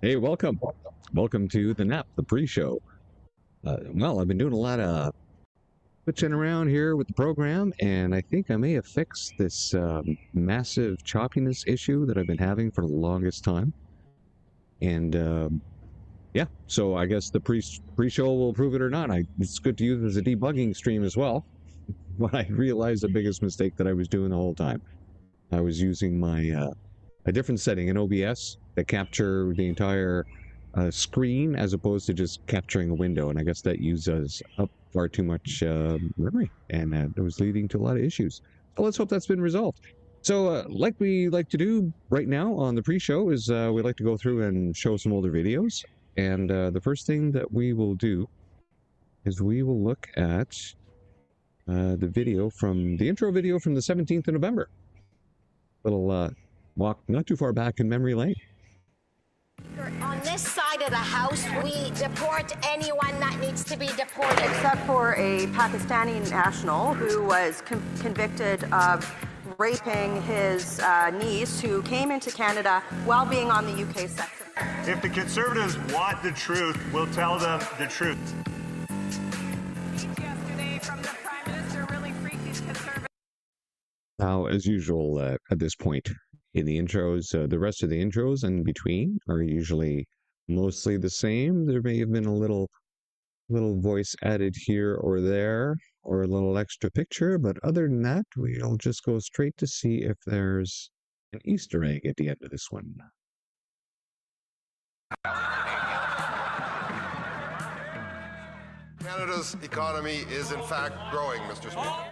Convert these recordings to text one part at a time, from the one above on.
Hey, welcome. Welcome to the NAP, the pre-show. Well, I've been doing a lot of switching around here with the program, and I think I may have fixed this massive choppiness issue that I've been having for the longest time. And yeah, so I guess the pre-show will prove it or not. It's good to use as a debugging stream as well. But I realized the biggest mistake that I was doing the whole time. I was using my a different setting in OBS that capture the entire screen as opposed to just capturing a window, and I guess that uses up far too much memory, and it was leading to a lot of issues. So let's hope that's been resolved. So like we like to do right now on the pre-show is we like to go through and show some older videos, and the first thing that we will do is we will look at the video from the intro video from the 17th of November. Little walk not too far back in memory lane. On this side of the house, we deport anyone that needs to be deported. Except for a Pakistani national who was convicted of raping his niece, who came into Canada while being on the UK sex offender. If the Conservatives want the truth, we'll tell them the truth. Yesterday from the Prime Minister really freaked these Conservatives. Now, as usual, at this point in the intros, the rest of the intros and between are usually mostly the same. There may have been a little voice added here or there, or a little extra picture, but other than that, we'll just go straight to see if there's an Easter egg at the end of this one. Canada's economy is in fact growing, Mr. Speaker.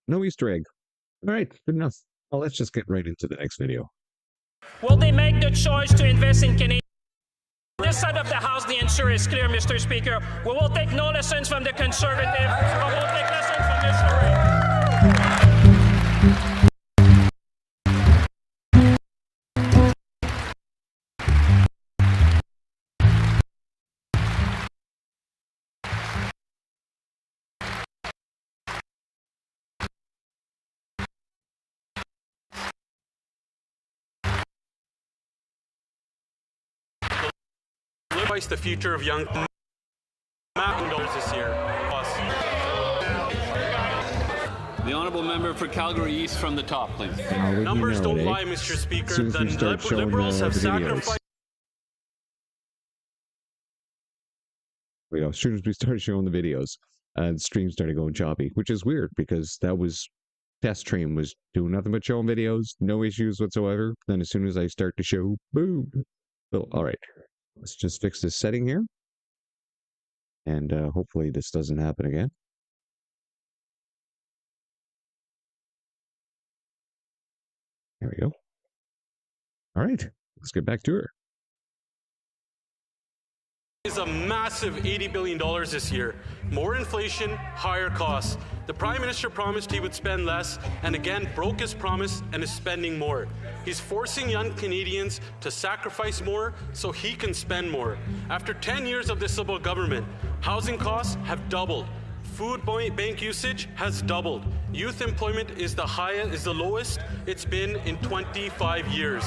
No Easter egg. All right, good enough. Well, let's just get right into the next video. Will they make the choice to invest in Canadian? This side of the House, the answer is clear, Mr. Speaker. We will take no lessons from the Conservative, but we'll take lessons from history. The future of young $1 this year. The honourable member for Calgary East from the top, please. Numbers don't lie, Mr. Speaker. The Liberals have sacrificed. As soon as we started showing the videos, the stream started going choppy, which is weird because that was test stream was doing nothing but showing videos, no issues whatsoever. Then as soon as I start to show, boom. So, all right. Let's just fix this setting here. And hopefully this doesn't happen again. There we go. All right, let's get back to her. Is a massive $80 billion this year. More inflation, higher costs. The Prime Minister promised he would spend less, and again broke his promise and is spending more. He's forcing young Canadians to sacrifice more so he can spend more. After 10 years of this Liberal government, housing costs have doubled. Food bank usage has doubled. Youth employment is the lowest it's been in 25 years.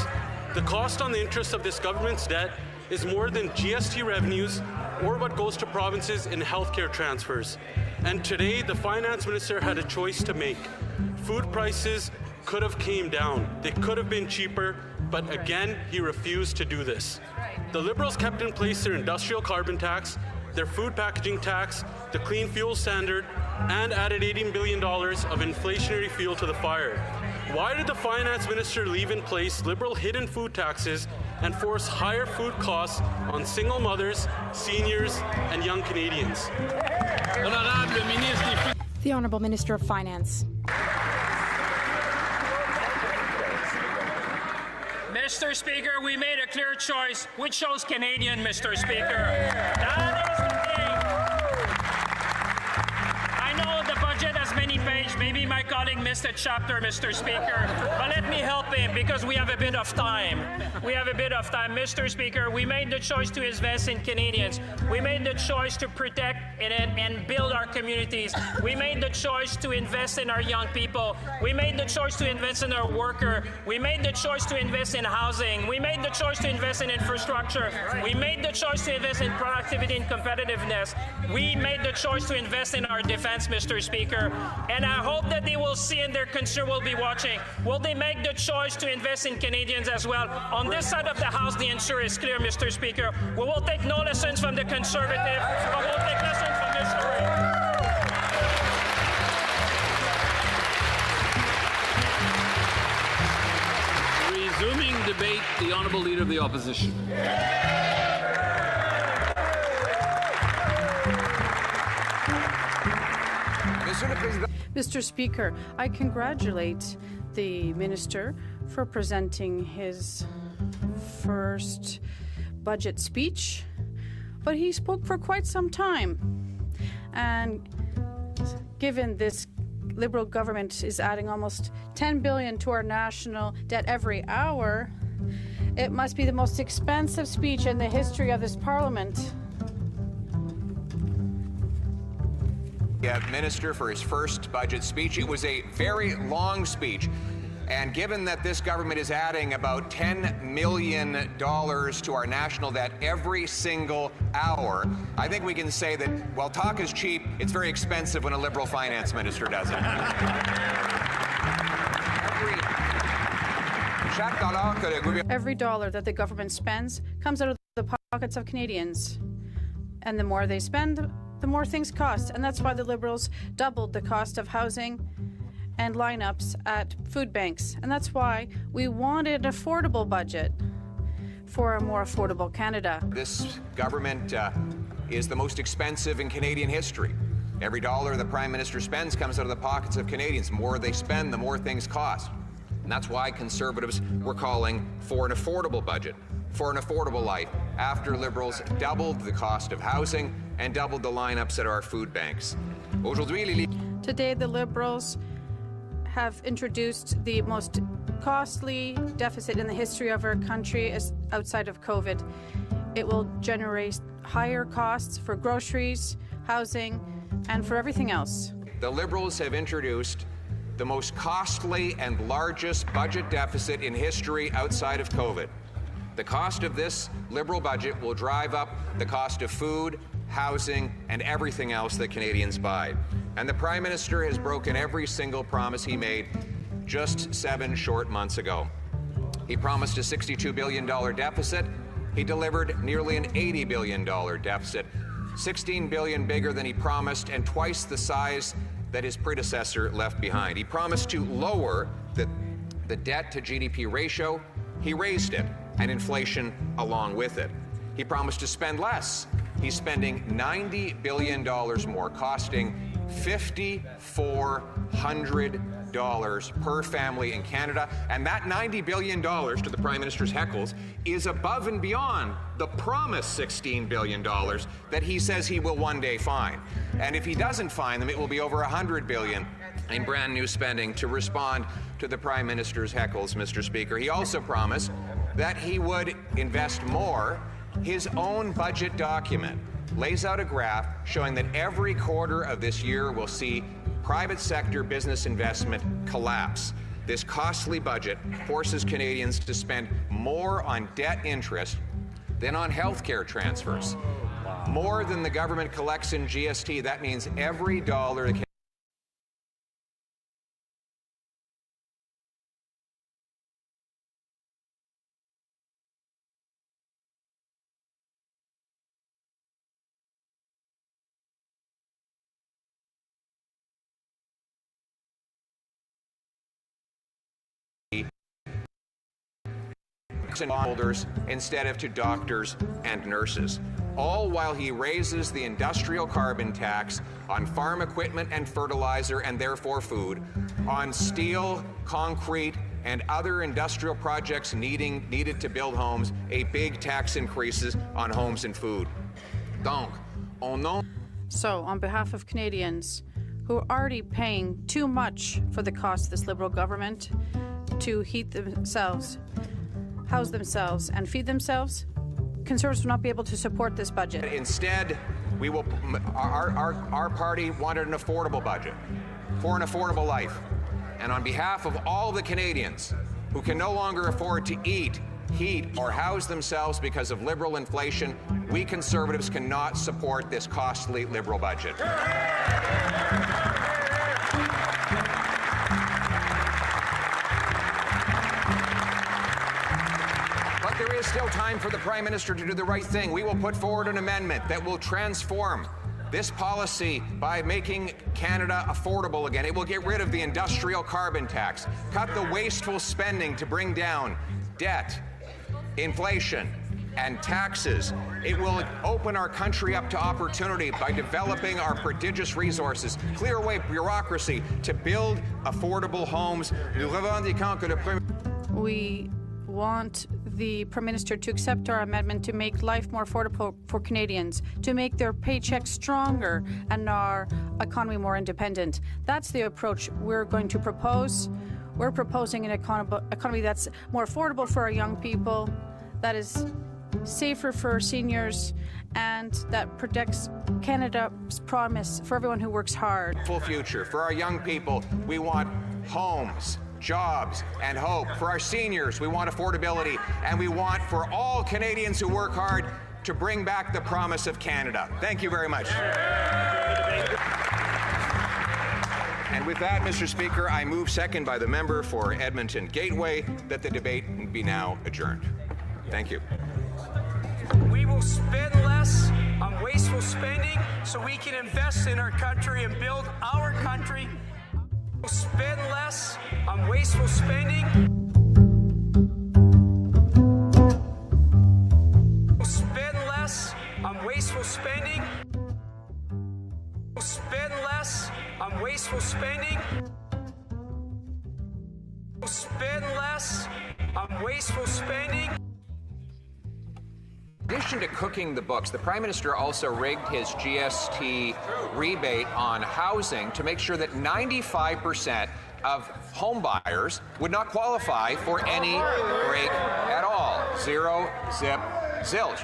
The cost on the interest of this government's debt is more than GST revenues or what goes to provinces in healthcare transfers. And today, the finance minister had a choice to make. Food prices could have came down. They could have been cheaper, but again, he refused to do this. The Liberals kept in place their industrial carbon tax, their food packaging tax, the clean fuel standard, and added $18 billion of inflationary fuel to the fire. Why did the finance minister leave in place Liberal hidden food taxes and force higher food costs on single mothers, seniors, and young Canadians? The Honourable Minister of Finance. Mr. Speaker, we made a clear choice. We chose Canadian, Mr. Speaker. That is the thing. I know the budget has many pages, maybe my colleague missed a chapter, Mr. Speaker, but let me help him because we have a bit of time. Mr. Speaker, we made the choice to invest in Canadians. We made the choice to protect and build our communities. We made the choice to invest in our young people. We made the choice to invest in our worker. We made the choice to invest in housing. We made the choice to invest in infrastructure. We made the choice to invest in productivity and competitiveness. We made the choice to invest in our defense, Mr. Speaker. And I hope that they will see and their concern will be watching. Will they make the choice to invest in Canadians as well? On this side of the House, the answer is clear, Mr. Speaker. We will take no lessons from the Conservative, but we'll take lessons from history. Resuming debate, the Honourable Leader of the Opposition. Mr. Speaker, I congratulate the Minister for presenting his first budget speech, but he spoke for quite some time. And given this Liberal government is adding almost $10 billion to our national debt every hour, it must be the most expensive speech in the history of this Parliament. Minister for his first budget speech. It was a very long speech. And given that this government is adding about $10 million to our national debt every single hour, I think we can say that while talk is cheap, it's very expensive when a Liberal finance minister does it. Every dollar that the government spends comes out of the pockets of Canadians. And the more they spend, the more things cost. And that's why the Liberals doubled the cost of housing and lineups at food banks. And that's why we wanted an affordable budget for a more affordable Canada. This government is the most expensive in Canadian history. Every dollar the Prime Minister spends comes out of the pockets of Canadians. The more they spend, the more things cost. And that's why Conservatives were calling for an affordable budget, for an affordable life, after Liberals doubled the cost of housing and doubled the lineups at our food banks. Today, the Liberals have introduced the most costly deficit in the history of our country outside of COVID. It will generate higher costs for groceries, housing, and for everything else. The Liberals have introduced the most costly and largest budget deficit in history outside of COVID. The cost of this Liberal budget will drive up the cost of food, housing, and everything else that Canadians buy. And the Prime Minister has broken every single promise he made just 7 short months ago. He promised a $62 billion deficit. He delivered nearly an $80 billion deficit, $16 billion bigger than he promised and twice the size that his predecessor left behind. He promised to lower the debt to GDP ratio. He raised it, and inflation along with it. He promised to spend less. He's spending $90 billion more, costing $5,400 per family in Canada. And that $90 billion, to the Prime Minister's heckles, is above and beyond the promised $16 billion that he says he will one day find. And if he doesn't find them, it will be over $100 billion in brand new spending to respond to the Prime Minister's heckles, Mr. Speaker. He also promised that he would invest more. His own budget document lays out a graph showing that every quarter of this year will see private sector business investment collapse. This costly budget forces Canadians to spend more on debt interest than on health care transfers. More than the government collects in GST. That means every dollar holders instead of to doctors and nurses, all while he raises the industrial carbon tax on farm equipment and fertilizer and therefore food, on steel, concrete, and other industrial projects needed to build homes, a big tax increases on homes and food. Donc, So, on behalf of Canadians who are already paying too much for the cost of this Liberal government to heat themselves, house themselves, and feed themselves, Conservatives will not be able to support this budget. Instead, we will. Our party wanted an affordable budget for an affordable life. And on behalf of all the Canadians who can no longer afford to eat, heat, or house themselves because of Liberal inflation, we Conservatives cannot support this costly Liberal budget. But there is still time for the Prime Minister to do the right thing. We will put forward an amendment that will transform this policy by making Canada affordable again. It will get rid of the industrial carbon tax, cut the wasteful spending to bring down debt, inflation, and taxes. It will open our country up to opportunity by developing our prodigious resources, clear away bureaucracy to build affordable homes. We want the Prime Minister to accept our amendment to make life more affordable for Canadians, to make their paychecks stronger and our economy more independent. That's the approach we're going to propose. We're proposing an economy that's more affordable for our young people, that is safer for seniors, and that protects Canada's promise for everyone who works hard. Full future. For our young people, we want homes, jobs, and hope. For our seniors, we want affordability, and we want for all Canadians who work hard to bring back the promise of Canada. Thank you very much. And with that, Mr. Speaker, I move, second by the member for Edmonton Gateway, that the debate be now adjourned. Thank you. We will spend less on wasteful spending so we can invest in our country and build our country. We'll spend less on wasteful spending. We'll spend less on wasteful spending. We'll spend less on wasteful spending. We'll spend less on wasteful spending. In addition to cooking the books, the Prime Minister also rigged his GST rebate on housing to make sure that 95% of home buyers would not qualify for any break at all. Zero, zip, zilch.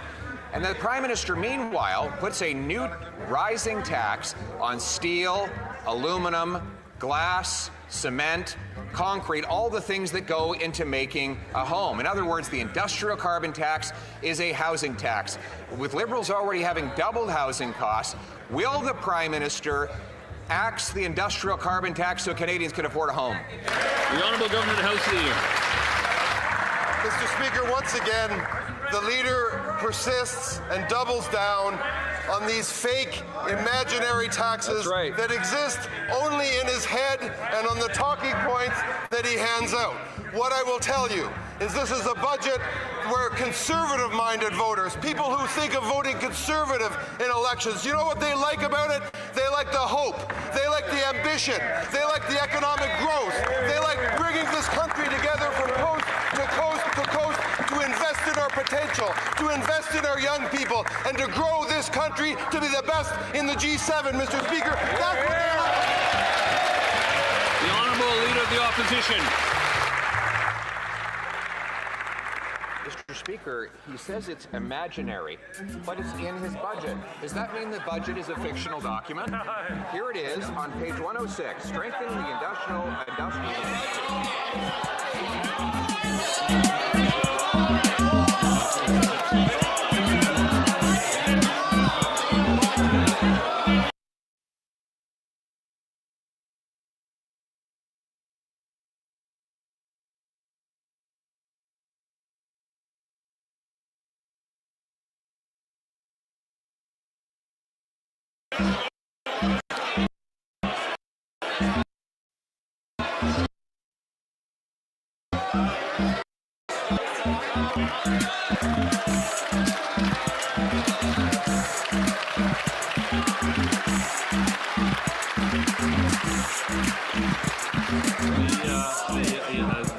And the Prime Minister, meanwhile, puts a new rising tax on steel, aluminum, glass, cement, concrete, all the things that go into making a home. In other words, the industrial carbon tax is a housing tax. With Liberals already having doubled housing costs, will the Prime Minister axe the industrial carbon tax so Canadians can afford a home? The Honourable Governor of the House Leader. Mr. Speaker, once again, the Leader persists and doubles down on these fake, imaginary taxes that exist only in his head and on the talking points that he hands out. What I will tell you is this is a budget where conservative-minded voters, people who think of voting conservative in elections, you know what they like about it? They like the hope. They like the ambition. They like the economic growth. They like bringing this country together from coast to coast to coast to invest in our potential, to invest in our young people, and to grow this country to be the best in the G7, Mr. Speaker. That's what they like. The Honourable Leader of the Opposition. Mr. Speaker, he says it's imaginary, but it's in his budget. Does that mean the budget is a fictional document? Here it is on page 106, strengthening the industrial.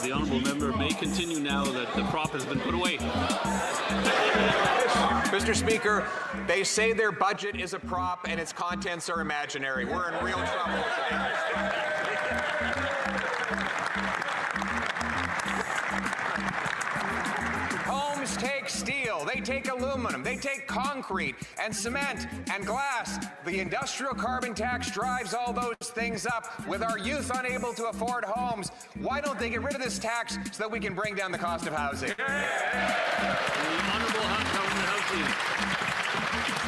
The Honourable Member may continue now that the prop has been put away. Mr. Speaker, They say their budget is a prop and its contents are imaginary. We're in real trouble. Homes take steel, they take aluminum, they take concrete and cement and glass. The industrial carbon tax drives all those things up. With our youth unable to afford homes, why don't they get rid of this tax so that we can bring down the cost of housing? The Honourable Housing.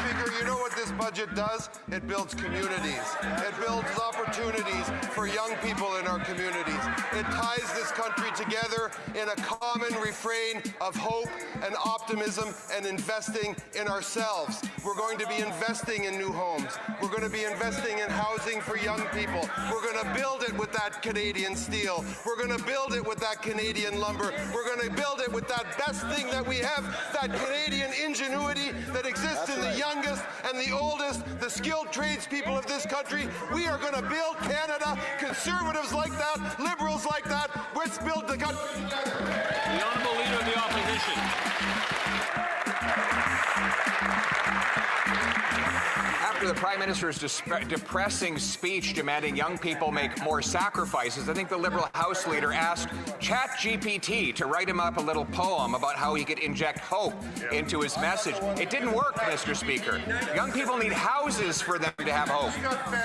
Speaker, you know what this budget does? It builds communities. It builds opportunities for young people in our communities. It ties this country together in a common refrain of hope and optimism and investing in ourselves. We're going to be investing in new homes. We're going to be investing in housing for young people. We're going to build it with that Canadian steel. We're going to build it with that Canadian lumber. We're going to build it with that best thing that we have, that Canadian ingenuity that exists in the youngest and the oldest, the skilled tradespeople of this country. We are going to build Canada. Conservatives like that, liberals like that. Let's build the country. The Honourable Leader of the Opposition. After the Prime Minister's depressing speech demanding young people make more sacrifices, I think the Liberal House Leader asked ChatGPT to write him up a little poem about how he could inject hope into his message. It didn't work, Mr. Speaker. Young people need houses for them to have hope.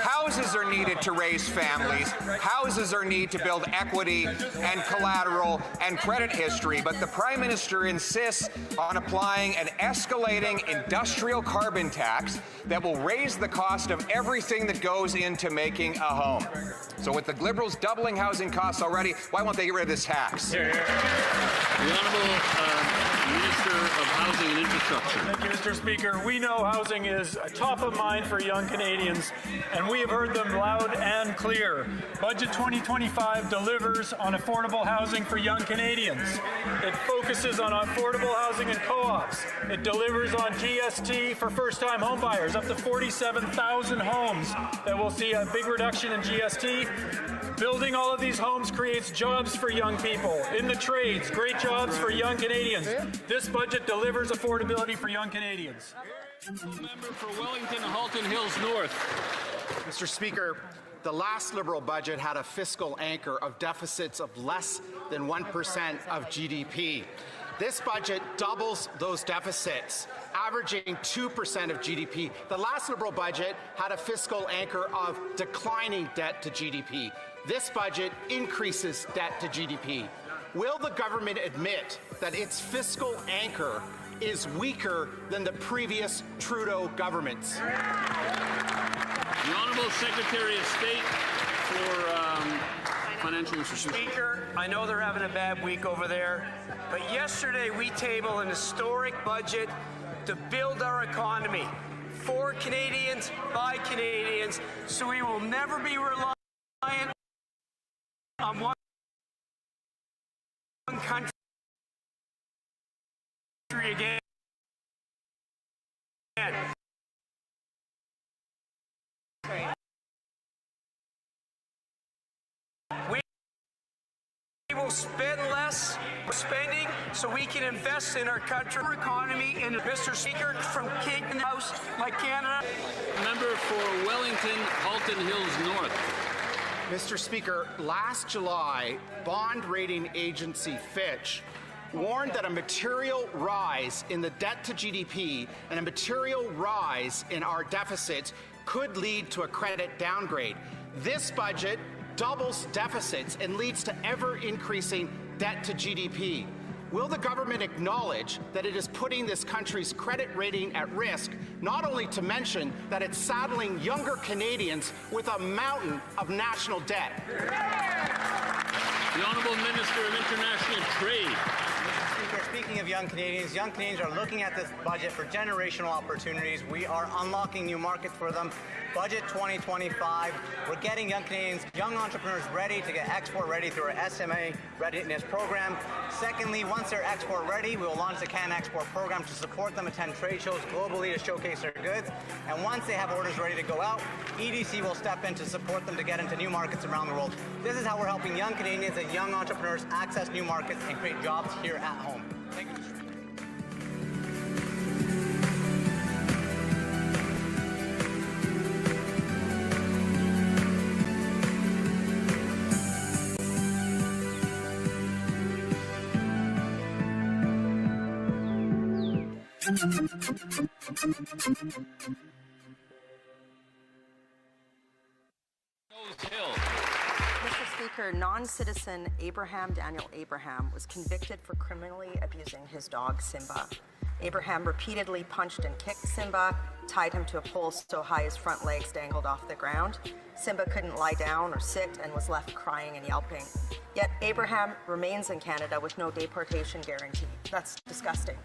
Houses are needed to raise families. Houses are needed to build equity and collateral and credit history. But the Prime Minister insists on applying an escalating industrial carbon tax that will raise the cost of everything that goes into making a home. So with the Liberals doubling housing costs already, why won't they get rid of this tax? The Honourable Minister of Housing and Infrastructure. Thank you, Mr. Speaker. We know housing is top of mind for young Canadians, and we have heard them loud and clear. Budget 2025 delivers on affordable housing for young Canadians. It focuses on affordable housing and co-ops. It delivers on GST for first-time homebuyers, up to 47,000 homes that will see a big reduction in GST. Building all of these homes creates jobs for young people in the trades, great jobs for young Canadians. This budget delivers affordability for young Canadians. Member for Wellington, Halton Hills North. Mr. Speaker, the last Liberal budget had a fiscal anchor of deficits of less than 1% of GDP. This budget doubles those deficits, averaging 2% of GDP. The last Liberal budget had a fiscal anchor of declining debt to GDP. This budget increases debt to GDP. Will the government admit that its fiscal anchor is weaker than the previous Trudeau government's? The Honourable Secretary of State for Financial Institutions. Speaker, I know they're having a bad week over there, but yesterday we tabled an historic budget to build our economy for Canadians, by Canadians, so we will never be reliant on one country again. We will spend less spending so we can invest in our country, our economy, and Mr. Speaker, from King House like Canada. Member for Wellington, Halton Hills North. Mr. Speaker, last July, bond rating agency Fitch warned that a material rise in the debt to GDP and a material rise in our deficits could lead to a credit downgrade. This budget doubles deficits and leads to ever-increasing debt to GDP. Will the government acknowledge that it is putting this country's credit rating at risk, not only to mention that it's saddling younger Canadians with a mountain of national debt? The Honourable Minister of International Trade. Speaking of young Canadians are looking at this budget for generational opportunities. We are unlocking new markets for them. Budget 2025, we're getting young Canadians, young entrepreneurs ready to get export ready through our SMA readiness program. Secondly, once they're export ready, we will launch the Can Export program to support them, attend trade shows globally to showcase their goods. And once they have orders ready to go out, EDC will step in to support them to get into new markets around the world. This is how we're helping young Canadians and young entrepreneurs access new markets and create jobs here at home. Thank you, Mr. Speaker. Mr. Speaker, non-citizen Daniel Abraham was convicted for criminally abusing his dog, Simba. Abraham repeatedly punched and kicked Simba, tied him to a pole so high his front legs dangled off the ground. Simba couldn't lie down or sit and was left crying and yelping. Yet Abraham remains in Canada with no deportation guarantee. That's disgusting.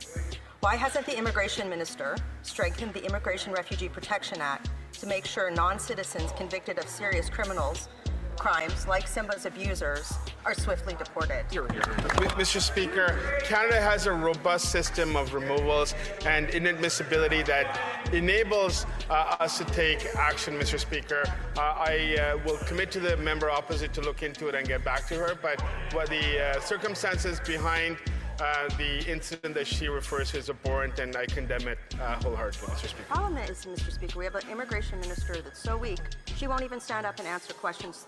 Why hasn't the immigration minister strengthened the Immigration Refugee Protection Act to make sure non-citizens convicted of serious crimes like Simba's abusers are swiftly deported? Mr. Speaker, Canada has a robust system of removals and inadmissibility that enables us to take action, Mr. Speaker. I will commit to the member opposite to look into it and get back to her, but what the circumstances behind the incident that she refers to is abhorrent, and I condemn it wholeheartedly, Mr. Speaker. The problem is, Mr. Speaker, we have an immigration minister that's so weak, she won't even stand up and answer questions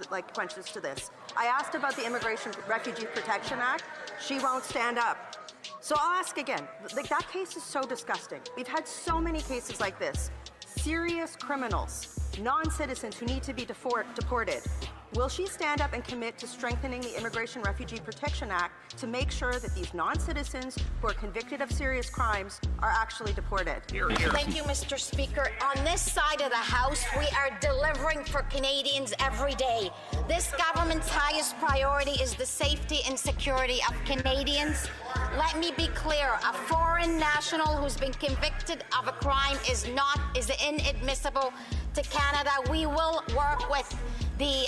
to this. I asked about the Immigration Refugee Protection Act. She won't stand up. So I'll ask again. That case is so disgusting. We've had so many cases like this. Serious criminals, non-citizens who need to be deported. Will she stand up and commit to strengthening the Immigration Refugee Protection Act to make sure that these non-citizens who are convicted of serious crimes are actually deported? Thank you, Mr. Speaker. On this side of the House, we are delivering for Canadians every day. This government's highest priority is the safety and security of Canadians. Let me be clear, a foreign national who's been convicted of a crime is inadmissible to Canada. We will work with the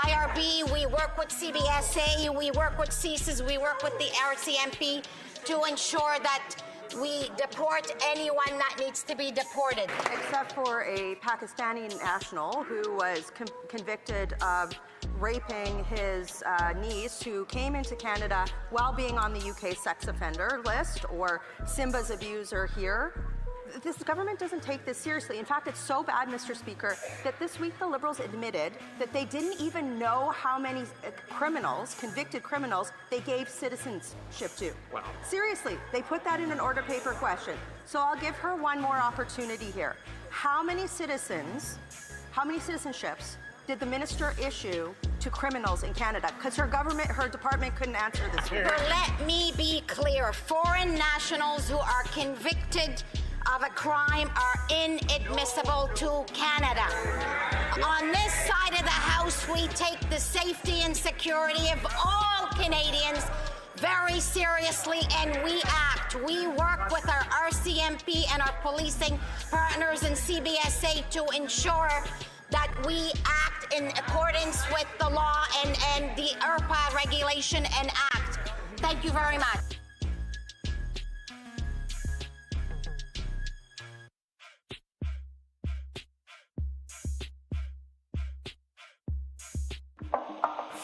IRB, we work with CBSA, we work with CSIS, we work with the RCMP to ensure that we deport anyone that needs to be deported. Except for a Pakistani national who was convicted of raping his niece, who came into Canada while being on the UK sex offender list, or Simba's abuser here. This government doesn't take this seriously. In fact, it's so bad, Mr. Speaker, that this week the Liberals admitted that they didn't even know how many convicted criminals, they gave citizenship to. Wow. Seriously, they put that in an order paper question. So I'll give her one more opportunity here. How many citizenships did the minister issue to criminals in Canada? Because her department couldn't answer this. Let me be clear. Foreign nationals who are convicted of a crime are inadmissible to Canada. On this side of the House, we take the safety and security of all Canadians very seriously, and we act. We work with our RCMP and our policing partners in CBSA to ensure that we act in accordance with the law and the IRPA regulation and act. Thank you very much.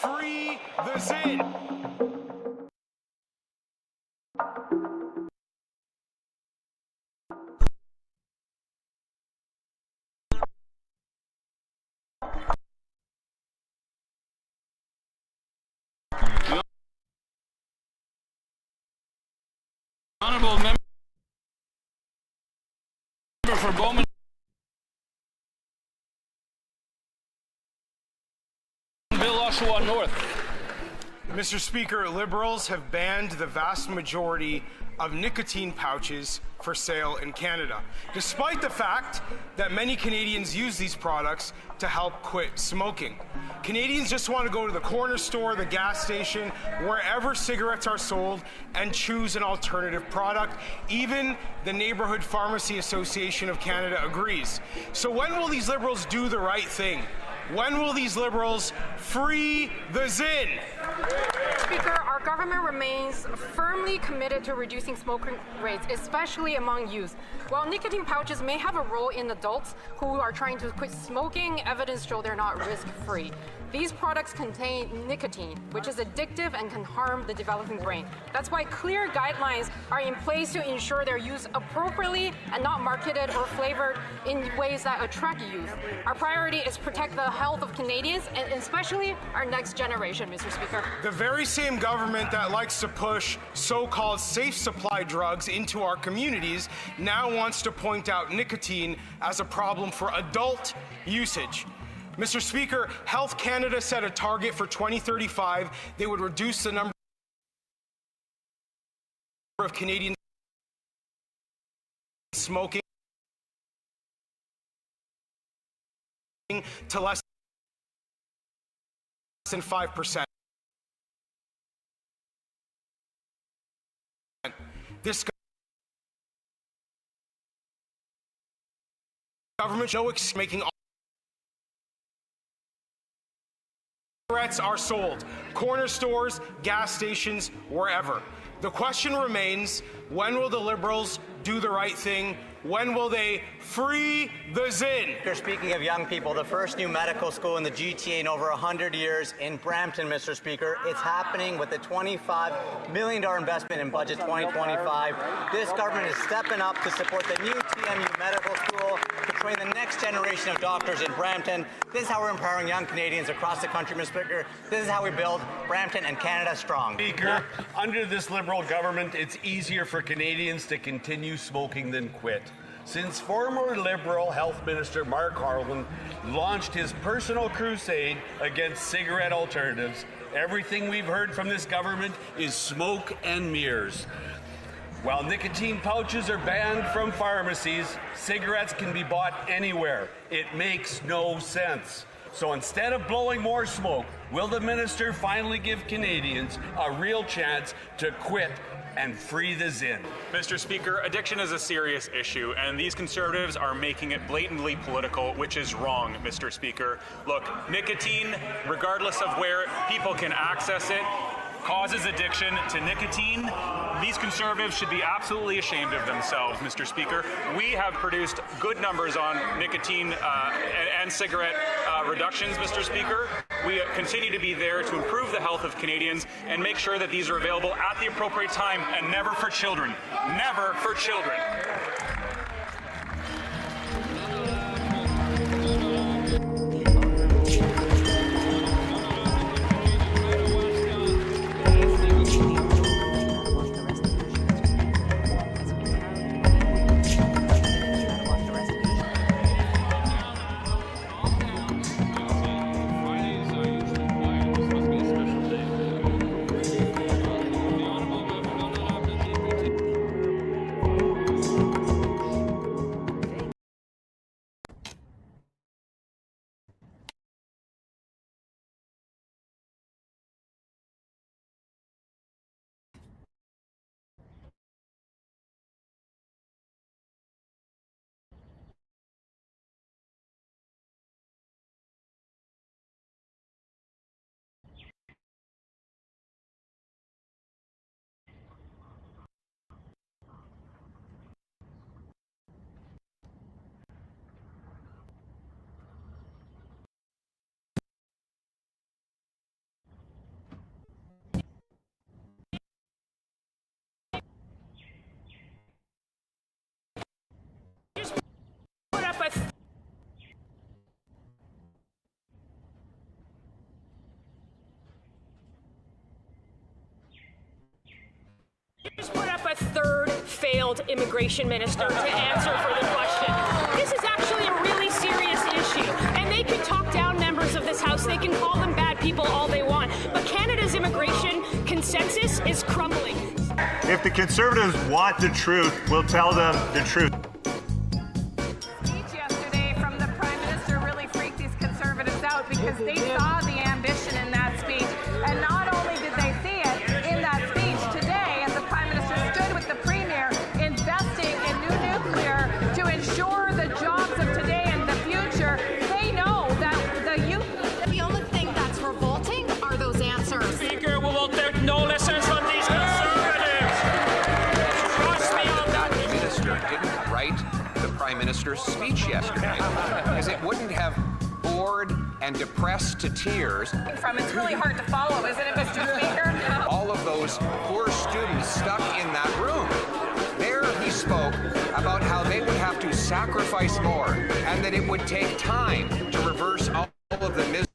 Free the Zin! Honourable member for Bowman. Oshawa North. Mr. Speaker, Liberals have banned the vast majority of nicotine pouches for sale in Canada, despite the fact that many Canadians use these products to help quit smoking. Canadians just want to go to the corner store, the gas station, wherever cigarettes are sold, and choose an alternative product. Even the Neighbourhood Pharmacy Association of Canada agrees. So when will these Liberals do the right thing? When will these Liberals free the Zin? Speaker, our government remains firmly committed to reducing smoking rates, especially among youth. While nicotine pouches may have a role in adults who are trying to quit smoking, evidence shows they're not risk-free. These products contain nicotine, which is addictive and can harm the developing brain. That's why clear guidelines are in place to ensure they're used appropriately and not marketed or flavored in ways that attract youth. Our priority is protect the health of Canadians and especially our next generation, Mr. Speaker. The very same same government that likes to push so-called safe supply drugs into our communities now wants to point out nicotine as a problem for adult usage. Mr. Speaker, Health Canada set a target for 2035. They would reduce the number of Canadians smoking to less than 5%. This government making all cigarettes are sold, corner stores, gas stations, wherever. The question remains, when will the Liberals do the right thing? When will they free the Zin? Speaking of young people, the first new medical school in the GTA in over 100 years in Brampton, Mr. Speaker. It's happening with a $25 million investment in budget 2025. This government is stepping up to support the new TMU Medical School to train the next generation of doctors in Brampton. This is how we're empowering young Canadians across the country, Mr. Speaker. This is how we build Brampton and Canada strong. Speaker, under this Liberal government, it's easier for Canadians to continue smoking than quit. Since former Liberal Health Minister Mark Harlan launched his personal crusade against cigarette alternatives, everything we've heard from this government is smoke and mirrors. While nicotine pouches are banned from pharmacies, cigarettes can be bought anywhere. It makes no sense. So instead of blowing more smoke, will the minister finally give Canadians a real chance to quit and free the Zin? Mr. Speaker, addiction is a serious issue, and these Conservatives are making it blatantly political, which is wrong, Mr. Speaker. Look, nicotine, regardless of where people can access it, causes addiction to nicotine. These Conservatives should be absolutely ashamed of themselves, Mr. Speaker. We have produced good numbers on nicotine and cigarette reductions, Mr. Speaker. We continue to be there to improve the health of Canadians and make sure that these are available at the appropriate time and never for children. Never for children. Just put up a third failed immigration minister to answer for the question. This is actually a really serious issue, and they can talk down members of this House. They can call them bad people all they want, but Canada's immigration consensus is crumbling. If the Conservatives want the truth, we'll tell them the truth. Speech yesterday from the Prime Minister really freaked these Conservatives out because they saw the ambition in that speech, and not only did they see it in that speech today, as the Prime Minister stood with the Premier investing in new nuclear to ensure the jobs of today and the future. They know that the youth. The only thing that's revolting are those answers. Speaker, we will take no lessons from these Conservatives. Trust me on that. The minister didn't write the Prime Minister's speech yesterday because it wouldn't have bored and depressed to tears. It's really hard to follow, isn't it, Mr. Speaker? All of those poor students stuck in that room. There he spoke about how they would have to sacrifice more and that it would take time to reverse all of the misery.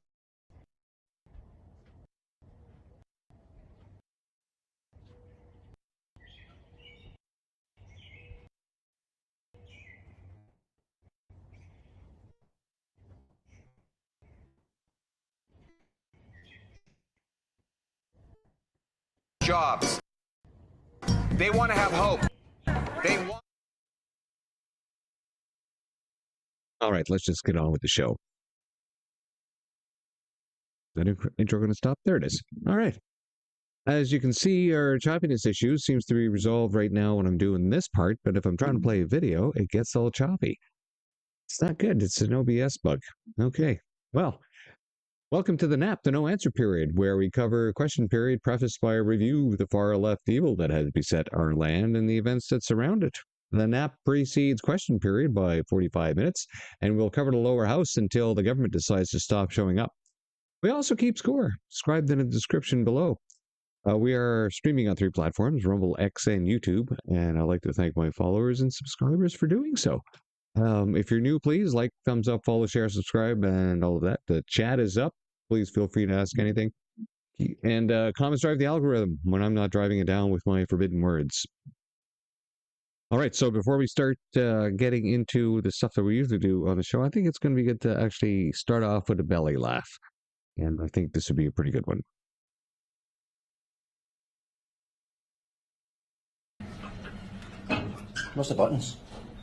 jobs. They want to have hope. They want. All right, let's just get on with the show. Is that intro going to stop? There it is. All right. As you can see, our choppiness issue seems to be resolved right now when I'm doing this part, but if I'm trying to play a video, it gets all choppy. It's not good. It's an OBS bug. Okay. Well, welcome to the NAP, the no answer period, where we cover a question period prefaced by a review of the far left evil that has beset our land and the events that surround it. The NAP precedes question period by 45 minutes, and we'll cover the lower house until the government decides to stop showing up. We also keep score, described in the description below. We are streaming on 3 platforms, Rumble, X, and YouTube, and I'd like to thank my followers and subscribers for doing so. If you're new, please like, thumbs up, follow, share, subscribe, and all of that. The chat is up. Please feel free to ask anything. And comments drive the algorithm when I'm not driving it down with my forbidden words. All right, so before we start getting into the stuff that we usually do on the show, I think it's going to be good to actually start off with a belly laugh. And I think this would be a pretty good one. What's the buttons?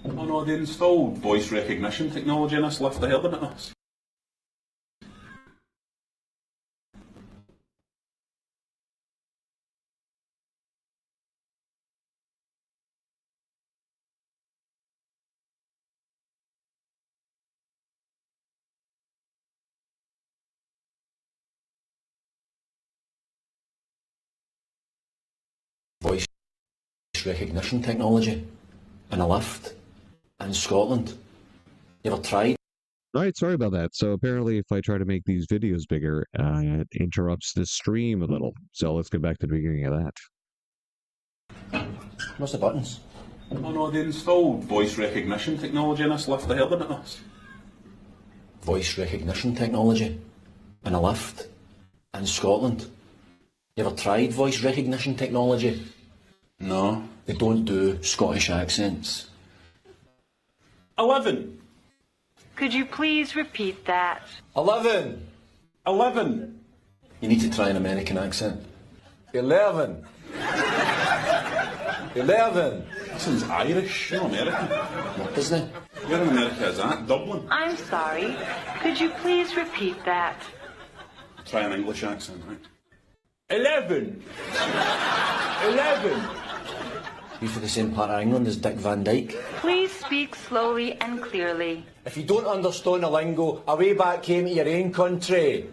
Oh no, they installed voice recognition technology in this lift. They heard about this. Voice recognition technology in a lift in Scotland. You ever tried? All right, sorry about that. So apparently if I try to make these videos bigger, it interrupts the stream a little. So let's get back to the beginning of that. What's the buttons? Oh no, they installed voice recognition technology in this lift. They heard about this. Voice recognition technology in a lift in Scotland. You ever tried voice recognition technology? No. They don't do Scottish accents. 11. Could you please repeat that? 11. 11. You need to try an American accent. 11. 11. This is Irish, you're American. What, isn't it? Where in America is that? Dublin. I'm sorry. Could you please repeat that? Try an English accent, right? 11. 11. You for the same part of England as Dick Van Dyke? Please speak slowly and clearly. If you don't understand the lingo, away back home to your own country.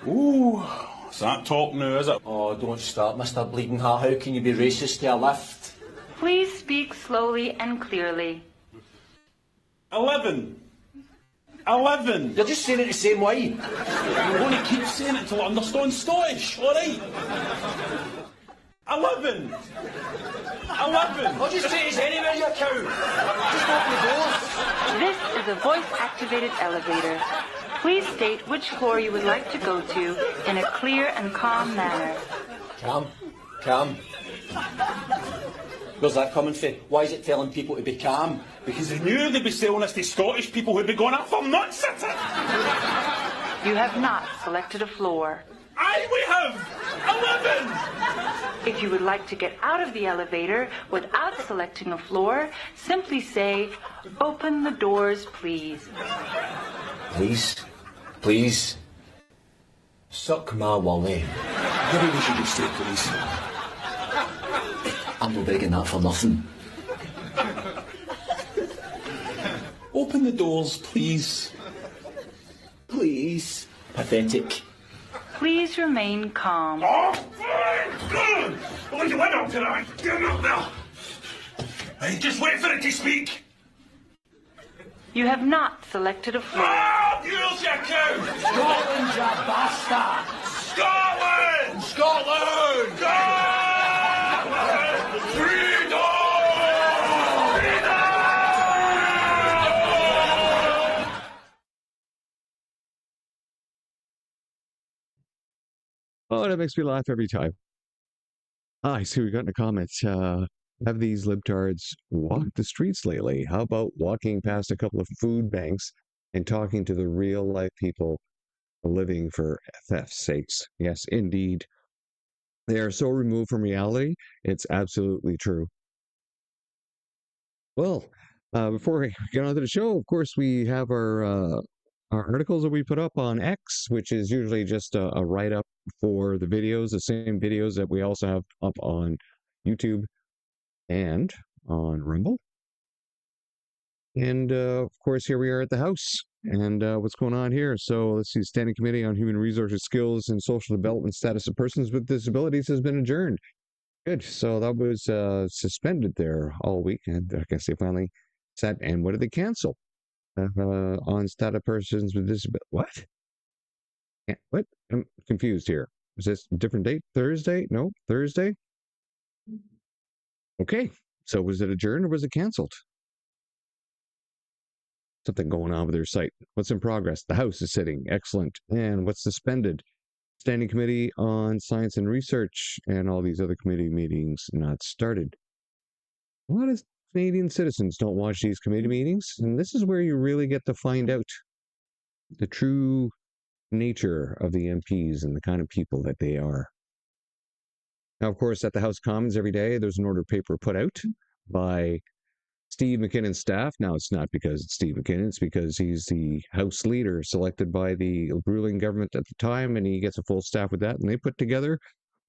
Ooh, is that talk now, is it? Oh, don't start, Mr. Bleeding Heart. How can you be racist to a lift? Please speak slowly and clearly. 11. 11. You're just saying it the same way. I'm going to keep saying it till I understand Scottish, alright? 11. 11. I'll just say it's anywhere, you cow. Just open the doors. This is a voice-activated elevator. Please state which floor you would like to go to in a clear and calm manner. Calm. Calm. Where's that coming from? Why is it telling people to be calm? Because they knew they'd be selling this to Scottish people who'd be going up for nuts at it. You have not selected a floor. Aye, we have! 11! If you would like to get out of the elevator without selecting a floor, simply say, "Open the doors, please." Please? Please? Suck my wally. Maybe we should stay, please. I'm not begging that for nothing. Open the doors, please. Please. Pathetic. Please remain calm. Oh, God! I'll let you let up tonight. Get him out now. Hey, just wait for it to speak. You have not selected a floor. Ah, you're your cow! Scotland's a bastard! Scotland! Scotland! Scotland! Freedom! Oh, that makes me laugh every time. I see we got in the comments. Have these libtards walked the streets lately? How about walking past a couple of food banks and talking to the real life people living for thefts sakes? Yes, indeed. They are so removed from reality. It's absolutely true. Well, before we get on to the show, of course, we have our articles that we put up on X, which is usually just a write-up for the videos, the same videos that we also have up on YouTube and on Rumble. And, of course, here we are at the House. And what's going on here? So let's see. Standing Committee on Human Resources, Skills, and Social Development Status of Persons with Disabilities has been adjourned. Good. So that was suspended there all week. And I guess they finally sat. And what did they cancel? On status of persons with disabilities. What? What? I'm confused here. Is this a different date? Thursday? No, Thursday? Okay. So was it adjourned or was it canceled? Something going on with their site. What's in progress? The House is sitting. Excellent. And what's suspended? Standing Committee on Science and Research and all these other committee meetings not started. A lot of Canadian citizens don't watch these committee meetings, and this is where you really get to find out the true nature of the MPs and the kind of people that they are. Now, of course, at the House Commons every day, there's an order paper put out by Steve McKinnon's staff. Now, it's not because it's Steve McKinnon, it's because he's the House leader selected by the ruling government at the time, and he gets a full staff with that, and they put together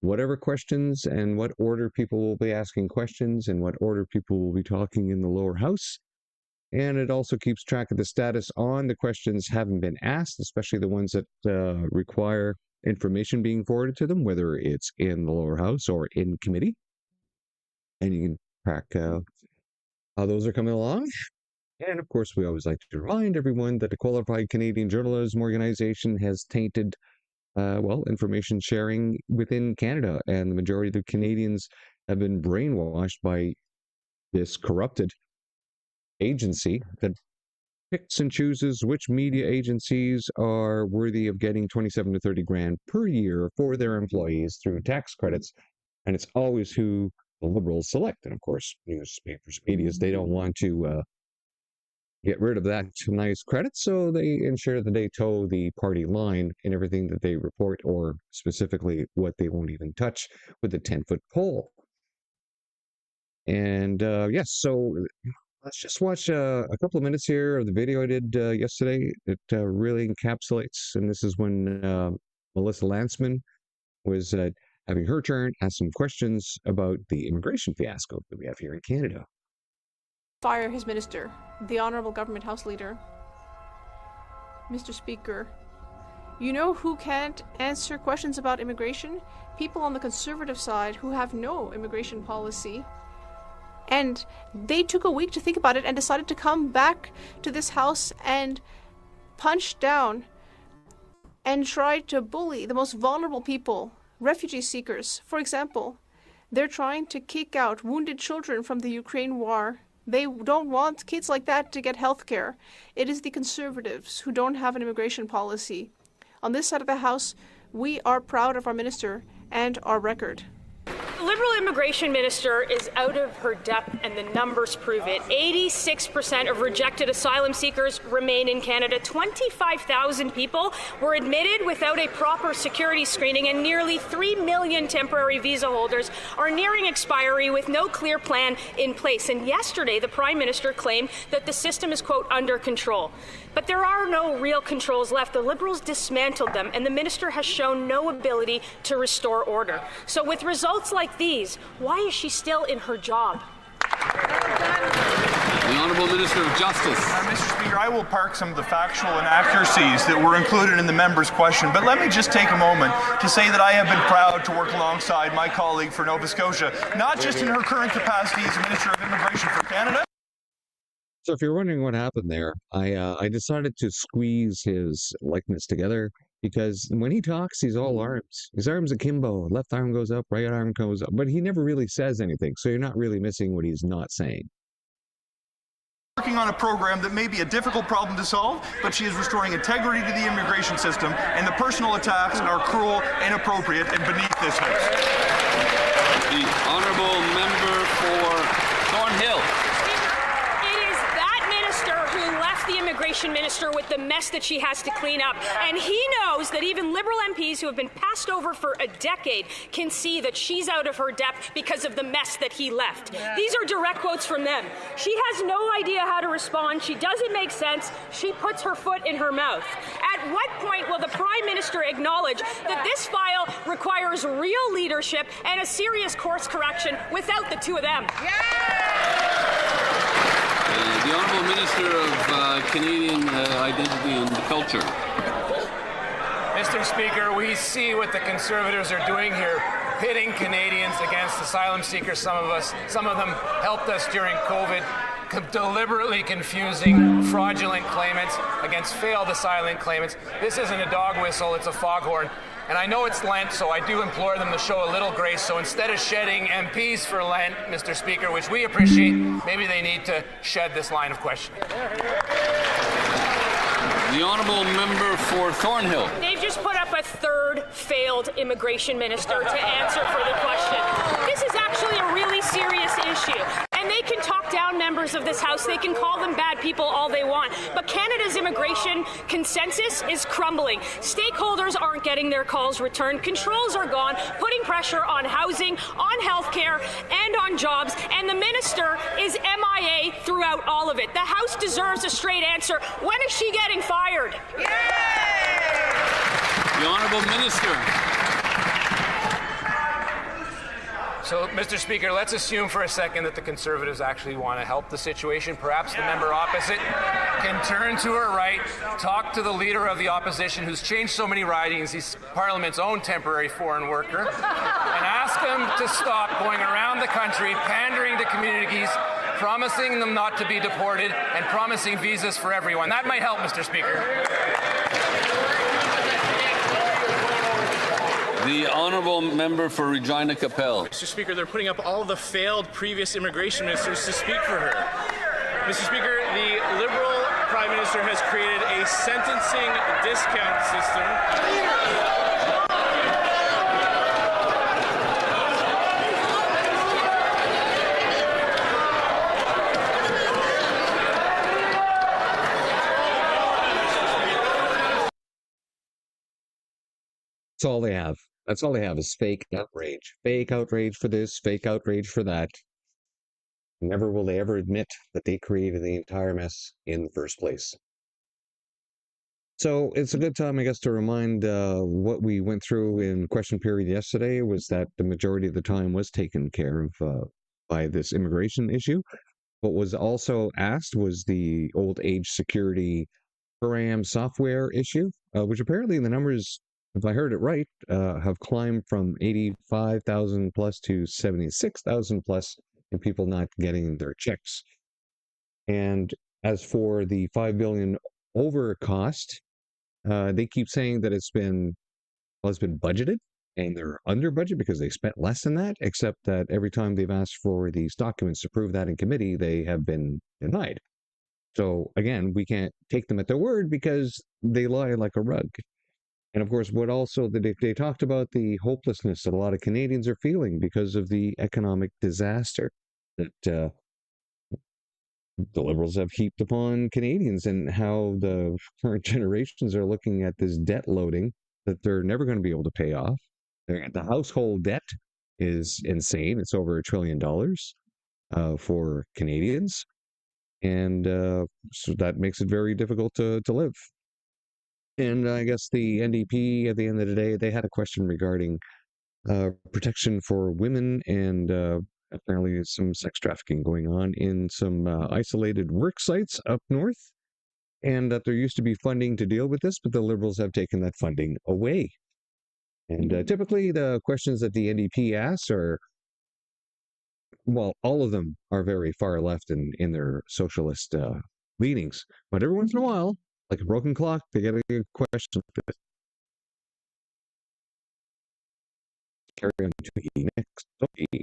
whatever questions and what order people will be asking questions and what order people will be talking in the lower house. And it also keeps track of the status on the questions having been asked, especially the ones that require information being forwarded to them, whether it's in the lower house or in committee. And you can track how those are coming along. And of course, we always like to remind everyone that the Qualified Canadian Journalism Organization has tainted, information sharing within Canada. And the majority of the Canadians have been brainwashed by this corrupted agency that picks and chooses which media agencies are worthy of getting 27 to 30 grand per year for their employees through tax credits. And it's always who the Liberals select. And of course, newspapers, medias, they don't want to get rid of that nice credit, so they ensure that they toe the party line in everything that they report, or specifically what they won't even touch with a 10-foot pole. And yes, so let's just watch a couple of minutes here of the video I did yesterday. It really encapsulates, and this is when Melissa Lantsman was having her turn, ask some questions about the immigration fiasco that we have here in Canada. Fire his minister, the Honourable Government House Leader. Mr. Speaker, you know who can't answer questions about immigration? People on the Conservative side who have no immigration policy. And they took a week to think about it and decided to come back to this House and punch down and try to bully the most vulnerable people, refugee seekers. For example, they're trying to kick out wounded children from the Ukraine war. They don't want kids like that to get health care. It is the Conservatives who don't have an immigration policy. On this side of the House, we are proud of our minister and our record. Liberal immigration minister is out of her depth, and the numbers prove it. 86% of rejected asylum seekers remain in Canada. 25,000 people were admitted without a proper security screening, and nearly 3 million temporary visa holders are nearing expiry with no clear plan in place. And yesterday, the Prime Minister claimed that the system is, quote, under control. But there are no real controls left. The Liberals dismantled them, and the minister has shown no ability to restore order. So with results like these, why is she still in her job? The Honourable Minister of Justice. Mr. Speaker, I will park some of the factual inaccuracies that were included in the member's question, but let me just take a moment to say that I have been proud to work alongside my colleague for Nova Scotia, not just in her current capacity as Minister of Immigration for Canada. So if you're wondering what happened there, I decided to squeeze his likeness together, because when he talks, he's all arms. His arms akimbo. Left arm goes up, right arm goes up. But he never really says anything, so you're not really missing what he's not saying. Working on a program that may be a difficult problem to solve, but she is restoring integrity to the immigration system, and the personal attacks are cruel, inappropriate, and beneath this House. The Honourable Member for Thornhill. immigration minister with the mess that she has to clean up. And he knows that even Liberal MPs who have been passed over for a decade can see that she's out of her depth because of the mess that he left. These are direct quotes from them. She has no idea how to respond. She doesn't make sense. She puts her foot in her mouth. At what point will the Prime Minister acknowledge that this file requires real leadership and a serious course correction without the two of them? The Honourable Minister of Canadian Identity and Culture. Mr. Speaker, we see what the Conservatives are doing here, pitting Canadians against asylum seekers. Some of them helped us during COVID, deliberately confusing fraudulent claimants against failed asylum claimants. This isn't a dog whistle, it's a foghorn. And I know it's Lent, so I do implore them to show a little grace. So instead of shedding MPs for Lent, Mr. Speaker, which we appreciate, maybe they need to shed this line of questioning. The Honourable Member for Thornhill. They've just put up a third failed immigration minister to answer for the question. This is actually a really serious issue. And they can talk down members of this House. They can call them bad people all they want. But Canada's immigration consensus is crumbling. Stakeholders aren't getting their calls returned. Controls are gone, putting pressure on housing, on healthcare, and on jobs. And the minister is MIA throughout all of it. The House deserves a straight answer. When is she getting fired? The Honourable Minister. So, Mr. Speaker, let's assume for a second that the Conservatives actually want to help the situation. Perhaps the member opposite can turn to her right, talk to the leader of the opposition who's changed so many ridings, he's Parliament's own temporary foreign worker, and ask him to stop going around the country pandering to communities, promising them not to be deported, and promising visas for everyone. That might help, Mr. Speaker. The Honourable Member for Regina Capel. Mr. Speaker, they're putting up all the failed previous immigration ministers to speak for her. Mr. Speaker, the Liberal Prime Minister has created a sentencing discount system. That's all they have. That's all they have is fake outrage. Fake outrage for this, fake outrage for that. Never will they ever admit that they created the entire mess in the first place. So it's a good time, I guess, to remind what we went through in question period yesterday was that the majority of the time was taken care of by this immigration issue. What was also asked was the old age security program software issue, which apparently the numbers, if I heard it right, have climbed from 85,000 plus to 76,000 plus in people not getting their checks. And as for the $5 billion over cost, they keep saying that it's been budgeted and they're under budget because they spent less than that, except that every time they've asked for these documents to prove that in committee, they have been denied. So again, we can't take them at their word because they lie like a rug. And of course, what also they talked about the hopelessness that a lot of Canadians are feeling because of the economic disaster that the Liberals have heaped upon Canadians, and how the current generations are looking at this debt loading that they're never going to be able to pay off. The household debt is insane. It's over $1 trillion for Canadians. And so that makes it very difficult to live. And I guess the NDP, at the end of the day, they had a question regarding protection for women and apparently some sex trafficking going on in some isolated work sites up north, and that there used to be funding to deal with this, but the Liberals have taken that funding away. And typically the questions that the NDP asks are, well, all of them are very far left in their socialist leanings, but every once in a while, like a broken clock, they get a question. Carry on to the next story.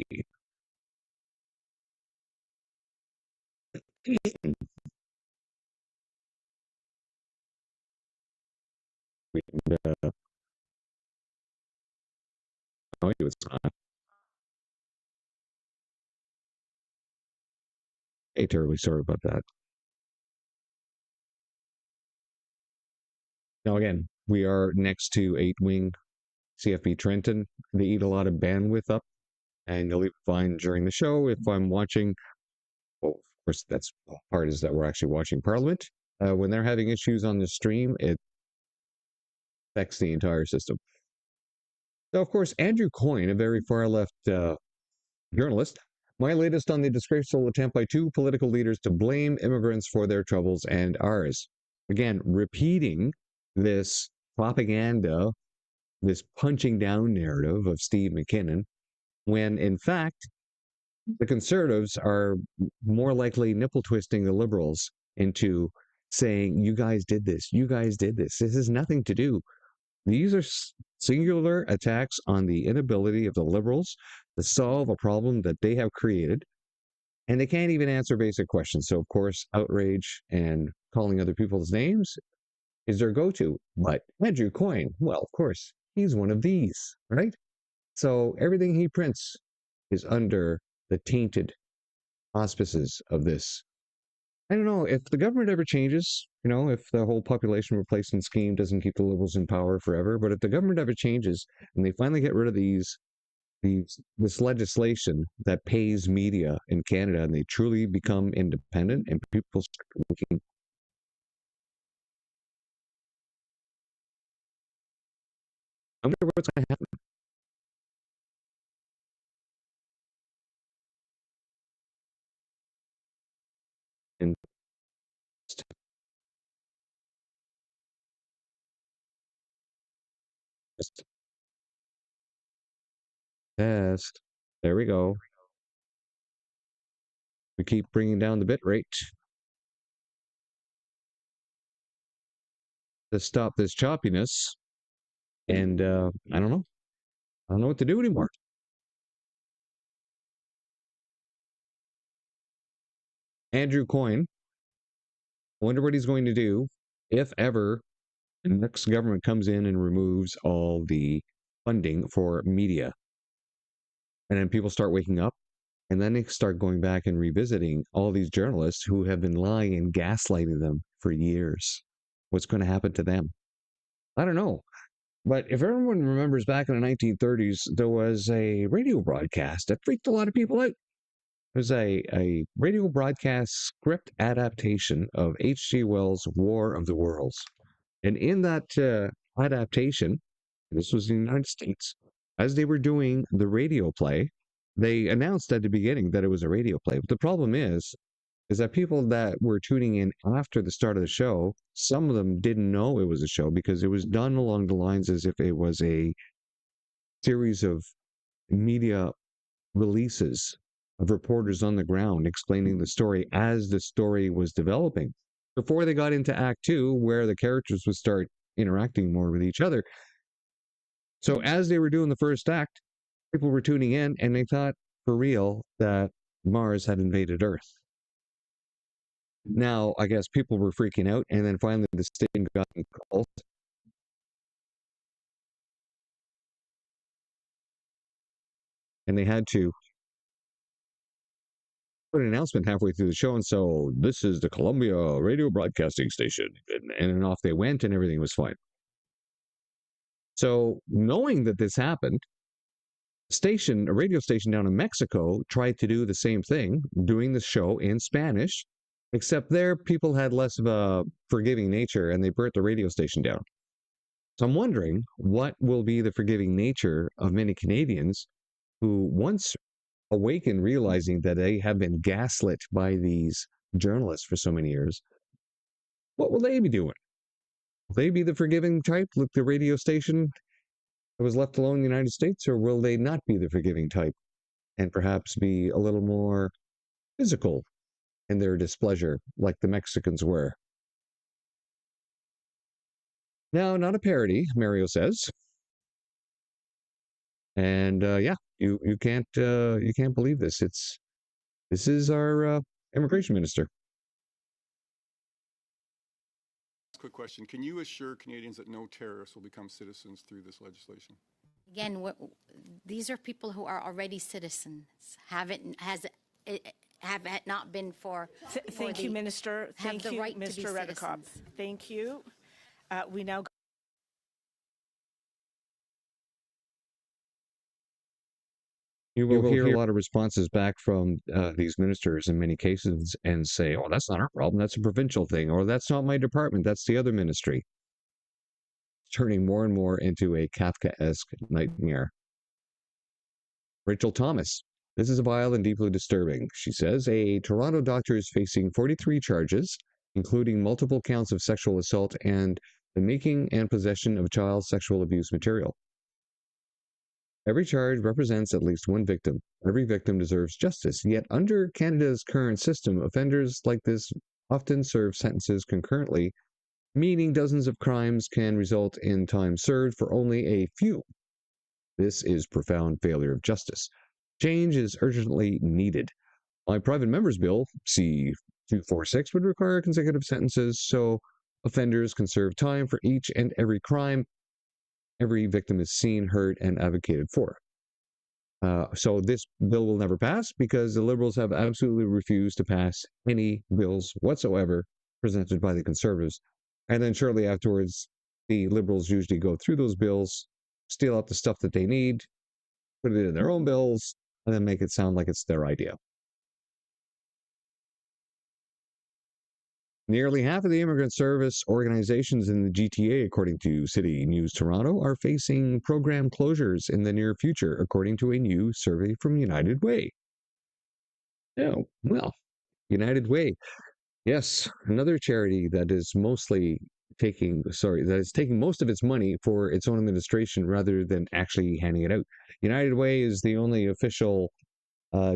It's not. Hey, terribly sorry about that. Now, again, we are next to 8-wing CFB Trenton. They eat a lot of bandwidth up, and you'll even find during the show if I'm watching, well, of course, that's part is that we're actually watching Parliament. When they're having issues on the stream, it affects the entire system. So, of course, Andrew Coyne, a very far-left journalist, my latest on the disgraceful attempt by 2 political leaders to blame immigrants for their troubles and ours. Again, repeating this propaganda, this punching down narrative of Steve McKinnon, when in fact, the Conservatives are more likely nipple twisting the Liberals into saying, you guys did this, you guys did this. This has nothing to do. These are singular attacks on the inability of the Liberals to solve a problem that they have created, and they can't even answer basic questions. So, of course, outrage and calling other people's names is their go-to. But Andrew Coyne, well, of course, he's one of these, right? So everything he prints is under the tainted auspices of this. I don't know, if the government ever changes, if the whole population replacement scheme doesn't keep the Liberals in power forever, but if the government ever changes and they finally get rid of this legislation that pays media in Canada and they truly become independent and people start looking, I wonder what's going to happen. And test. There we go. We keep bringing down the bit rate to stop this choppiness. And I don't know. I don't know what to do anymore. Andrew Coyne, wonder what he's going to do if ever the next government comes in and removes all the funding for media. And then people start waking up, and then they start going back and revisiting all these journalists who have been lying and gaslighting them for years. What's going to happen to them? I don't know. But if everyone remembers back in the 1930s, there was a radio broadcast that freaked a lot of people out. It was a radio broadcast script adaptation of H.G. Wells' War of the Worlds. And in that adaptation, this was in the United States, as they were doing the radio play, they announced at the beginning that it was a radio play. But the problem is that people that were tuning in after the start of the show, some of them didn't know it was a show because it was done along the lines as if it was a series of media releases of reporters on the ground explaining the story as the story was developing. Before they got into Act 2, where the characters would start interacting more with each other. So as they were doing the first act, people were tuning in and they thought for real that Mars had invaded Earth. Now, I guess people were freaking out, and then finally the station got called. And they had to put an announcement halfway through the show, and so this is the Columbia Radio Broadcasting Station, and then off they went, and everything was fine. So, knowing that this happened, a radio station down in Mexico tried to do the same thing, doing the show in Spanish, except there people had less of a forgiving nature, and they burnt the radio station down. So I'm wondering what will be the forgiving nature of many Canadians who once awaken realizing that they have been gaslit by these journalists for so many years. What will they be doing? Will they be the forgiving type, like the radio station that was left alone in the United States, or will they not be the forgiving type and perhaps be a little more physical in their displeasure, like the Mexicans were? Now, not a parody, Mario says. And yeah, you can't believe this. This is our immigration minister. Quick question: can you assure Canadians that no terrorists will become citizens through this legislation? Again, these are people who are already citizens. Have it not been for? Thank you, Minister. Thank you, Mr. Redekop. Thank you. We now. You will hear a lot of responses back from these ministers in many cases and say, oh, that's not our problem. That's a provincial thing. Or that's not my department. That's the other ministry. Turning more and more into a Kafkaesque nightmare. Rachel Thomas. This is vile and deeply disturbing. She says a Toronto doctor is facing 43 charges, including multiple counts of sexual assault and the making and possession of child sexual abuse material. Every charge represents at least one victim. Every victim deserves justice. Yet under Canada's current system, offenders like this often serve sentences concurrently, meaning dozens of crimes can result in time served for only a few. This is profound failure of justice. Change is urgently needed. My private member's bill, C-246, would require consecutive sentences so offenders can serve time for each and every crime every victim is seen, heard, and advocated for. So this bill will never pass because the Liberals have absolutely refused to pass any bills whatsoever presented by the Conservatives. And then shortly afterwards, the Liberals usually go through those bills, steal out the stuff that they need, put it in their own bills, and then make it sound like it's their idea. Nearly half of the immigrant service organizations in the GTA, according to City News Toronto, are facing program closures in the near future, according to a new survey from United Way. Oh, well, United Way. Yes, another charity that is taking most of its money for its own administration rather than actually handing it out. United Way is the only official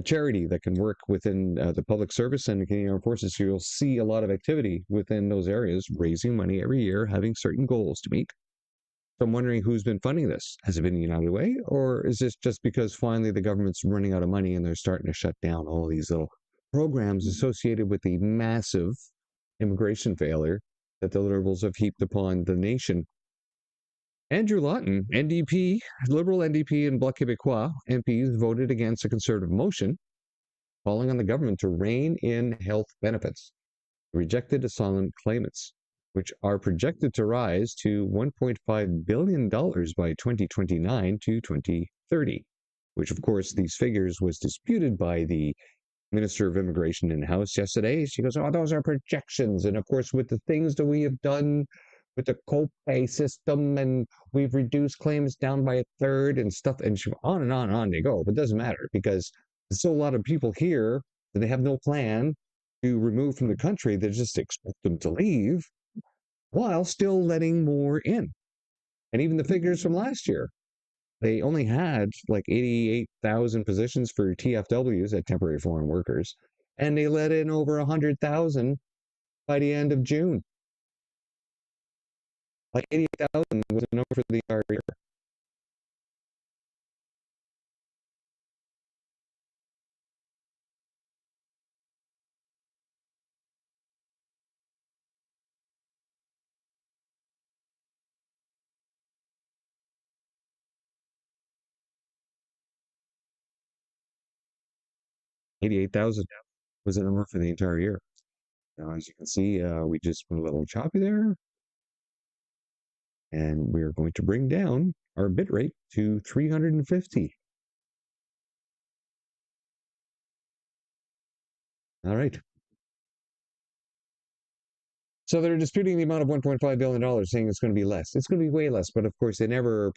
charity that can work within the public service and the Canadian Armed Forces. So you'll see a lot of activity within those areas, raising money every year, having certain goals to meet. So I'm wondering who's been funding this. Has it been United Way, or is this just because finally the government's running out of money and they're starting to shut down all these little programs associated with the massive immigration failure that the Liberals have heaped upon the nation? Andrew Lawton, NDP, Liberal NDP and Bloc Québécois MPs voted against a Conservative motion calling on the government to rein in health benefits, rejected asylum claimants, which are projected to rise to $1.5 billion by 2029 to 2030, which, of course, these figures was disputed by the Minister of Immigration in the House yesterday. She goes, oh, those are projections. And, of course, with the things that we have done with the co-pay system, and we've reduced claims down by a third and stuff, and on and on and on they go. But it doesn't matter because there's still a lot of people here that they have no plan to remove from the country. They just expect them to leave while still letting more in. And even the figures from last year, they only had like 88,000 positions for TFWs, at temporary foreign workers, and they let in over 100,000 by the end of June. Like 88,000 was the number for the entire year. $88,000 was the number for the entire year. Now, as you can see, we just went a little choppy there. And we're going to bring down our bit rate to 350. All right. So they're disputing the amount of $1.5 billion, saying it's going to be less. It's going to be way less, but of course they never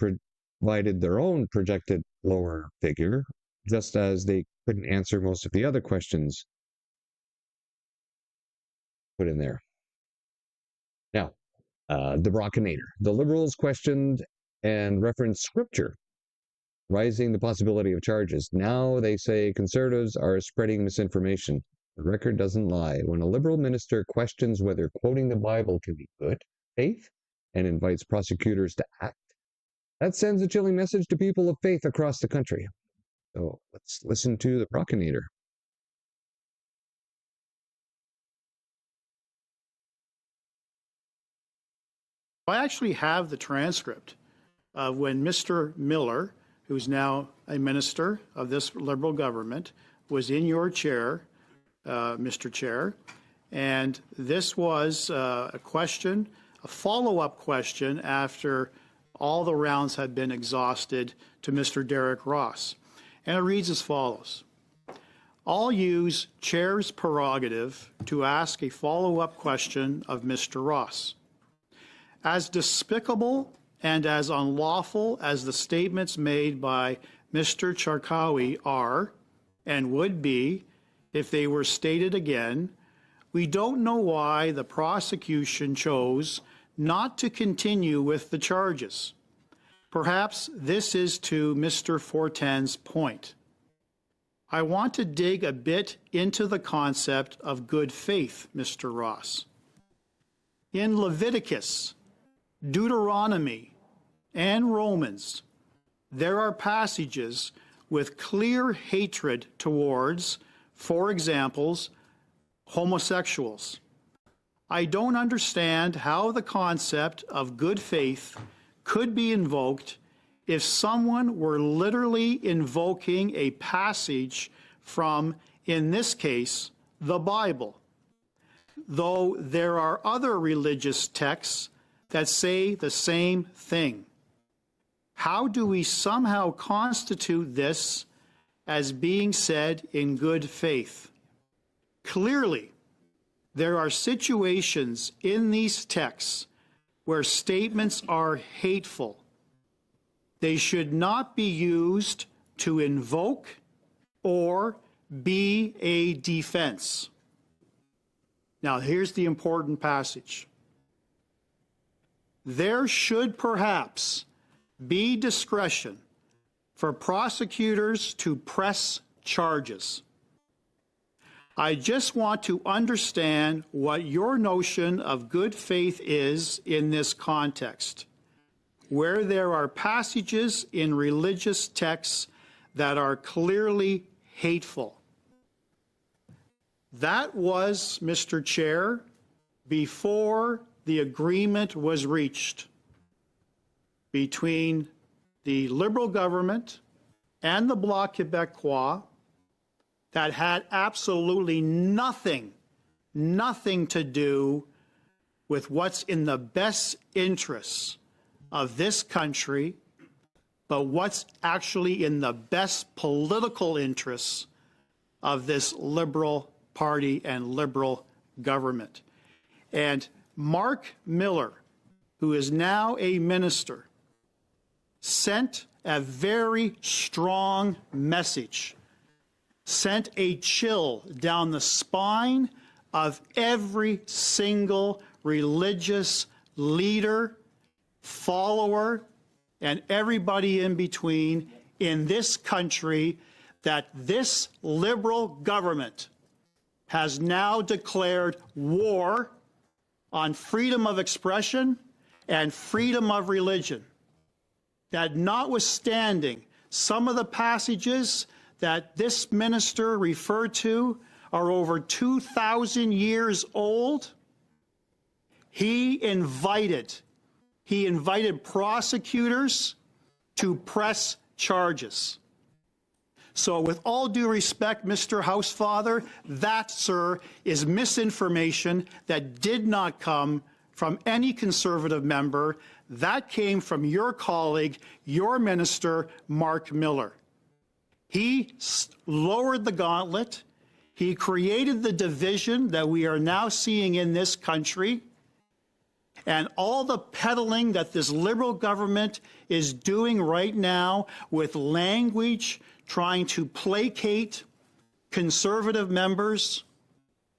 provided their own projected lower figure, just as they couldn't answer most of the other questions put in there. Now, the Brockinator. The Liberals questioned and referenced scripture, raising the possibility of charges. Now they say Conservatives are spreading misinformation. The record doesn't lie. When a Liberal minister questions whether quoting the Bible can be good faith and invites prosecutors to act, that sends a chilling message to people of faith across the country. So let's listen to the Brockinator. I actually have the transcript of when Mr. Miller, who's now a minister of this Liberal government, was in your chair, Mr. Chair, and this was a question, a follow-up question after all the rounds had been exhausted to Mr. Derek Ross. and it reads as follows. I'll use Chair's prerogative to ask a follow-up question of Mr. Ross. As despicable and as unlawful as the statements made by Mr. Charkawi are and would be if they were stated again, we don't know why the prosecution chose not to continue with the charges. Perhaps this is to Mr. Fortin's point. I want to dig a bit into the concept of good faith, Mr. Ross. In Leviticus, Deuteronomy, and Romans, there are passages with clear hatred towards, for examples, homosexuals. I don't understand how the concept of good faith could be invoked if someone were literally invoking a passage from, in this case, the Bible, though there are other religious texts that say the same thing. How do we somehow constitute this as being said in good faith? Clearly, there are situations in these texts where statements are hateful. They should not be used to invoke or be a defense. Now, here's the important passage. There should perhaps be discretion for prosecutors to press charges. I just want to understand what your notion of good faith is in this context, where there are passages in religious texts that are clearly hateful. That was, Mr. Chair, before the agreement was reached between the Liberal government and the Bloc Québécois that had absolutely nothing to do with what's in the best interests of this country, but what's actually in the best political interests of this Liberal Party and Liberal government. And Mark Miller, who is now a minister, sent a very strong message, sent a chill down the spine of every single religious leader, follower, and everybody in between in this country that this Liberal government has now declared war on freedom of expression and freedom of religion. That notwithstanding some of the passages that this minister referred to are over 2,000 years old, he invited prosecutors to press charges. So with all due respect, Mr. Housefather, that, sir, is misinformation that did not come from any Conservative member. That came from your colleague, your minister, Mark Miller. He lowered the gauntlet. He created the division that we are now seeing in this country. And all the peddling that this Liberal government is doing right now with language trying to placate Conservative members,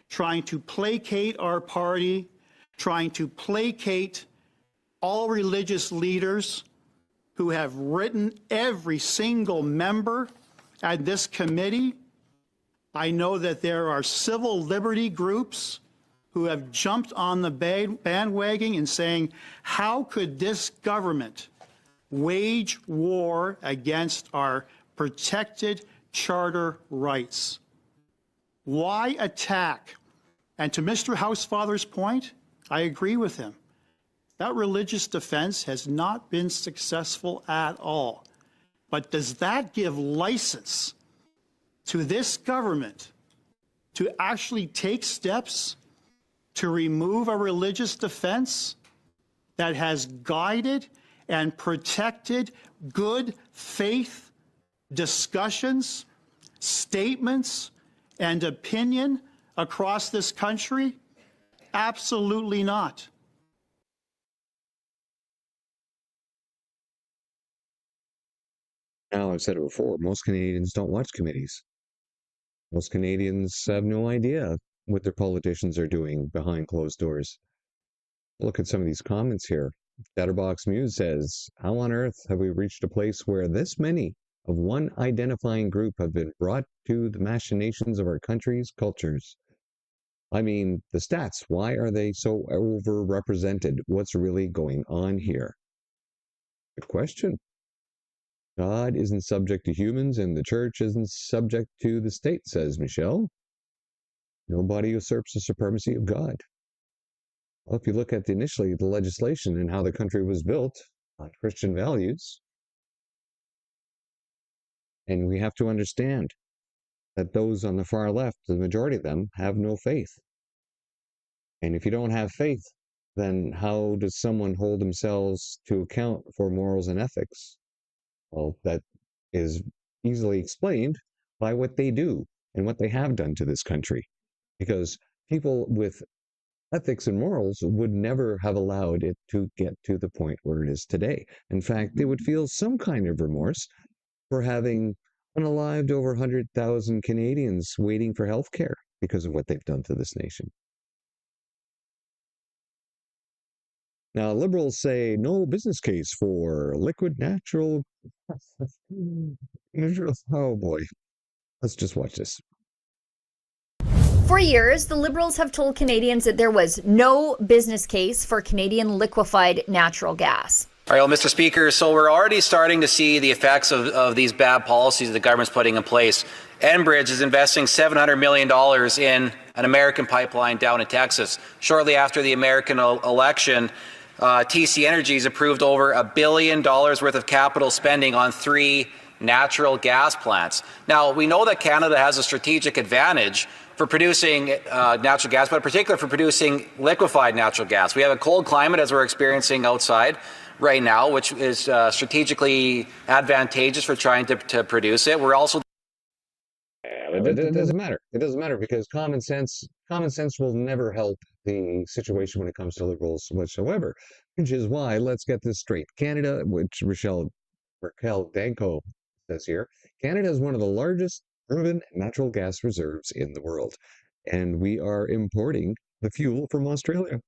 trying to placate our party, trying to placate all religious leaders who have written every single member at this committee. I know that there are civil liberty groups who have jumped on the bandwagon and saying, how could this government wage war against our protected charter rights? Why attack? And to Mr. Housefather's point, I agree with him. That religious defense has not been successful at all. But does that give license to this government to actually take steps to remove a religious defense that has guided and protected good faith discussions, statements, and opinion across this country? Absolutely not. Now, I've said it before, most Canadians don't watch committees. Most Canadians have no idea what their politicians are doing behind closed doors. Look at some of these comments here. Chatterbox Muse says, how on earth have we reached a place where this many of one identifying group have been brought to the machinations of our country's cultures? I mean, the stats, why are they so overrepresented? What's really going on here? Good question. God isn't subject to humans, and the church isn't subject to the state, says Michelle. Nobody usurps the supremacy of God. Well, if you look at initially the legislation and how the country was built on Christian values, and we have to understand that those on the far left, the majority of them, have no faith. And if you don't have faith, then how does someone hold themselves to account for morals and ethics? Well, that is easily explained by what they do and what they have done to this country. Because people with ethics and morals would never have allowed it to get to the point where it is today. In fact, they would feel some kind of remorse for having unalived over 100,000 Canadians waiting for health care because of what they've done to this nation. Now, liberals say no business case for liquid natural. Oh boy. Let's just watch this. For years, the Liberals have told Canadians that there was no business case for Canadian liquefied natural gas. All right, well, Mr. Speaker, so we're already starting to see the effects of these bad policies that the government's putting in place. Enbridge is investing $700 million in an American pipeline down in Texas. Shortly after the American election, TC Energy's approved over $1 billion worth of capital spending on 3 natural gas plants. Now, we know that Canada has a strategic advantage for producing natural gas, but in particular for producing liquefied natural gas. We have a cold climate, as we're experiencing outside right now, which is strategically advantageous for trying to produce it. We're also It doesn't matter. It doesn't matter because common sense will never help the situation when it comes to liberals whatsoever, which is why, let's get this straight. Canada, which Raquel Danko says here, Canada is one of the largest proven natural gas reserves in the world, and we are importing the fuel from Australia.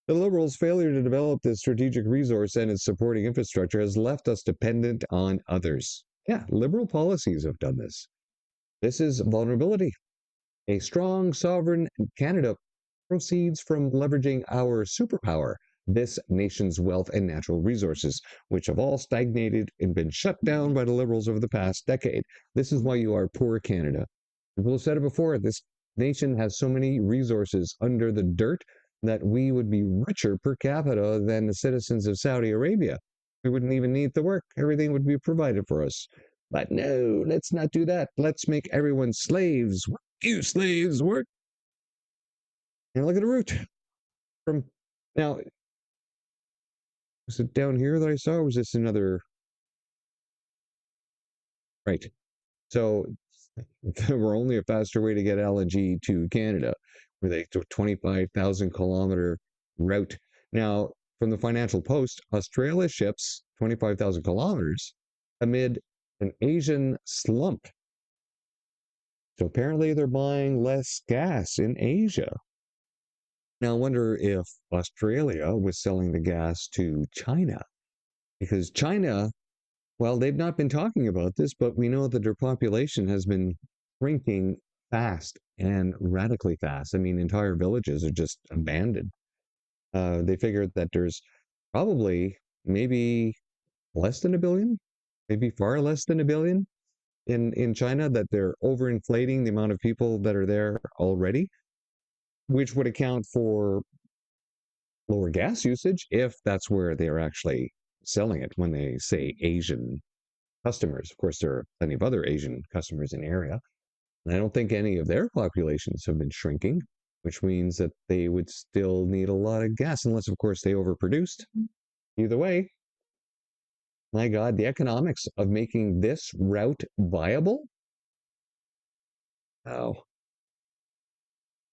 The Liberals' failure to develop this strategic resource and its supporting infrastructure has left us dependent on others. Yeah, Liberal policies have done this. This is vulnerability. A strong, sovereign Canada proceeds from leveraging our superpower, this nation's wealth and natural resources, which have all stagnated and been shut down by the Liberals over the past decade. This is why you are poor Canada. People have said it before, this nation has so many resources under the dirt that we would be richer per capita than the citizens of Saudi Arabia. We wouldn't even need to work. Everything would be provided for us. But no, let's not do that. Let's make everyone slaves. You slaves, work. And look at the route. From now, was it down here that I saw, or was this another? Right. So we're only a faster way to get LNG to Canada, where they took 25,000 kilometer route. Now, from the Financial Post, Australia ships 25,000 kilometers amid an Asian slump. So apparently they're buying less gas in Asia. Now I wonder if Australia was selling the gas to China, because China, well, they've not been talking about this, but we know that their population has been shrinking fast and radically fast. I mean, entire villages are just abandoned. They figured that there's probably maybe less than 1 billion, maybe far less than 1 billion in China, that they're overinflating the amount of people that are there already, which would account for lower gas usage if that's where they're actually selling it when they say Asian customers. Of course, there are plenty of other Asian customers in the area. And I don't think any of their populations have been shrinking, which means that they would still need a lot of gas, unless, of course, they overproduced. Either way, My God, the economics of making this route viable? Wow.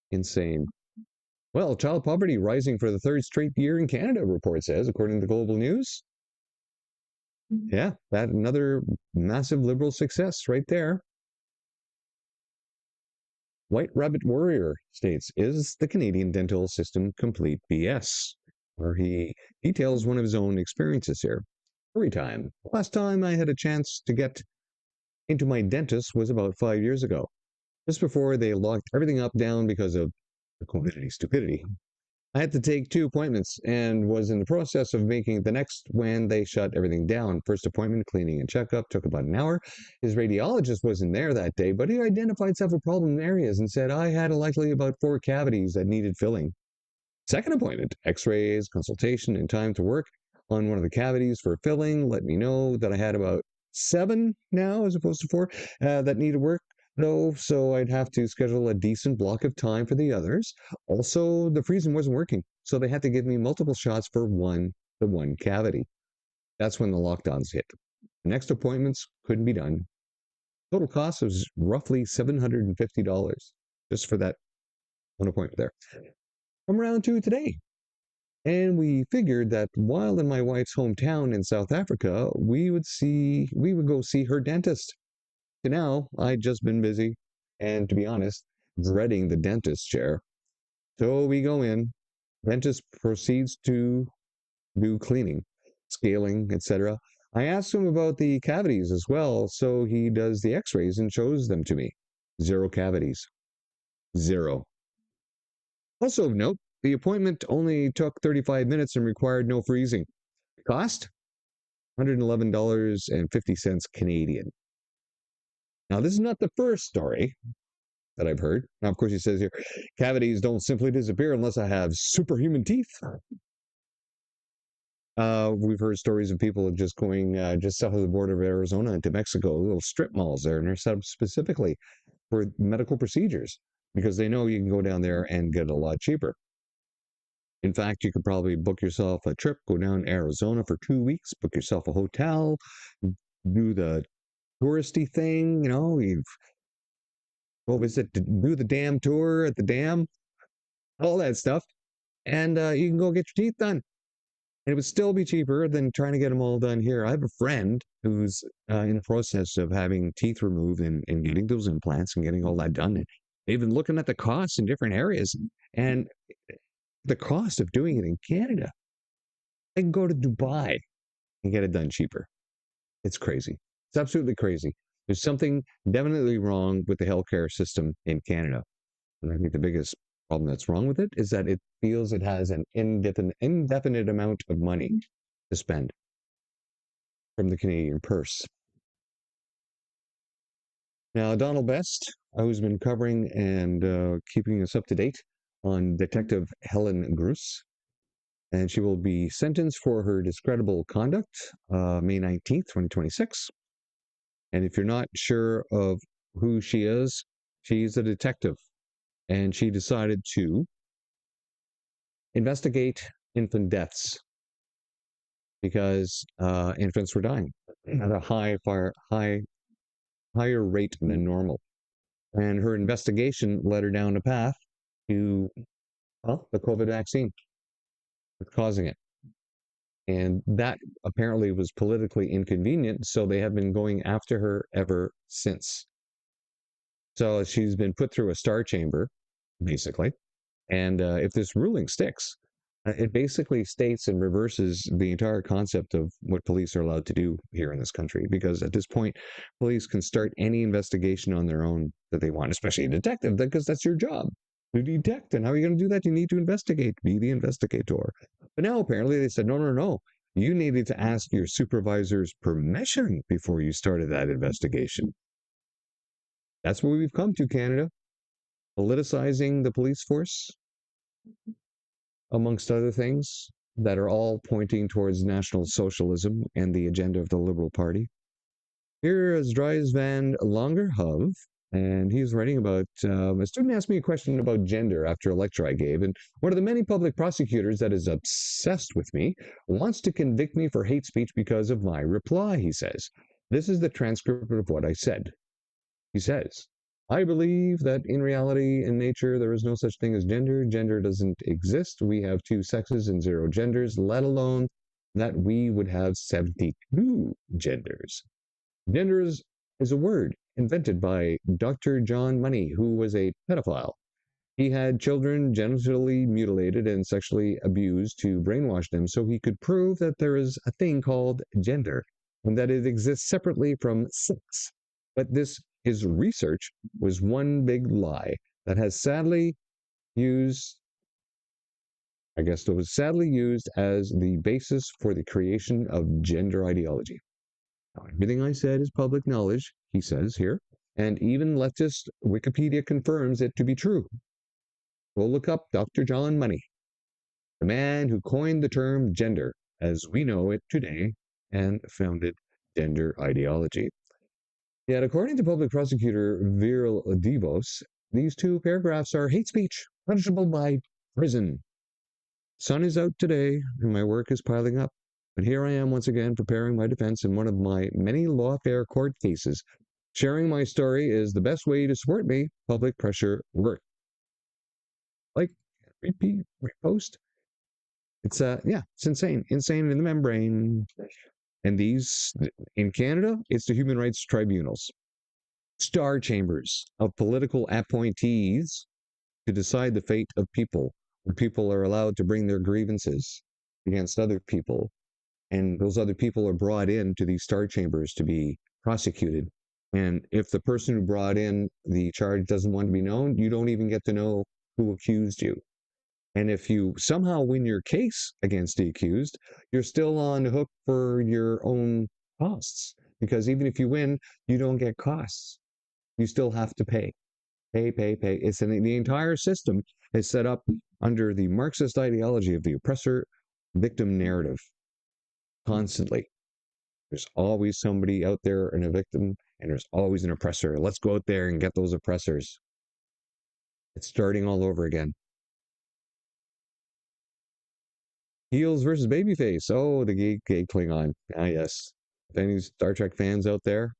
Insane. Well, child poverty rising for the third straight year in Canada, report says, according to Global News. Yeah, that another massive Liberal success right there. White Rabbit Warrior states, is the Canadian dental system complete BS? Where he details one of his own experiences here. Story time. Last time I had a chance to get into my dentist was about 5 years ago, just before they locked everything up down because of the COVID stupidity. I had to take 2 appointments and was in the process of making the next when they shut everything down. First appointment, cleaning and checkup, took about an hour. His radiologist wasn't there that day, but he identified several problem areas and said I had likely about 4 cavities that needed filling. Second appointment, x-rays, consultation, and time to work on one of the cavities for filling. Let me know that I had about 7 now as opposed to 4 that needed work. No, so I'd have to schedule a decent block of time for the others. Also, the freezing wasn't working, so they had to give me multiple shots for the one cavity. That's when the lockdowns hit. Next appointments couldn't be done. Total cost was roughly $750 just for that one appointment there. From round 2 today. And we figured that while in my wife's hometown in South Africa, we would go see her dentist. To now, I'd just been busy and, to be honest, dreading the dentist chair. So we go in. Dentist proceeds to do cleaning, scaling, etc. I asked him about the cavities as well, so he does the x-rays and shows them to me. 0 cavities. 0. Also of note, the appointment only took 35 minutes and required no freezing. Cost? $111.50 Canadian. Now, this is not the first story that I've heard. Now, of course, he says here, cavities don't simply disappear unless I have superhuman teeth. We've heard stories of people just going just south of the border of Arizona into Mexico, little strip malls there, and they're set up specifically for medical procedures because they know you can go down there and get a lot cheaper. In fact, you could probably book yourself a trip, go down to Arizona for 2 weeks, book yourself a hotel, do the touristy thing, do the dam tour at the dam, all that stuff, and you can go get your teeth done. And it would still be cheaper than trying to get them all done here. I have a friend who's in the process of having teeth removed and getting those implants and getting all that done. And they've been looking at the costs in different areas and the cost of doing it in Canada. I can go to Dubai and get it done cheaper. It's crazy. It's absolutely crazy. There's something definitely wrong with the healthcare system in Canada. And I think the biggest problem that's wrong with it is that it feels it has an indefinite amount of money to spend from the Canadian purse. Now, Donald Best, who's been covering and keeping us up to date on Detective Helen Gruss, and she will be sentenced for her discreditable conduct May 19th, 2026. And if you're not sure of who she is, she's a detective. And she decided to investigate infant deaths because infants were dying at a higher rate than normal. And her investigation led her down a path to, the COVID vaccine. What's causing it? And that apparently was politically inconvenient, so they have been going after her ever since. So she's been put through a star chamber, basically. And if this ruling sticks, it basically states and reverses the entire concept of what police are allowed to do here in this country. Because at this point, police can start any investigation on their own that they want, especially a detective, because that's your job. To detect. And how are you going to do that? You need to investigate. Be the investigator. But now apparently they said, no. You needed to ask your supervisor's permission before you started that investigation. That's where we've come to, Canada. Politicizing the police force, amongst other things, that are all pointing towards National Socialism and the agenda of the Liberal Party. Here is Dries van Langerhove And he's writing about a student asked me a question about gender after a lecture I gave, and one of the many public prosecutors that is obsessed with me wants to convict me for hate speech because of my reply, he says. This is the transcript of what I said. He says, I believe that in reality, in nature, there is no such thing as gender. Gender doesn't exist. We have 2 sexes and 0 genders, let alone that we would have 72 genders. Genders is a word invented by Dr. John Money, who was a pedophile. He had children genitally mutilated and sexually abused to brainwash them so he could prove that there is a thing called gender and that it exists separately from sex. But his research was one big lie that has sadly used, I guess it was sadly used as the basis for the creation of gender ideology. Now, everything I said is public knowledge, he says here, and even leftist Wikipedia confirms it to be true. Go look up Dr. John Money, the man who coined the term gender as we know it today and founded gender ideology. Yet, according to public prosecutor Viral Devos, these 2 paragraphs are hate speech, punishable by prison. Sun is out today, and my work is piling up. But here I am once again preparing my defense in one of my many lawfare court cases. Sharing my story is the best way to support me. Public pressure work. Like, repeat, repost. It's it's insane in the membrane. And these, in Canada, it's the human rights tribunals, star chambers of political appointees to decide the fate of people, where people are allowed to bring their grievances against other people. And those other people are brought into these star chambers to be prosecuted. And if the person who brought in the charge doesn't want to be known, you don't even get to know who accused you. And if you somehow win your case against the accused, you're still on the hook for your own costs. Because even if you win, you don't get costs. You still have to pay. Pay. The entire system is set up under the Marxist ideology of the oppressor-victim narrative. Constantly. There's always somebody out there and a victim, and there's always an oppressor. Let's go out there and get those oppressors. It's starting all over again. Heels versus Babyface. Oh, the gay Klingon. Ah, yes. If any Star Trek fans out there,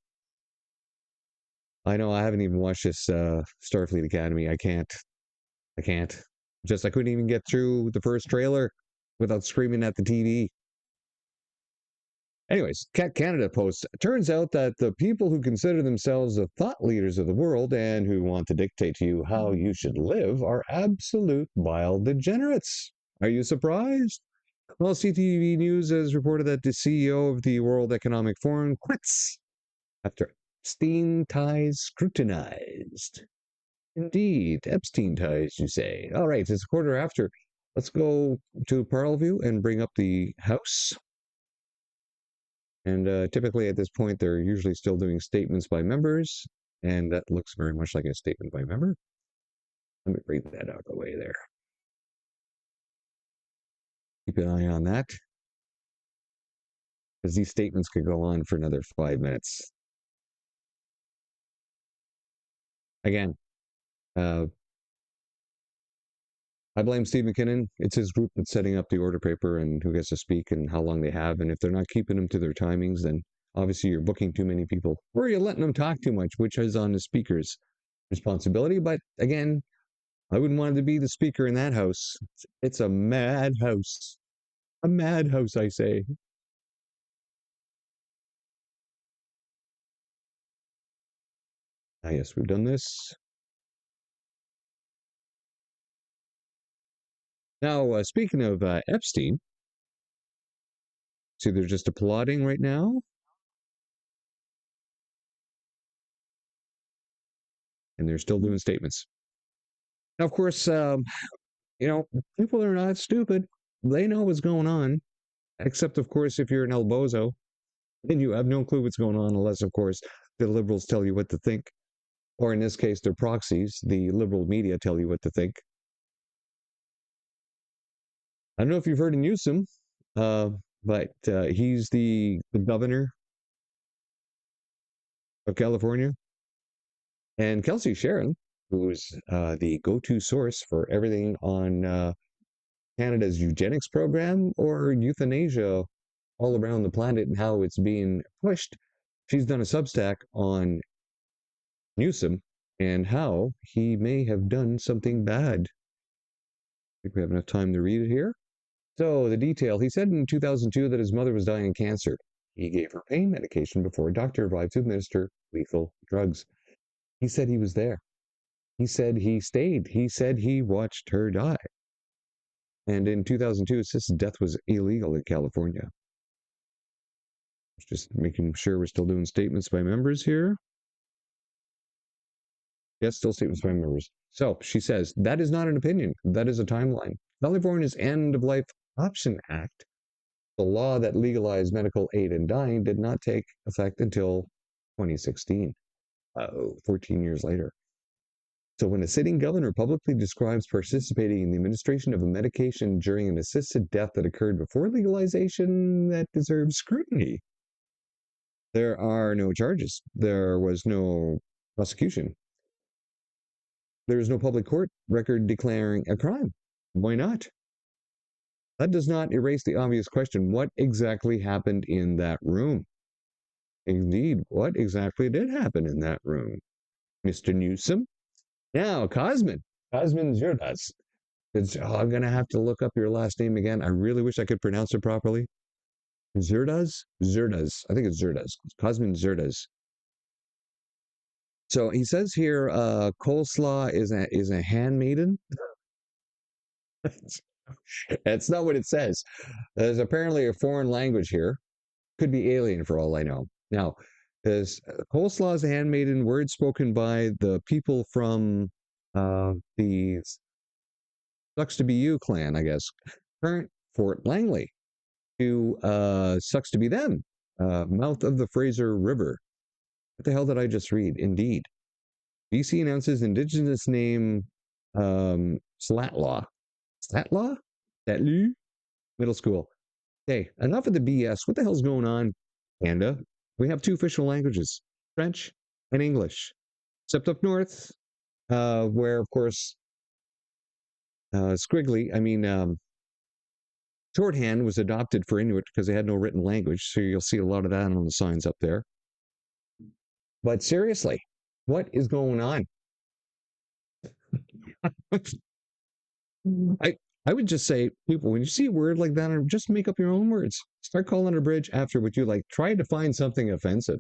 I know I haven't even watched this Starfleet Academy. I can't. I couldn't even get through the first trailer without screaming at the TV. Anyways, Cat Canada posts, turns out that the people who consider themselves the thought leaders of the world and who want to dictate to you how you should live are absolute vile degenerates. Are you surprised? Well, CTV News has reported that the CEO of the World Economic Forum quits after Epstein ties scrutinized. Indeed, Epstein ties, you say. All right, it's a quarter after. Let's go to Parleview and bring up the House. And typically at this point, they're usually still doing statements by members, and that looks very much like a statement by member. Let me bring that out of the way there. Keep an eye on that, because these statements could go on for another 5 minutes. Again, I blame Steve McKinnon. It's his group that's setting up the order paper and who gets to speak and how long they have. And if they're not keeping them to their timings, then obviously you're booking too many people or you're letting them talk too much, which is on the speaker's responsibility. But again, I wouldn't want to be the speaker in that house. It's a mad house. A mad house, I say. Ah, yes, we've done this. Now, speaking of Epstein, see, they're just applauding right now. And they're still doing statements. Now, of course, you know, people are not stupid. They know what's going on. Except, of course, if you're an El Bozo, then you have no clue what's going on unless, of course, the liberals tell you what to think. Or in this case, their proxies, the liberal media, tell you what to think. I don't know if you've heard of Newsom, but he's the governor of California. And Kelsey Sharon, who's the go-to source for everything on Canada's eugenics program or euthanasia all around the planet and how it's being pushed, she's done a Substack on Newsom and how he may have done something bad. I think we have enough time to read it here. So the detail, he said in 2002 that his mother was dying of cancer. He gave her pain medication before a doctor arrived to administer lethal drugs. He said he was there. He said he stayed. He said he watched her die. And in 2002, assisted death was illegal in California. Just making sure we're still doing statements by members here. Yes, still statements by members. So she says, that is not an opinion. That is a timeline. California's End-of-Life Option Act, the law that legalized medical aid in dying, did not take effect until 2016, 14 years later. So when a sitting governor publicly describes participating in the administration of a medication during an assisted death that occurred before legalization, that deserves scrutiny. There are no charges. There was no prosecution. There is no public court record declaring a crime. Why not? That does not erase the obvious question, what exactly happened in that room? Indeed, what exactly did happen in that room? Mr. Newsom? Now, Cosmin Zerdas. I'm going to have to look up your last name again. I really wish I could pronounce it properly. Zerdas? Zerdas. I think it's Zerdas. Cosmin Zerdas. So he says here, coleslaw is a handmaiden. That's not what it says. There's apparently a foreign language here. Could be alien for all I know. Now, coleslaw is a handmaiden, word spoken by the people from the Sucks to Be You clan, I guess. Current Fort Langley. To Sucks to Be Them. Mouth of the Fraser River. What the hell did I just read? Indeed. BC announces Indigenous name Slatlaw. Slatlaw? Slatlu? Middle school. Hey, enough of the BS. What the hell's going on, Canada? We have two official languages, French and English. Except up north, where, of course, shorthand was adopted for Inuit because they had no written language, so you'll see a lot of that on the signs up there. But seriously, what is going on? I would just say, people, when you see a word like that, just make up your own words. Start calling a bridge after what you like. Try to find something offensive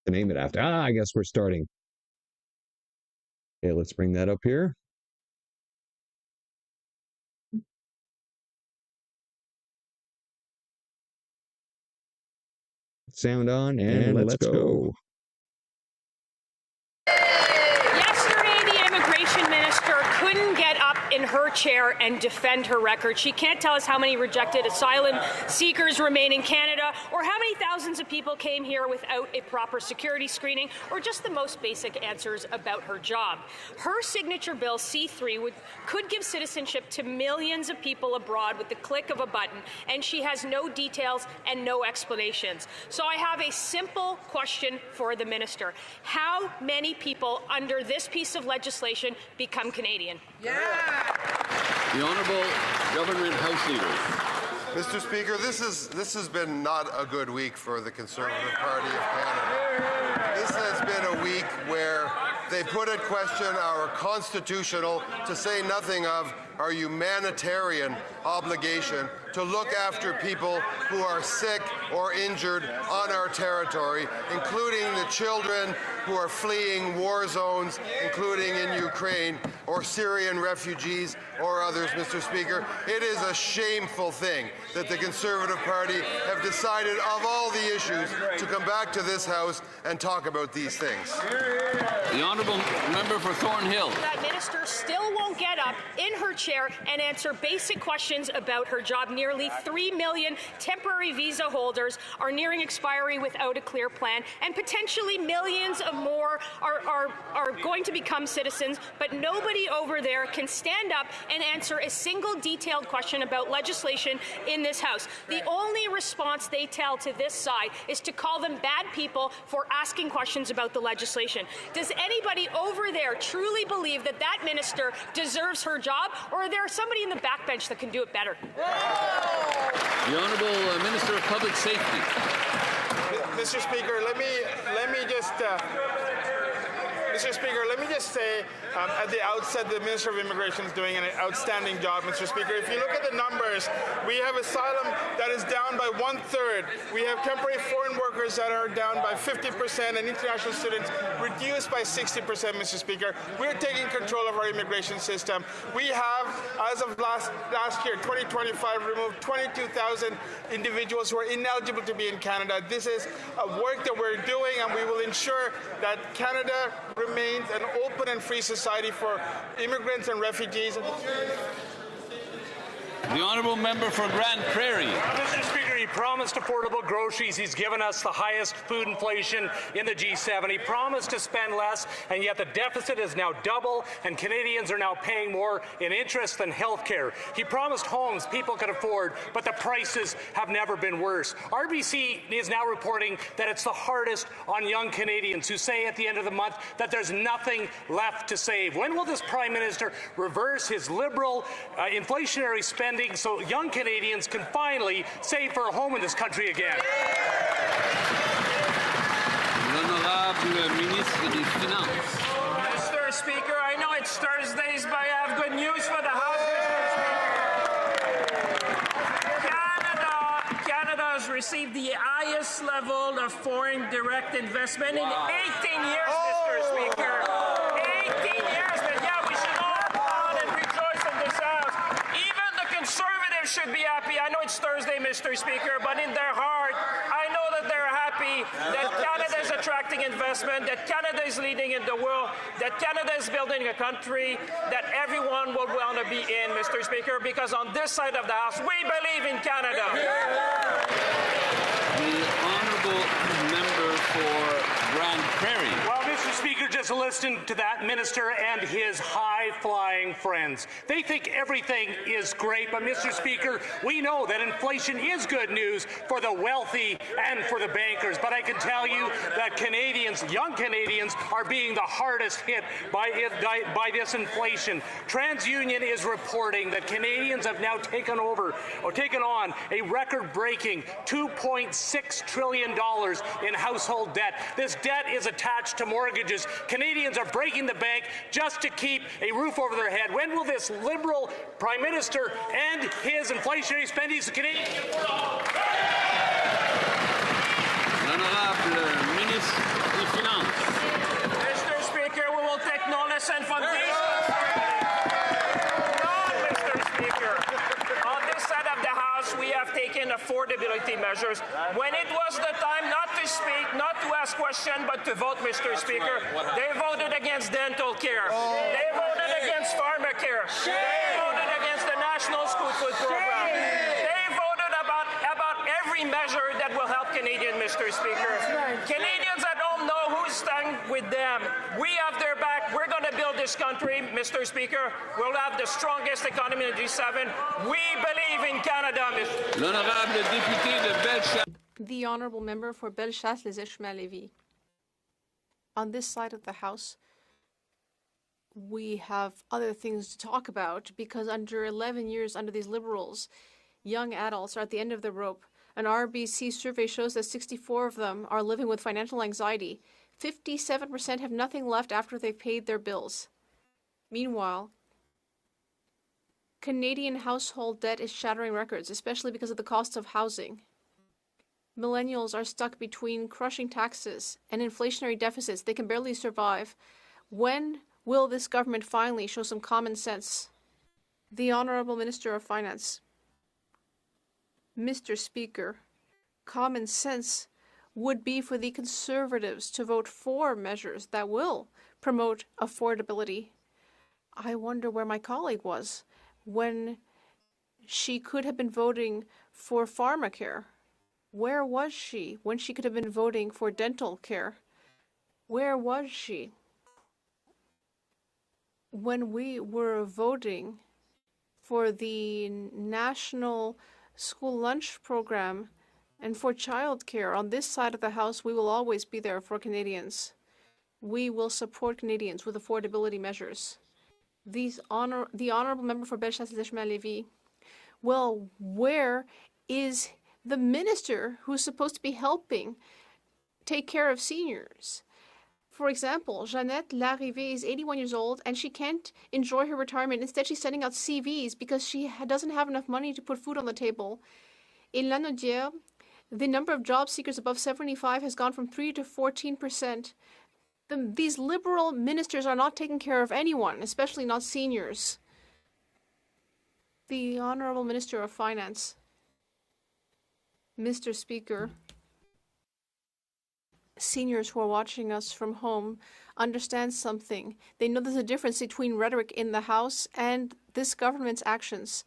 to name it after. I guess we're starting. Okay, let's bring that up here. Sound on, and let's go. Yesterday, the immigration minister couldn't get up in her chair and defend her record. She can't tell us how many rejected asylum seekers remain in Canada, or how many thousands of people came here without a proper security screening, or just the most basic answers about her job. Her signature bill, C3, could give citizenship to millions of people abroad with the click of a button, and she has no details and no explanations. So I have a simple question for the minister. How many people under this piece of legislation become Canadian? Yeah. The Honourable Government House Leader. Mr. Speaker, this has been not a good week for the Conservative Party of Canada. This has been a week where they put at question our constitutional, to say nothing of our humanitarian obligation to look after people who are sick or injured on our territory, including the children who are fleeing war zones, including in Ukraine, or Syrian refugees or others, Mr. Speaker. It is a shameful thing that the Conservative Party have decided, of all the issues, to come back to this House and talk about these things. The Honourable Member for Thornhill. Minister still won't get up in her chair and answer basic questions about her job. Nearly 3 million temporary visa holders are nearing expiry without a clear plan, and potentially millions of more are going to become citizens, but nobody over there can stand up and answer a single detailed question about legislation in this House. The only response they tell to this side is to call them bad people for asking questions about the legislation. Does anybody over there truly believe that that minister deserves her job, or are there somebody in the backbench that can do it better? The Honourable Minister of Public Safety. Mr. Speaker, let me just say at the outset, the Minister of Immigration is doing an outstanding job, Mr. Speaker. If you look at the numbers, we have asylum that is down by 1/3. We have temporary foreign workers that are down by 50%, and international students reduced by 60%, Mr. Speaker. We're taking control of our immigration system. We have, as of last year, 2025, removed 22,000 individuals who are ineligible to be in Canada. This is a work that we're doing, and we will ensure that Canada remains an open and free society for immigrants and refugees. The Honourable Member for Grand Prairie. Mr. Speaker, he promised affordable groceries. He's given us the highest food inflation in the G7. He promised to spend less, and yet the deficit is now double, and Canadians are now paying more in interest than health care. He promised homes people could afford, but the prices have never been worse. RBC is now reporting that it's the hardest on young Canadians who say at the end of the month that there's nothing left to save. When will this Prime Minister reverse his Liberal inflationary spending so young Canadians can finally save for a home in this country again? L'Honorable Ministre des Finances. Mr. Speaker, I know it's Thursdays, but I have good news for the House, Mr. Speaker. Canada has received the highest level of foreign direct investment in 18 years, Mr. Speaker. 18 years, but yeah, we should all applaud and rejoice in this House. Even the Conservatives should be happy. I know it's Thursday, Mr. Speaker, but in their heart, I know that they're happy that Canada is attracting investment, that Canada is leading in the world, that Canada is building a country that everyone will want to be in, Mr. Speaker, because on this side of the House, we believe in Canada. The Honourable Member for Grand Prairie. Well, Mr. Speaker, just listen to that minister and his high-flying friends. They think everything is great, but Mr. Speaker, we know that inflation is good news for the wealthy and for the bankers. But I can tell you that Canadians, young Canadians, are being the hardest hit by this inflation. TransUnion is reporting that Canadians have now taken on a record-breaking $2.6 trillion in household debt. This debt is attached to mortgages. Canadians are breaking the bank just to keep a roof over their head. When will this Liberal Prime Minister end his inflationary spending to Canadians? L'Honorable Ministre des Finances. Mr. Speaker, we will take no lesson from these. Mr. Speaker, on this side of the House, we have taken affordability measures. When it was the time not to speak, not to ask questions, but to vote, Mr. Speaker, they voted against dental care. They voted against pharmacare. They voted against the National School Food Program. They voted about every measure that will help Canadians, Mr. Speaker. Canadians at home know who's standing with them. We have their back. We're going to build this country, Mr. Speaker. We'll have the strongest economy in the G7. We believe in Canada, Mr. L'Honorable Député de Bellechasse. The Honourable Member for Bellechasse-les-Échemins-Lévis. On this side of the House, we have other things to talk about because under 11 years under these Liberals, young adults are at the end of the rope. An RBC survey shows that 64 of them are living with financial anxiety. 57% have nothing left after they've paid their bills. Meanwhile, Canadian household debt is shattering records, especially because of the cost of housing. Millennials are stuck between crushing taxes and inflationary deficits. They can barely survive. When will this government finally show some common sense? The Honourable Minister of Finance. Mr. Speaker, common sense would be for the Conservatives to vote for measures that will promote affordability. I wonder where my colleague was when she could have been voting for pharmacare. Where was she when she could have been voting for dental care? Where was she when we were voting for the National School Lunch Program and for childcare? On this side of the House, we will always be there for Canadians. We will support Canadians with affordability measures. The Honourable Member for Bellechasse-Lévis. Well, where is the minister who's supposed to be helping take care of seniors? For example, Jeannette Larrivée is 81 years old and she can't enjoy her retirement. Instead, she's sending out CVs because she doesn't have enough money to put food on the table. In Lanaudière, the number of job seekers above 75 has gone from 3 to 14%. These liberal ministers are not taking care of anyone, especially not seniors. The Honourable Minister of Finance. Mr. Speaker, seniors who are watching us from home understand something. They know there's a difference between rhetoric in the House and this government's actions.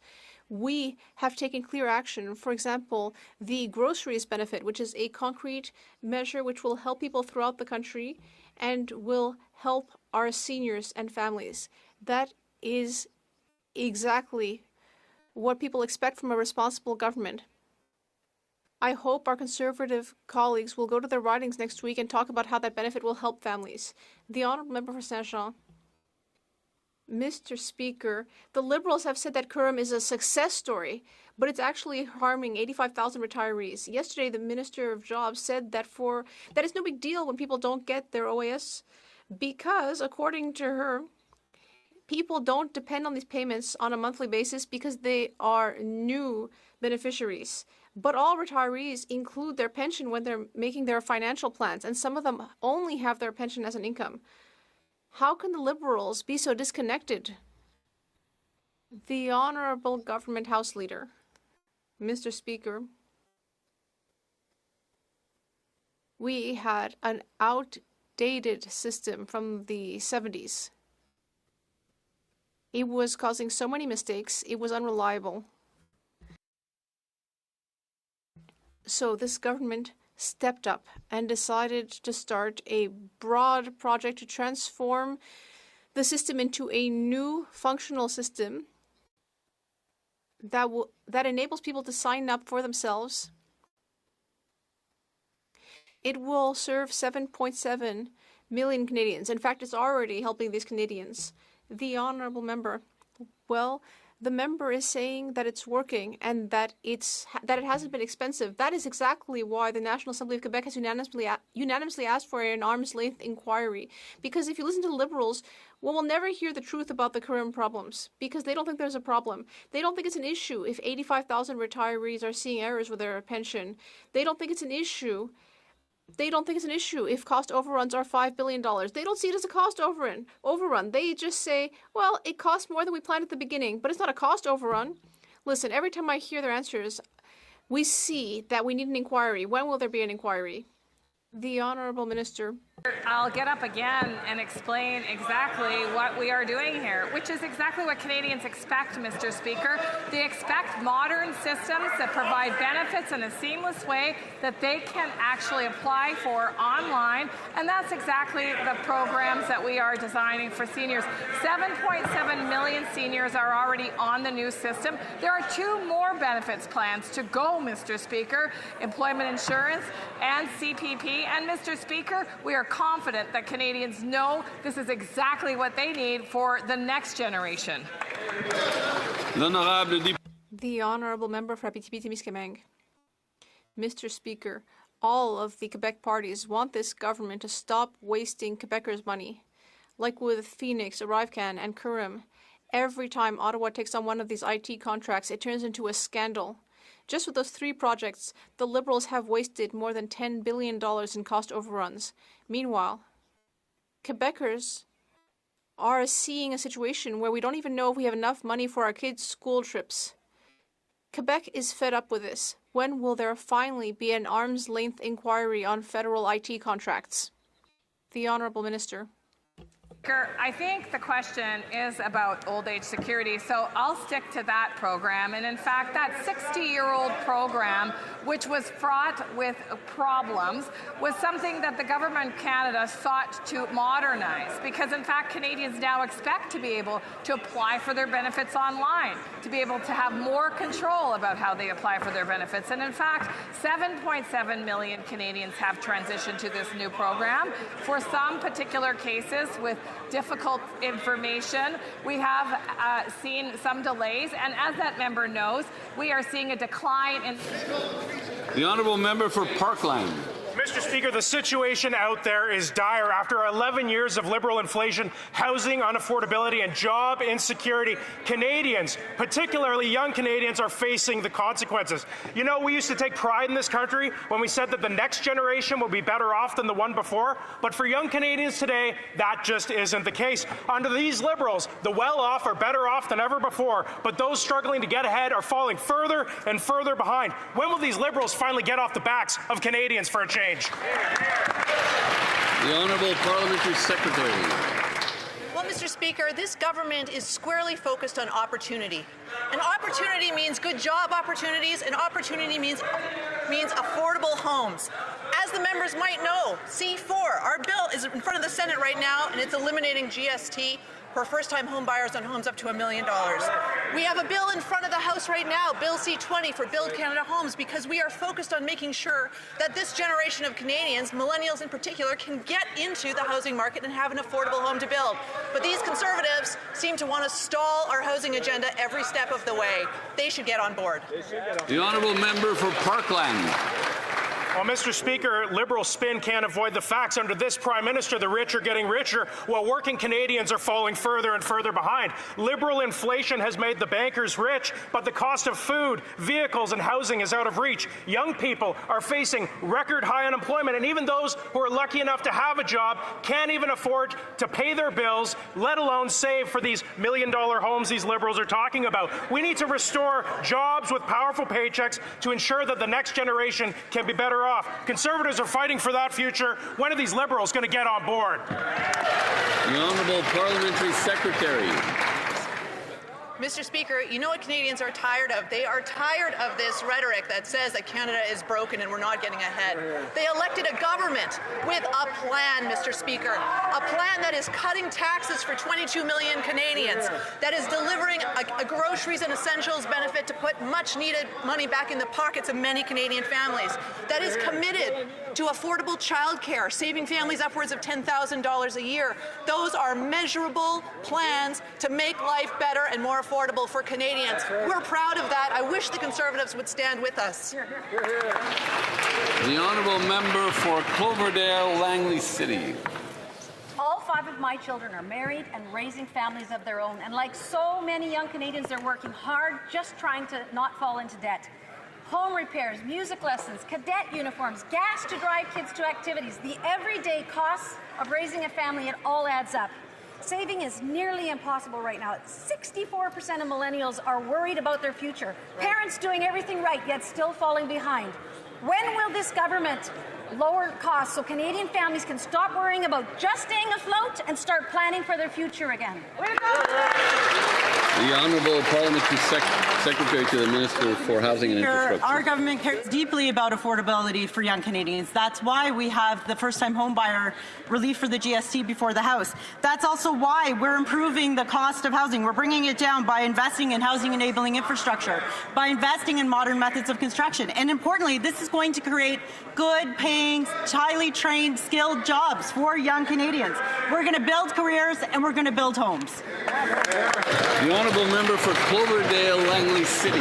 We have taken clear action. For example, the groceries benefit, which is a concrete measure which will help people throughout the country and will help our seniors and families. That is exactly what people expect from a responsible government. I hope our Conservative colleagues will go to their ridings next week and talk about how that benefit will help families. The Honourable Member for Saint-Jean. Mr. Speaker, the Liberals have said that Curram is a success story, but it's actually harming 85,000 retirees. Yesterday, the Minister of Jobs said that it's no big deal when people don't get their OAS because, according to her, people don't depend on these payments on a monthly basis because they are new beneficiaries. But all retirees include their pension when they're making their financial plans, and some of them only have their pension as an income. How can the Liberals be so disconnected? The Honourable Government House Leader. Mr. Speaker, we had an outdated system from the 70s. It was causing so many mistakes, it was unreliable. So this government stepped up and decided to start a broad project to transform the system into a new functional system that enables people to sign up for themselves. It will serve 7.7 million Canadians. In fact, it's already helping these Canadians. The Honourable Member, well, the member is saying that it's working and that it hasn't been expensive. That is exactly why the National Assembly of Quebec has unanimously asked for an arm's length inquiry. Because if you listen to the Liberals, well, we'll never hear the truth about the current problems because they don't think there's a problem. They don't think it's an issue if 85,000 retirees are seeing errors with their pension. They don't think it's an issue. They don't think it's an issue if cost overruns are $5 billion. They don't see it as a cost overrun. They just say, well, it costs more than we planned at the beginning, but it's not a cost overrun. Listen, every time I hear their answers, we see that we need an inquiry. When will there be an inquiry? The Honourable Minister. I'll get up again and explain exactly what we are doing here, which is exactly what Canadians expect, Mr. Speaker. They expect modern systems that provide benefits in a seamless way that they can actually apply for online, and that's exactly the programs that we are designing for seniors. 7.7 million seniors are already on the new system. There are 2 more benefits plans to go, Mr. Speaker, employment insurance and CPP. And, Mr. Speaker, we are confident that Canadians know this is exactly what they need for the next generation. The Honourable Member for Abitibi-Témiscamingue. Mr. Speaker, all of the Quebec parties want this government to stop wasting Quebecers' money. Like with Phoenix, ArriveCan, and Curram, every time Ottawa takes on one of these IT contracts, it turns into a scandal. Just with those 3 projects, the Liberals have wasted more than $10 billion in cost overruns. Meanwhile, Quebecers are seeing a situation where we don't even know if we have enough money for our kids' school trips. Quebec is fed up with this. When will there finally be an arm's length inquiry on federal IT contracts? The Honourable Minister. I think the question is about old age security, so I'll stick to that program. And in fact, that 60-year-old program, which was fraught with problems, was something that the government of Canada sought to modernize, because in fact, Canadians now expect to be able to apply for their benefits online, to be able to have more control about how they apply for their benefits. And in fact, 7.7 million Canadians have transitioned to this new program. For some particular cases with difficult information, we have seen some delays, and as that member knows, we are seeing a decline in... The honourable member for Parkland. Mr. Speaker, the situation out there is dire. After 11 years of Liberal inflation, housing unaffordability, and job insecurity, Canadians, particularly young Canadians, are facing the consequences. You know, we used to take pride in this country when we said that the next generation will be better off than the one before, but for young Canadians today, that just isn't the case. Under these Liberals, the well-off are better off than ever before, but those struggling to get ahead are falling further and further behind. When will these Liberals finally get off the backs of Canadians for a change? The Honourable Parliamentary Secretary. Well, Mr. Speaker, this government is squarely focused on opportunity. And opportunity means good job opportunities, and opportunity means affordable homes. As the members might know, C4, our bill is in front of the Senate right now, and it's eliminating GST for first-time home buyers on homes up to $1 million. We have a bill in front of the House right now, Bill C-20 for Build Canada Homes, because we are focused on making sure that this generation of Canadians, millennials in particular, can get into the housing market and have an affordable home to build. But these Conservatives seem to want to stall our housing agenda every step of the way. They should get on board. The honourable member for Parkland. Well, Mr. Speaker, Liberal spin can't avoid the facts. Under this Prime Minister, the rich are getting richer, while working Canadians are falling further and further behind. Liberal inflation has made the bankers rich, but the cost of food, vehicles, and housing is out of reach. Young people are facing record-high unemployment, and even those who are lucky enough to have a job can't even afford to pay their bills, let alone save for these million-dollar homes these Liberals are talking about. We need to restore jobs with powerful paychecks to ensure that the next generation can be better off. Conservatives are fighting for that future. When are these Liberals going to get on board? The Honourable Parliamentary Secretary. Mr. Speaker, you know what Canadians are tired of? They are tired of this rhetoric that says that Canada is broken and we're not getting ahead. They elected a government with a plan, Mr. Speaker, a plan that is cutting taxes for 22 million Canadians, that is delivering a groceries and essentials benefit to put much-needed money back in the pockets of many Canadian families, that is committed to affordable childcare, saving families upwards of $10,000 a year. Those are measurable plans to make life better and more affordable for Canadians. We're proud of that. I wish the Conservatives would stand with us. The honourable member for Cloverdale, Langley City. All 5 of my children are married and raising families of their own, and like so many young Canadians, they're working hard just trying to not fall into debt. Home repairs, music lessons, cadet uniforms, gas to drive kids to activities, the everyday costs of raising a family, it all adds up. Saving is nearly impossible right now. 64% of millennials are worried about their future. Parents doing everything right, yet still falling behind. When will this government lower costs so Canadian families can stop worrying about just staying afloat and start planning for their future again? The Honourable Parliamentary Secretary to the Minister for Housing and Infrastructure. Our government cares deeply about affordability for young Canadians. That's why we have the first-time home buyer relief for the GST before the House. That's also why we're improving the cost of housing. We're bringing it down by investing in housing-enabling infrastructure, by investing in modern methods of construction. And importantly, this is going to create good-paying, highly trained, skilled jobs for young Canadians. We're going to build careers and we're going to build homes. The honourable member for Cloverdale, Langley City.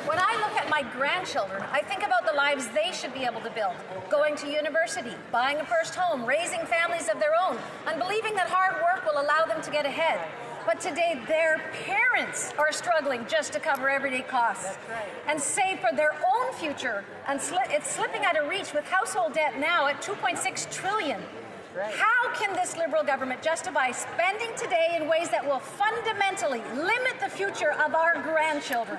When I look at my grandchildren, I think about the lives they should be able to build. Going to university, buying a first home, raising families of their own, and believing that hard work will allow them to get ahead. But today, their parents are struggling just to cover everyday costs and save for their own future. And it's slipping out of reach with household debt now at $2.6 trillion. How can this Liberal government justify spending today in ways that will fundamentally limit the future of our grandchildren?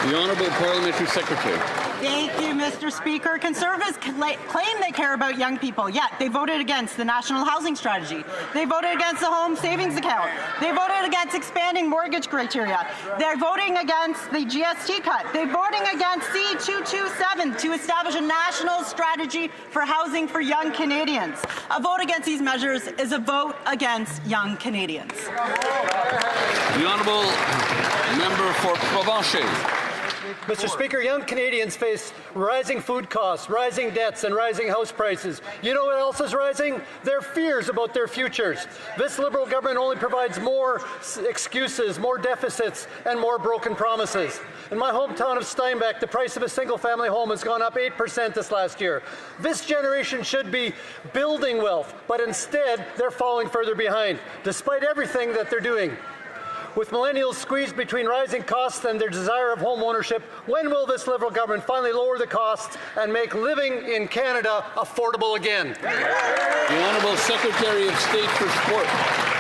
The Honourable Parliamentary Secretary. Thank you, Mr. Speaker. Conservatives claim they care about young people, yet they voted against the National Housing Strategy. They voted against the Home Savings Account. They voted against expanding mortgage criteria. They're voting against the GST cut. They're voting against C227 to establish a national strategy for housing for young Canadians. A vote against these measures is a vote against young Canadians. The Honourable Member for Provencher. Mr. Speaker, young Canadians face rising food costs, rising debts, and rising house prices. You know what else is rising? Their fears about their futures. This Liberal government only provides more excuses, more deficits, and more broken promises. In my hometown of Steinbach, the price of a single-family home has gone up 8% this last year. This generation should be building wealth, but instead they're falling further behind, despite everything that they're doing. With millennials squeezed between rising costs and their desire of home ownership, when will this Liberal government finally lower the costs and make living in Canada affordable again? The Honourable Secretary of State for Sport.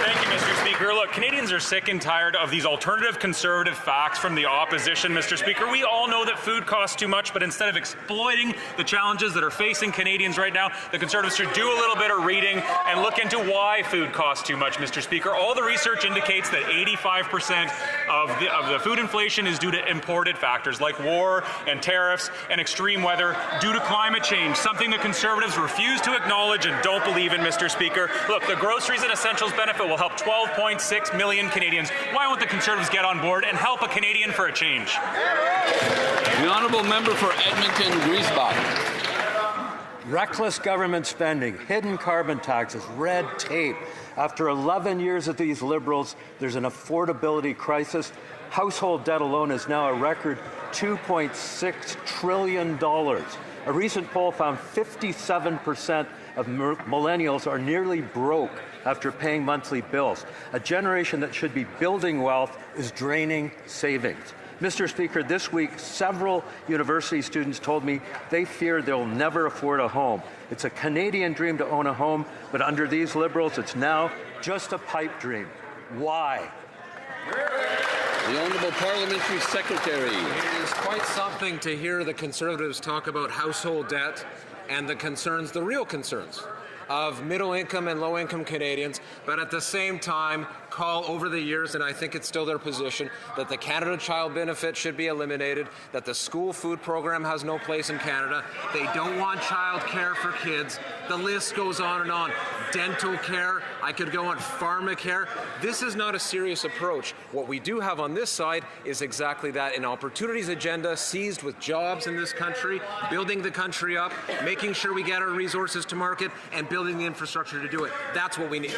Thank you, Mr. Speaker. Look, Canadians are sick and tired of these alternative conservative facts from the opposition, Mr. Speaker. We all know that food costs too much, but instead of exploiting the challenges that are facing Canadians right now, the Conservatives should do a little bit of reading and look into why food costs too much, Mr. Speaker. All the research indicates that 85% of the food inflation is due to imported factors like war and tariffs and extreme weather due to climate change, something the Conservatives refuse to acknowledge and don't believe in, Mr. Speaker. Look, the groceries and essentials benefit will help 12.6 million Canadians. Why won't the Conservatives get on board and help a Canadian for a change? The Honourable Member for Edmonton-Griesbach. Reckless government spending, hidden carbon taxes, red tape. After 11 years of these Liberals, there's an affordability crisis. Household debt alone is now a record $2.6 trillion. A recent poll found 57% of millennials are nearly broke after paying monthly bills. A generation that should be building wealth is draining savings. Mr. Speaker, this week, several university students told me they fear they'll never afford a home. It's a Canadian dream to own a home, but under these Liberals, it's now just a pipe dream. Why? The Honourable Parliamentary Secretary. It is quite something to hear the Conservatives talk about household debt and the concerns, the real concerns, of middle-income and low-income Canadians, but at the same time call over the years, and I think it's still their position, that the Canada Child Benefit should be eliminated, that the school food program has no place in Canada. They don't want child care for kids. The list goes on and on. Dental care, I could go on pharmacare. This is not a serious approach. What we do have on this side is exactly that, an opportunities agenda seized with jobs in this country, building the country up, making sure we get our resources to market, and building the infrastructure to do it. That's what we need.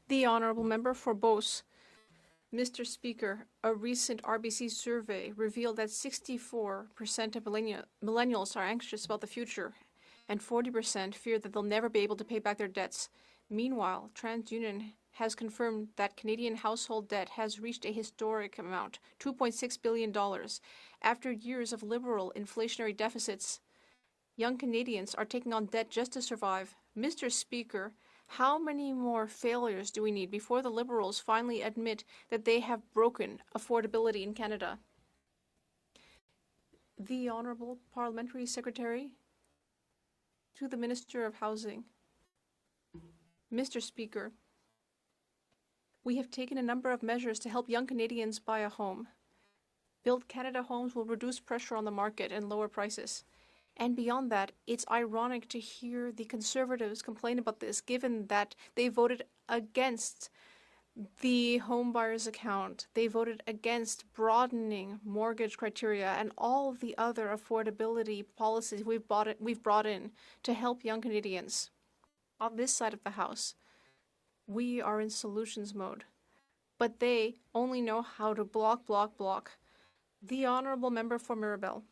The Honourable Member for Beauce. Mr. Speaker, a recent RBC survey revealed that 64% of millennials are anxious about the future, and 40% fear that they'll never be able to pay back their debts. Meanwhile, TransUnion has confirmed that Canadian household debt has reached a historic amount, $2.6 billion. After years of Liberal inflationary deficits, young Canadians are taking on debt just to survive. Mr. Speaker, how many more failures do we need before the Liberals finally admit that they have broken affordability in Canada? The Honourable Parliamentary Secretary to the Minister of Housing. Mr. Speaker, we have taken a number of measures to help young Canadians buy a home. Build Canada Homes will reduce pressure on the market and lower prices. And beyond that, it's ironic to hear the Conservatives complain about this, given that they voted against the home buyer's account. They voted against broadening mortgage criteria and all of the other affordability policies we've brought in to help young Canadians. On this side of the House, we are in solutions mode, but they only know how to block. The Honourable Member for Mirabel.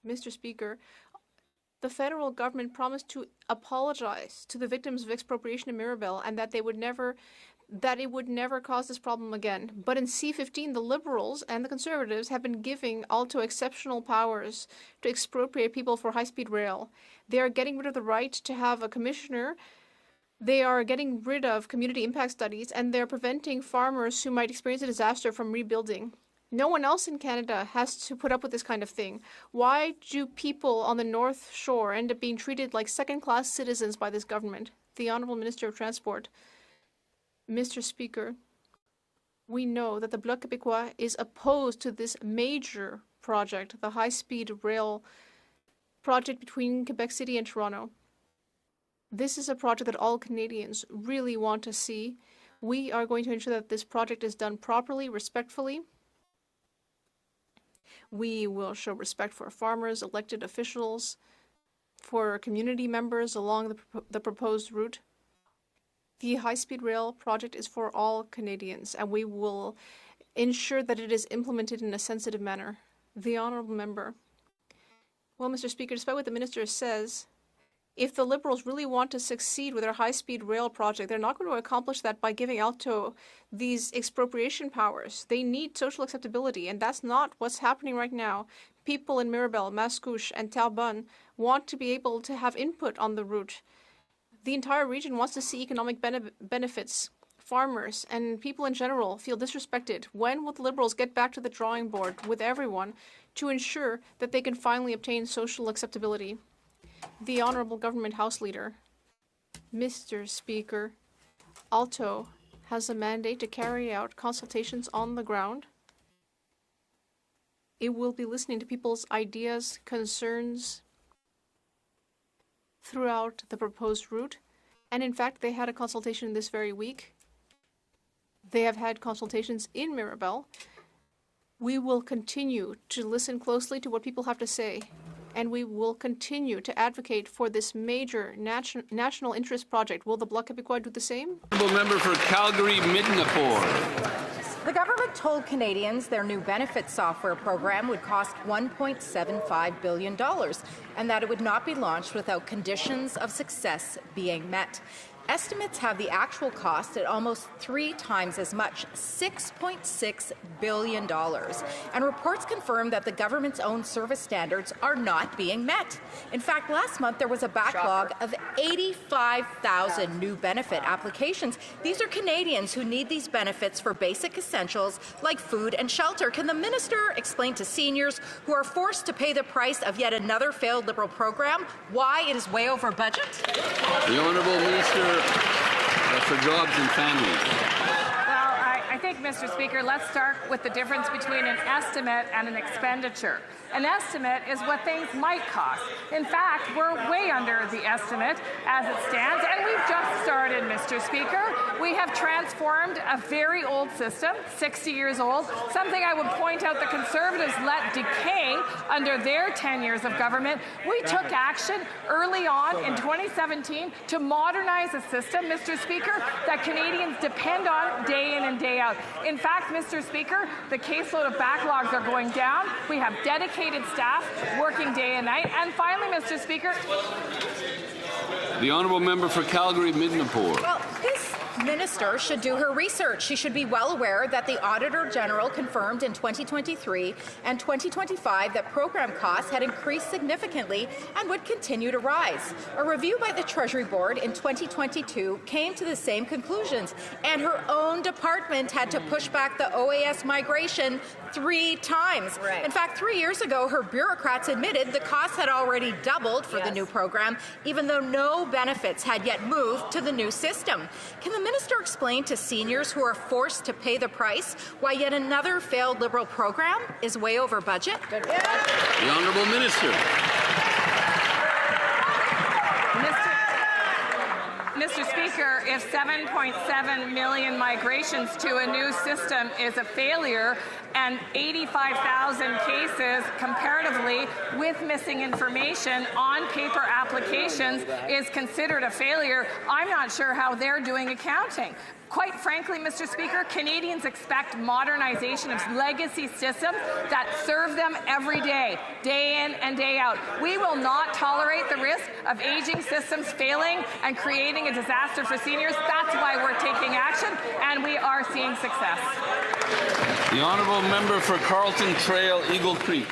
Mr. Speaker, the federal government promised to apologize to the victims of expropriation in Mirabel and that it would never cause this problem again. But in C-15, the Liberals and the Conservatives have been giving Alto exceptional powers to expropriate people for high-speed rail. They are getting rid of the right to have a commissioner. They are getting rid of community impact studies, and they're preventing farmers who might experience a disaster from rebuilding. No one else in Canada has to put up with this kind of thing. Why do people on the North Shore end up being treated like second-class citizens by this government? The Honourable Minister of Transport. Mr. Speaker, we know that the Bloc Québécois is opposed to this major project, the high-speed rail project between Quebec City and Toronto. This is a project that all Canadians really want to see. We are going to ensure that this project is done properly, respectfully. We will show respect for farmers, elected officials, for community members along the proposed route. The high-speed rail project is for all Canadians, and we will ensure that it is implemented in a sensitive manner. The Honourable Member. Well, Mr. Speaker, despite what the Minister says, if the Liberals really want to succeed with their high-speed rail project, they're not going to accomplish that by giving Alto these expropriation powers. They need social acceptability, and that's not what's happening right now. People in Mirabel, Mascouche, and Terrebonne want to be able to have input on the route. The entire region wants to see economic benefits. Farmers and people in general feel disrespected. When will the Liberals get back to the drawing board with everyone to ensure that they can finally obtain social acceptability? The Honourable Government House Leader. Mr. Speaker, Alto has a mandate to carry out consultations on the ground. It will be listening to people's ideas, concerns throughout the proposed route. And in fact, they had a consultation this very week. They have had consultations in Mirabel. We will continue to listen closely to what people have to say, and we will continue to advocate for this major national interest project. Will the Bloc Québécois do the same? Honourable member for Calgary-Midnapore. The government told Canadians their new benefit software program would cost $1.75 billion and that it would not be launched without conditions of success being met. Estimates have the actual cost at almost 3 times as much, $6.6 billion. And reports confirm that the government's own service standards are not being met. In fact, last month there was a backlog of 85,000 new benefit applications. These are Canadians who need these benefits for basic essentials like food and shelter. Can the minister explain to seniors who are forced to pay the price of yet another failed Liberal program why it is way over budget? The Honourable Minister for Jobs and Families. Well, I think, Mr. Speaker, let's start with the difference between an estimate and an expenditure. An estimate is what things might cost. In fact, we're way under the estimate as it stands, and we've just started, Mr. Speaker. We have transformed a very old system, 60 years old, something I would point out the Conservatives let decay under their 10 years of government. We took action early on in 2017 to modernize a system, Mr. Speaker, that Canadians depend on day in and day out. In fact, Mr. Speaker, the caseload of backlogs are going down. We have dedicated staff working day and night. And finally, Mr. Speaker, the Honourable Member for Calgary-Midnapore. Well, this minister should do her research. She should be well aware that the Auditor General confirmed in 2023 and 2025 that program costs had increased significantly and would continue to rise. A review by the Treasury Board in 2022 came to the same conclusions, and her own department had to push back the OAS migration 3 times. Right. In fact, 3 years ago, her bureaucrats admitted the costs had already doubled for the new program, even though no benefits had yet moved to the new system. Can the minister explain to seniors who are forced to pay the price why yet another failed Liberal program is way over budget? The Honourable Minister. Mr. Speaker, if 7.7 million migrations to a new system is a failure and 85,000 cases comparatively with missing information on paper applications is considered a failure, I'm not sure how they're doing accounting. Quite frankly, Mr. Speaker, Canadians expect modernization of legacy systems that serve them every day, day in and day out. We will not tolerate the risk of aging systems failing and creating a disaster for seniors. That's why we're taking action, and we are seeing success. The Honourable Member for Carleton Trail, Eagle Creek.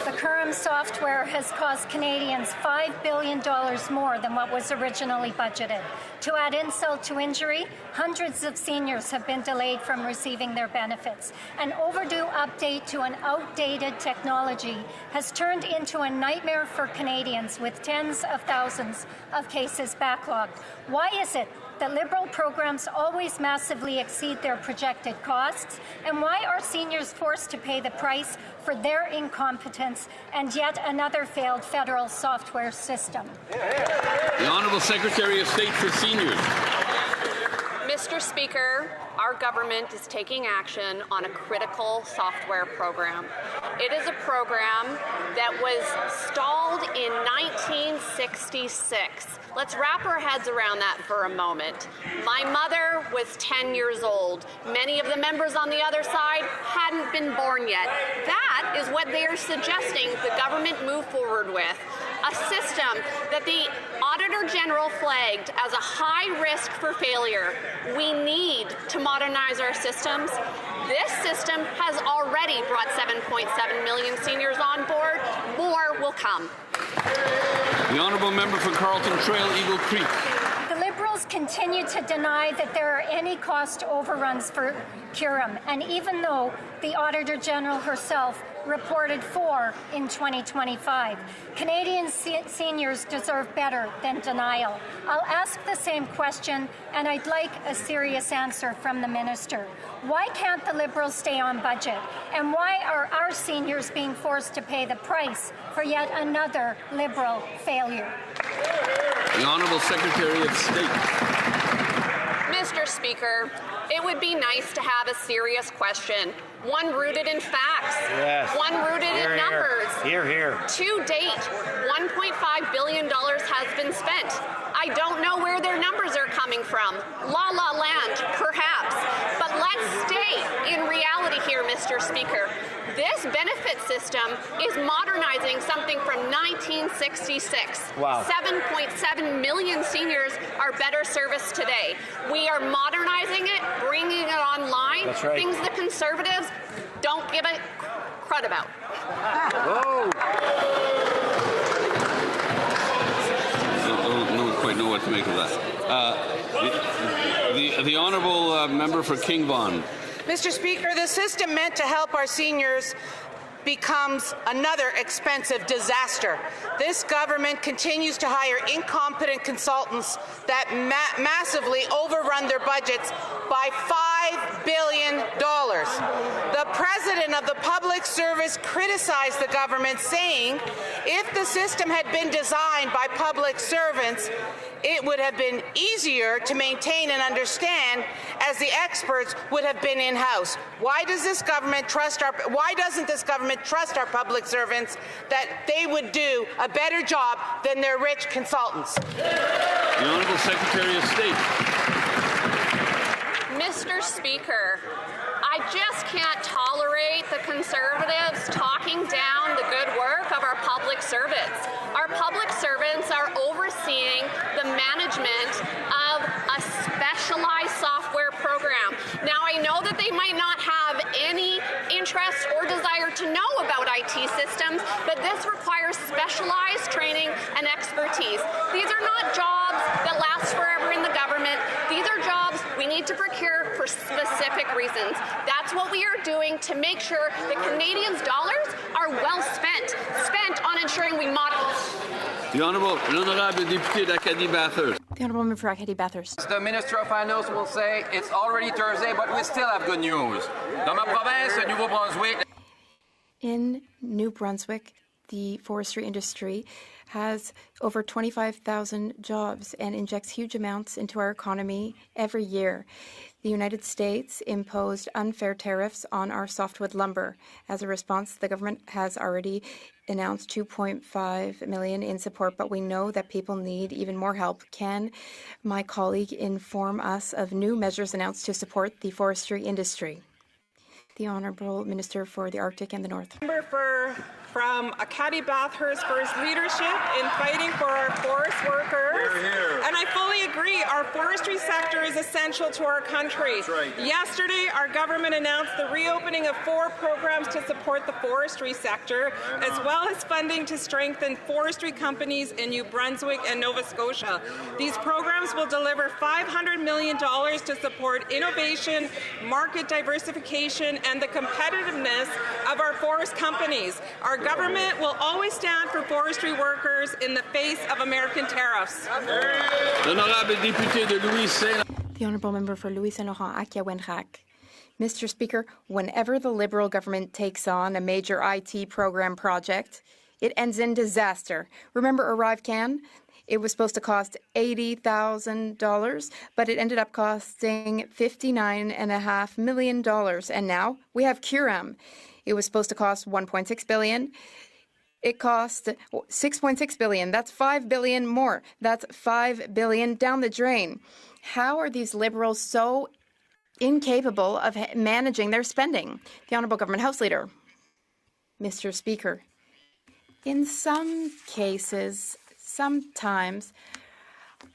The Current software has cost Canadians $5 billion more than what was originally budgeted. To add insult to injury, hundreds of seniors have been delayed from receiving their benefits. An overdue update to an outdated technology has turned into a nightmare for Canadians, with tens of thousands of cases backlogged. Why is it that Liberal programs always massively exceed their projected costs? And why are seniors forced to pay the price for their incompetence and yet another failed federal software system? The Honourable Secretary of State for Seniors. Mr. Speaker, our government is taking action on a critical software program. It is a program that was stalled in 1966. Let's wrap our heads around that for a moment. My mother was 10 years old. Many of the members on the other side hadn't been born yet. That is what they are suggesting the government move forward with. A system that the Auditor General flagged as a high risk for failure. We need to modernize our systems. This system has already brought 7.7 million seniors on board. More will come. The Honourable Member for Carleton Trail, Eagle Creek. The Liberals continue to deny that there are any cost overruns for Current, and even though the Auditor General herself reported 4 in 2025. Canadian seniors deserve better than denial. I'll ask the same question, and I'd like a serious answer from the Minister. Why can't the Liberals stay on budget? And why are our seniors being forced to pay the price for yet another Liberal failure? The Honourable Secretary of State. Mr. Speaker, it would be nice to have a serious question, one rooted in facts, one rooted in numbers. Here, here. To date, $1.5 billion has been spent. I don't know where their numbers are coming from. La La Land, perhaps. But let's stay in reality here, Mr. Speaker. This benefit system is modernizing something from 1966. Wow. 7.7 million seniors are better serviced today. We are modernizing it, bringing it online. That's right. Things the Conservatives don't give a crud about. Whoa. I don't quite know what to make of that. The Honourable Member for King Vaughan. Mr. Speaker, the system meant to help our seniors becomes another expensive disaster. This government continues to hire incompetent consultants that massively overrun their budgets by $5 billion. The President of the Public Service criticized the government, saying if the system had been designed by public servants, it would have been easier to maintain and understand, as the experts would have been in-house. Why doesn't this government trust our public servants that they would do a better job than their rich consultants? The Honourable Secretary of State. Mr. Speaker, I just can't tolerate the Conservatives talking down the good work of our public servants. Our public servants are overseeing the management of a specialized software program. Now, I know that they might not have any interest or desire to know about IT systems, but this requires specialized training and expertise. These are not jobs that last forever in the government. These are jobs we need to procure for specific reasons. That's what we are doing to make sure that Canadians' dollars are well spent on ensuring we modernize. The Honourable Député d'Acadie Bathurst. The Honourable Member for Acadie Bathurst. The Minister of Finance will say it's already Thursday, but we still have good news. Dans ma province, Nouveau-Brunswick. In New Brunswick, the forestry industry has over 25,000 jobs and injects huge amounts into our economy every year. The United States imposed unfair tariffs on our softwood lumber. As a response, the government has already announced $2.5 million in support, but we know that people need even more help. Can my colleague inform us of new measures announced to support the forestry industry? The Honourable Minister for the Arctic and the North. Member from Acadie Bathurst for his leadership in fighting for our forest workers. Hear, hear. And I fully agree, our forestry sector is essential to our country. That's right. Yesterday, our government announced the reopening of 4 programs to support the forestry sector, as well as funding to strengthen forestry companies in New Brunswick and Nova Scotia. These programs will deliver $500 million to support innovation, market diversification, and the competitiveness of our forest companies. Our government will always stand for forestry workers in the face of American tariffs. The Honourable Member for Louis Saint Laurent, Akia-Wenrac. Mr. Speaker, whenever the Liberal government takes on a major IT program project, it ends in disaster. Remember ArriveCAN? It was supposed to cost $80,000, but it ended up costing $59.5 million. And now we have Curam. It was supposed to cost $1.6 billion. It cost $6.6 billion. That's $5 billion more. That's $5 billion down the drain. How are these Liberals so incapable of managing their spending? The Honourable Government House Leader. Mr. Speaker, in some cases, sometimes,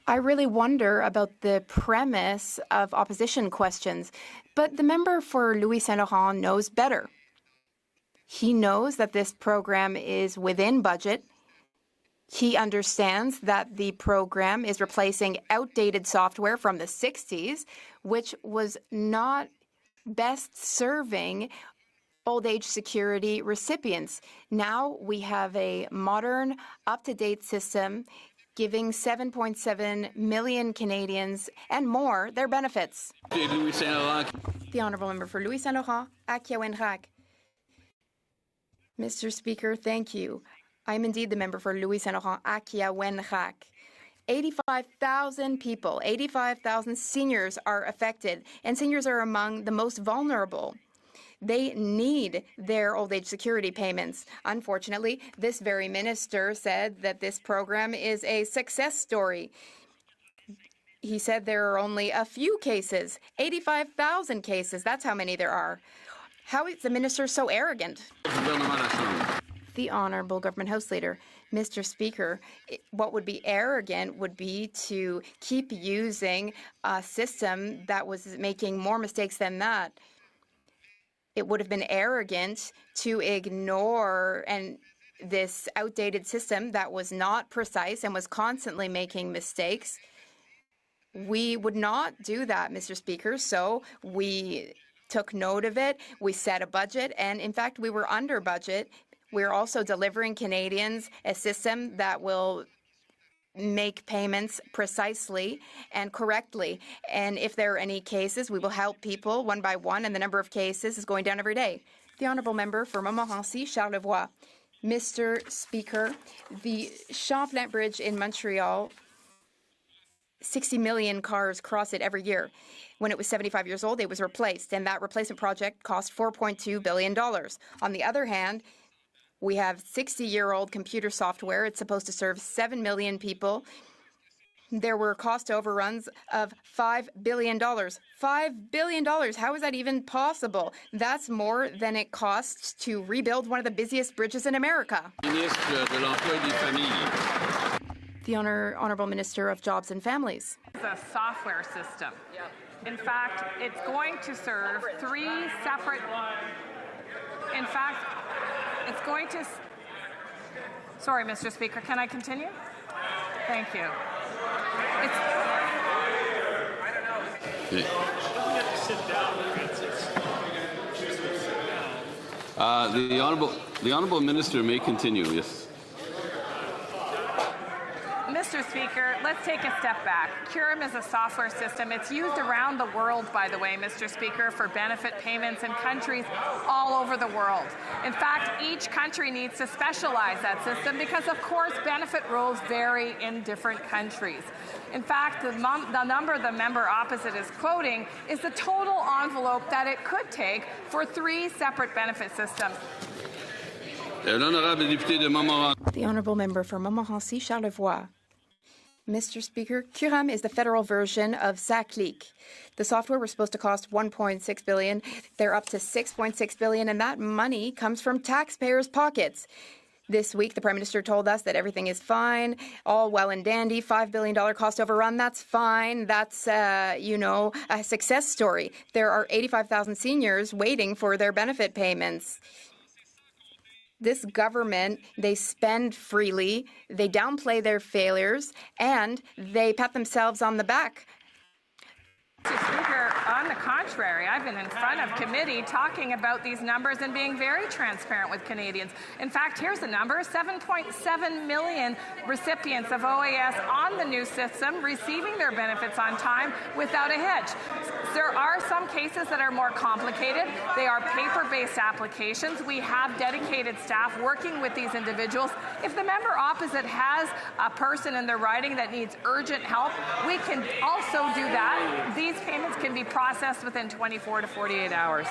I really wonder about the premise of opposition questions, but the member for Louis Saint Laurent knows better. He knows that this program is within budget. He understands that the program is replacing outdated software from the 60s, which was not best serving old age security recipients. Now we have a modern, up-to-date system giving 7.7 million Canadians and more their benefits. The Honourable Member for Louis Saint Laurent, Akia-Wenrac. Mr. Speaker, thank you. I am indeed the member for Louis Saint Laurent, Akia-Wenrac. 85,000 people, 85,000 seniors are affected, and seniors are among the most vulnerable. They need their old age security payments. Unfortunately, this very minister said that this program is a success story. He said there are only a few cases, 85,000 cases. That's how many there are. How is the minister so arrogant? The Honourable Government House Leader. Mr. Speaker, what would be arrogant would be to keep using a system that was making more mistakes than that. It would have been arrogant to ignore this outdated system that was not precise and was constantly making mistakes. We would not do that, Mr. Speaker, so we took note of it. We set a budget, and in fact, we were under budget. We're also delivering Canadians a system that will make payments precisely and correctly. And if there are any cases, we will help people one by one, and the number of cases is going down every day. The Honourable Member for Montmorency, Charlevoix. Mr. Speaker, the Champlain Bridge in Montreal, 60 million cars cross it every year. When it was 75 years old, it was replaced, and that replacement project cost $4.2 billion. On the other hand, we have 60-year-old computer software. It's supposed to serve 7 million people. There were cost overruns of $5 billion. $5 billion. How is that even possible? That's more than it costs to rebuild one of the busiest bridges in America. The Honourable Minister of Jobs and Families. It's a software system. In fact, it's going to serve 3 separate... In fact, it's going to... Sorry, Mr. Speaker, can I continue? Thank you. The Honourable Minister may continue, yes. Mr. Speaker, let's take a step back. Curum is a software system. It's used around the world, by the way, Mr. Speaker, for benefit payments in countries all over the world. In fact, each country needs to specialize that system because, of course, benefit rules vary in different countries. In fact, the number the member opposite is quoting is the total envelope that it could take for 3 separate benefit systems. The Honourable Member for Montmorency, Charlevoix. Mr. Speaker, Curam is the federal version of Zaklik. The software was supposed to cost $1.6 billion. They're up to $6.6 billion, and that money comes from taxpayers' pockets. This week, the Prime Minister told us that everything is fine, all well and dandy, $5 billion cost overrun, that's fine. That's, a success story. There are 85,000 seniors waiting for their benefit payments. This government, they spend freely, they downplay their failures, and they pat themselves on the back. Mr. Speaker, on the contrary, I've been in front of committee talking about these numbers and being very transparent with Canadians. In fact, here's the number, 7.7 million recipients of OAS on the new system receiving their benefits on time without a hitch. There are some cases that are more complicated. They are paper-based applications. We have dedicated staff working with these individuals. If the member opposite has a person in their riding that needs urgent help, we can also do that. These payments can be processed within 24 to 48 hours.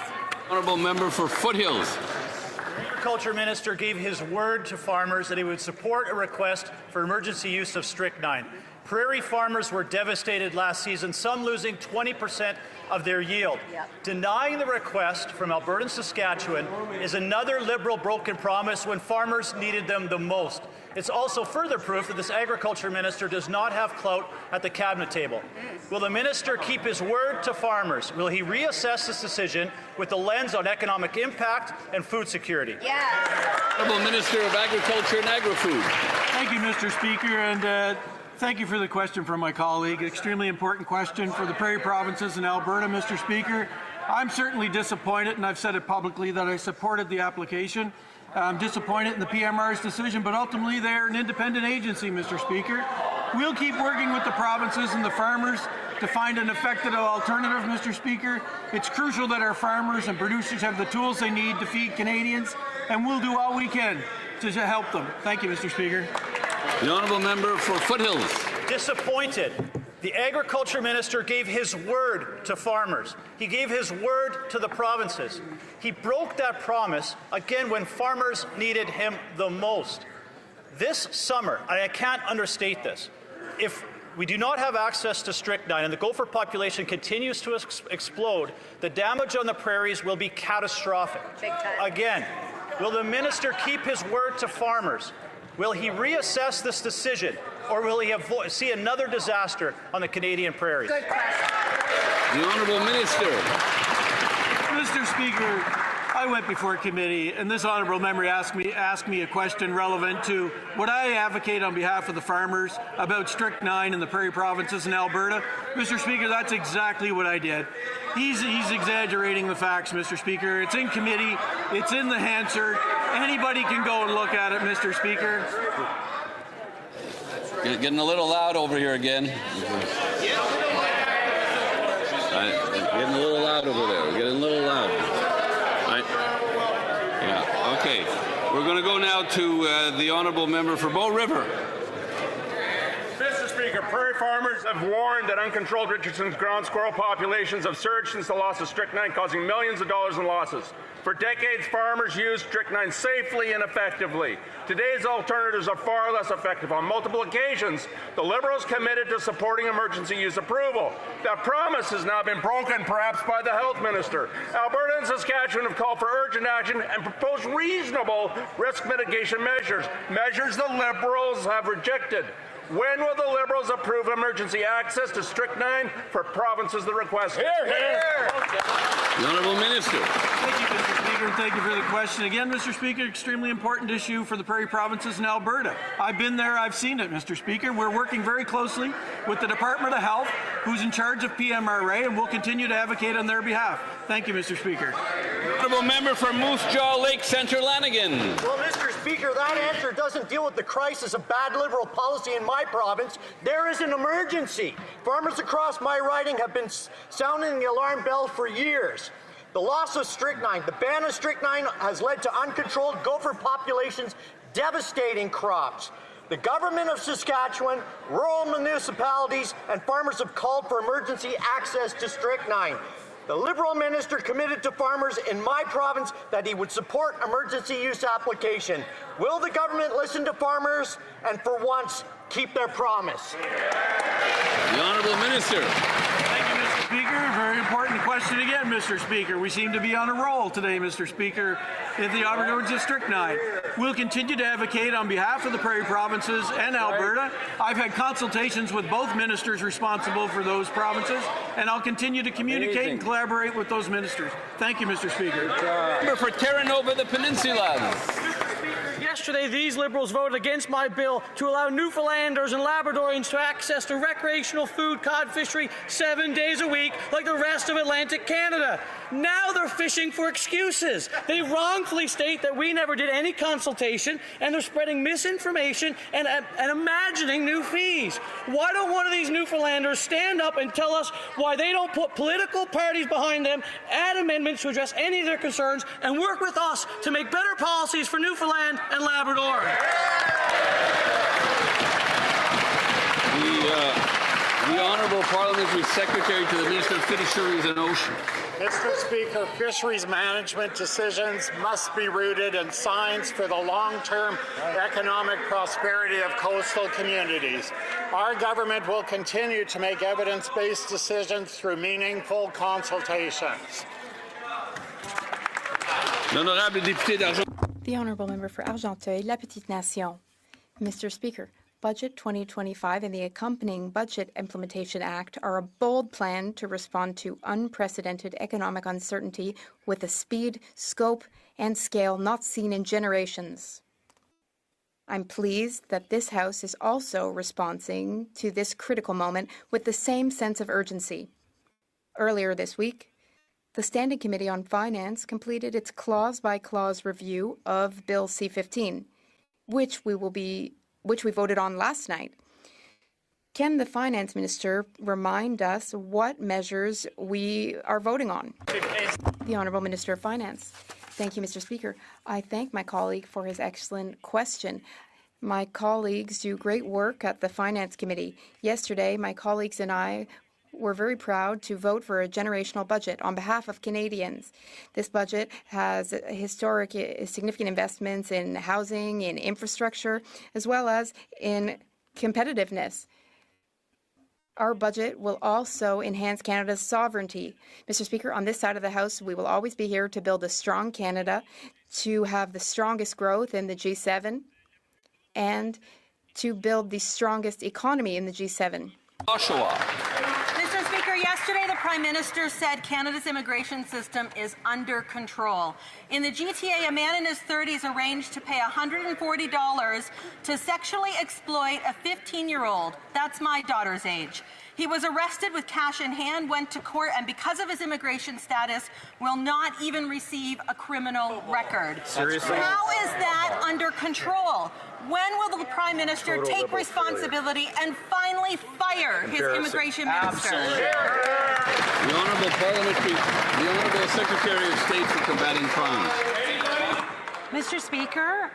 Honourable member for Foothills. The Agriculture Minister gave his word to farmers that he would support a request for emergency use of strychnine. Prairie farmers were devastated last season, some losing 20% of their yield. Denying the request from Alberta and Saskatchewan is another Liberal broken promise when farmers needed them the most. It's also further proof that this Agriculture Minister does not have clout at the Cabinet table. Will the Minister keep his word to farmers? Will he reassess this decision with the lens on economic impact and food security? Honourable Minister of Agriculture and Agri-Food. Thank you, Mr. Speaker, and thank you for the question from my colleague. Extremely important question for the Prairie Provinces in Alberta, Mr. Speaker. I'm certainly disappointed, and I've said it publicly, that I supported the application. I'm disappointed in the PMR's decision, but ultimately they're an independent agency, Mr. Speaker. We'll keep working with the provinces and the farmers to find an effective alternative, Mr. Speaker. It's crucial that our farmers and producers have the tools they need to feed Canadians, and we'll do all we can to help them. Thank you, Mr. Speaker. The honourable member for Foothills. Disappointed. The Agriculture Minister gave his word to farmers. He gave his word to the provinces. He broke that promise again when farmers needed him the most. This summer, and I can't understate this, if we do not have access to strychnine and the gopher population continues to explode, the damage on the prairies will be catastrophic. Again, will the minister keep his word to farmers? Will he reassess this decision, or will he see another disaster on the Canadian prairies? The Honourable Minister. Mr. Speaker, I went before committee, and this honourable member asked me a question relevant to what I advocate on behalf of the farmers about strychnine in the Prairie Provinces in Alberta. Mr. Speaker, that's exactly what I did. He's exaggerating the facts, Mr. Speaker. It's in committee. It's in the Hansard. Anybody can go and look at it, Mr. Speaker. Getting a little loud over here again. Getting a little loud over there. Getting a little loud. Yeah, okay. We're going to go now to the honourable member for Bow River. Mr. Speaker, prairie farmers have warned that uncontrolled Richardson's ground squirrel populations have surged since the loss of strychnine, causing millions of dollars in losses. For decades, farmers used strychnine safely and effectively. Today's alternatives are far less effective. On multiple occasions, the Liberals committed to supporting emergency use approval. That promise has now been broken, perhaps by the Health Minister. Alberta and Saskatchewan have called for urgent action and proposed reasonable risk mitigation measures, measures the Liberals have rejected. When will the Liberals approve emergency access to strychnine for provinces that request it? Hear, hear. The Honourable Minister. Thank you, Mr. Speaker, and thank you for the question. Again, Mr. Speaker, extremely important issue for the Prairie Provinces in Alberta. I've been there, I've seen it, Mr. Speaker. We're working very closely with the Department of Health, who's in charge of PMRA, and we'll continue to advocate on their behalf. Thank you, Mr. Speaker. Honourable member for Moose Jaw Lake Centre Lanigan. Well, Mr. Speaker, that answer doesn't deal with the crisis of bad Liberal policy in my province. There is an emergency. Farmers across my riding have been sounding the alarm bell for years. The loss of strychnine, the ban of strychnine has led to uncontrolled gopher populations, devastating crops. The government of Saskatchewan, rural municipalities, and farmers have called for emergency access to strychnine. The Liberal minister committed to farmers in my province that he would support emergency use application. Will the government listen to farmers and for once keep their promise? The Honourable Minister. Thank you, Mr. Speaker. Very important question again, Mr. Speaker. We seem to be on a roll today, Mr. Speaker, in the Overruns of Strychnine. We'll continue to advocate on behalf of the Prairie Provinces and Alberta. I've had consultations with both ministers responsible for those provinces, and I'll continue to communicate and collaborate with those ministers. Thank you, Mr. Speaker. Member for Terra Nova, the Peninsula. Yesterday, these Liberals voted against my bill to allow Newfoundlanders and Labradorians to access to recreational food cod fishery 7 days a week like the rest of Atlantic Canada. Now they're fishing for excuses. They wrongfully state that we never did any consultation, and they're spreading misinformation and imagining new fees. Why don't one of these Newfoundlanders stand up and tell us why they don't put political parties behind them, add amendments to address any of their concerns, and work with us to make better policies for Newfoundland and Labrador? The Honourable Parliamentary Secretary to the Minister of Fisheries and Oceans. Mr. Speaker, fisheries management decisions must be rooted in science for the long-term economic prosperity of coastal communities. Our government will continue to make evidence-based decisions through meaningful consultations. L'honorable député d'Argenteuil. The Honourable Member for Argenteuil, La Petite Nation. Mr. Speaker, Budget 2025 and the accompanying Budget Implementation Act are a bold plan to respond to unprecedented economic uncertainty with a speed, scope, and scale not seen in generations. I'm pleased that this House is also responding to this critical moment with the same sense of urgency. Earlier this week, the Standing Committee on Finance completed its clause-by-clause review of Bill C-15, which we voted on last night. Can the Finance Minister remind us what measures we are voting on? The Honourable Minister of Finance. Thank you, Mr. Speaker. I thank my colleague for his excellent question. My colleagues do great work at the Finance Committee. Yesterday, my colleagues and I were very proud to vote for a generational budget on behalf of Canadians. This budget has historic, significant investments in housing, in infrastructure, as well as in competitiveness. Our budget will also enhance Canada's sovereignty. Mr. Speaker, on this side of the House, we will always be here to build a strong Canada, to have the strongest growth in the G7, and to build the strongest economy in the G7. Oshawa. Mr. Speaker, yesterday the Prime Minister said Canada's immigration system is under control. In the GTA, a man in his 30s arranged to pay $140 to sexually exploit a 15-year-old. That's my daughter's age. He was arrested with cash in hand, went to court, and because of his immigration status, will not even receive a criminal record. Seriously? How is that under control? When will the Prime Minister take responsibility and finally fire his immigration minister? The Honourable Secretary of State for Combating Crime. Mr. Speaker,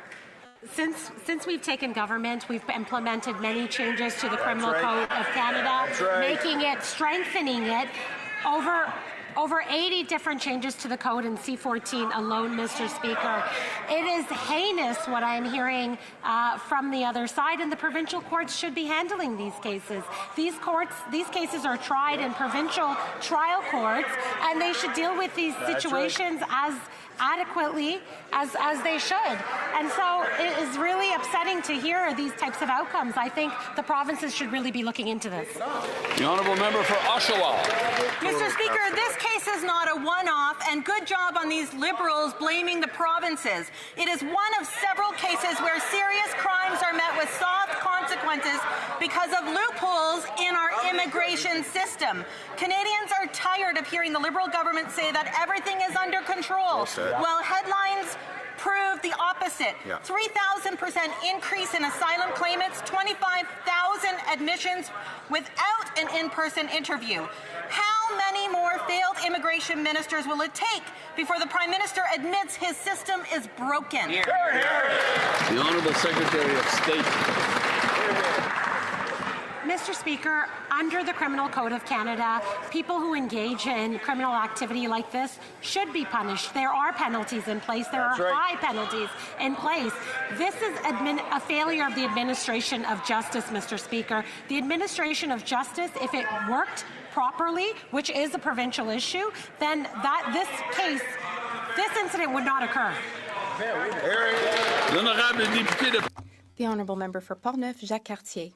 since we've taken government, we've implemented many changes to the Criminal Code of Canada, making it, strengthening it, over 80 different changes to the code in C-14 alone, Mr. Speaker. It is heinous what I'm hearing from the other side, and the provincial courts should be handling these cases. These cases are tried in provincial trial courts, and they should deal with these situations as adequately as they should. And so it is really upsetting to hear these types of outcomes. I think the provinces should really be looking into this. The Honourable Member for Oshawa. Mr. Speaker, this case is not a one-off, and good job on these Liberals blaming the provinces. It is one of several cases where serious crimes are met with soft consequences because of loopholes in our immigration system. Canadians are tired of hearing the Liberal government say that everything is under control. Well, headlines prove the opposite. 3,000% increase in asylum claimants, 25,000 admissions without an in-person interview. How many more failed immigration ministers will it take before the Prime Minister admits his system is broken? The Honourable Secretary of State. Mr. Speaker, under the Criminal Code of Canada, people who engage in criminal activity like this should be punished. There are penalties in place. There are high penalties in place. This is a failure of the administration of justice, Mr. Speaker. The administration of justice, if it worked properly, which is a provincial issue, then this incident would not occur. The Honourable Member for Portneuf, Jacques Cartier.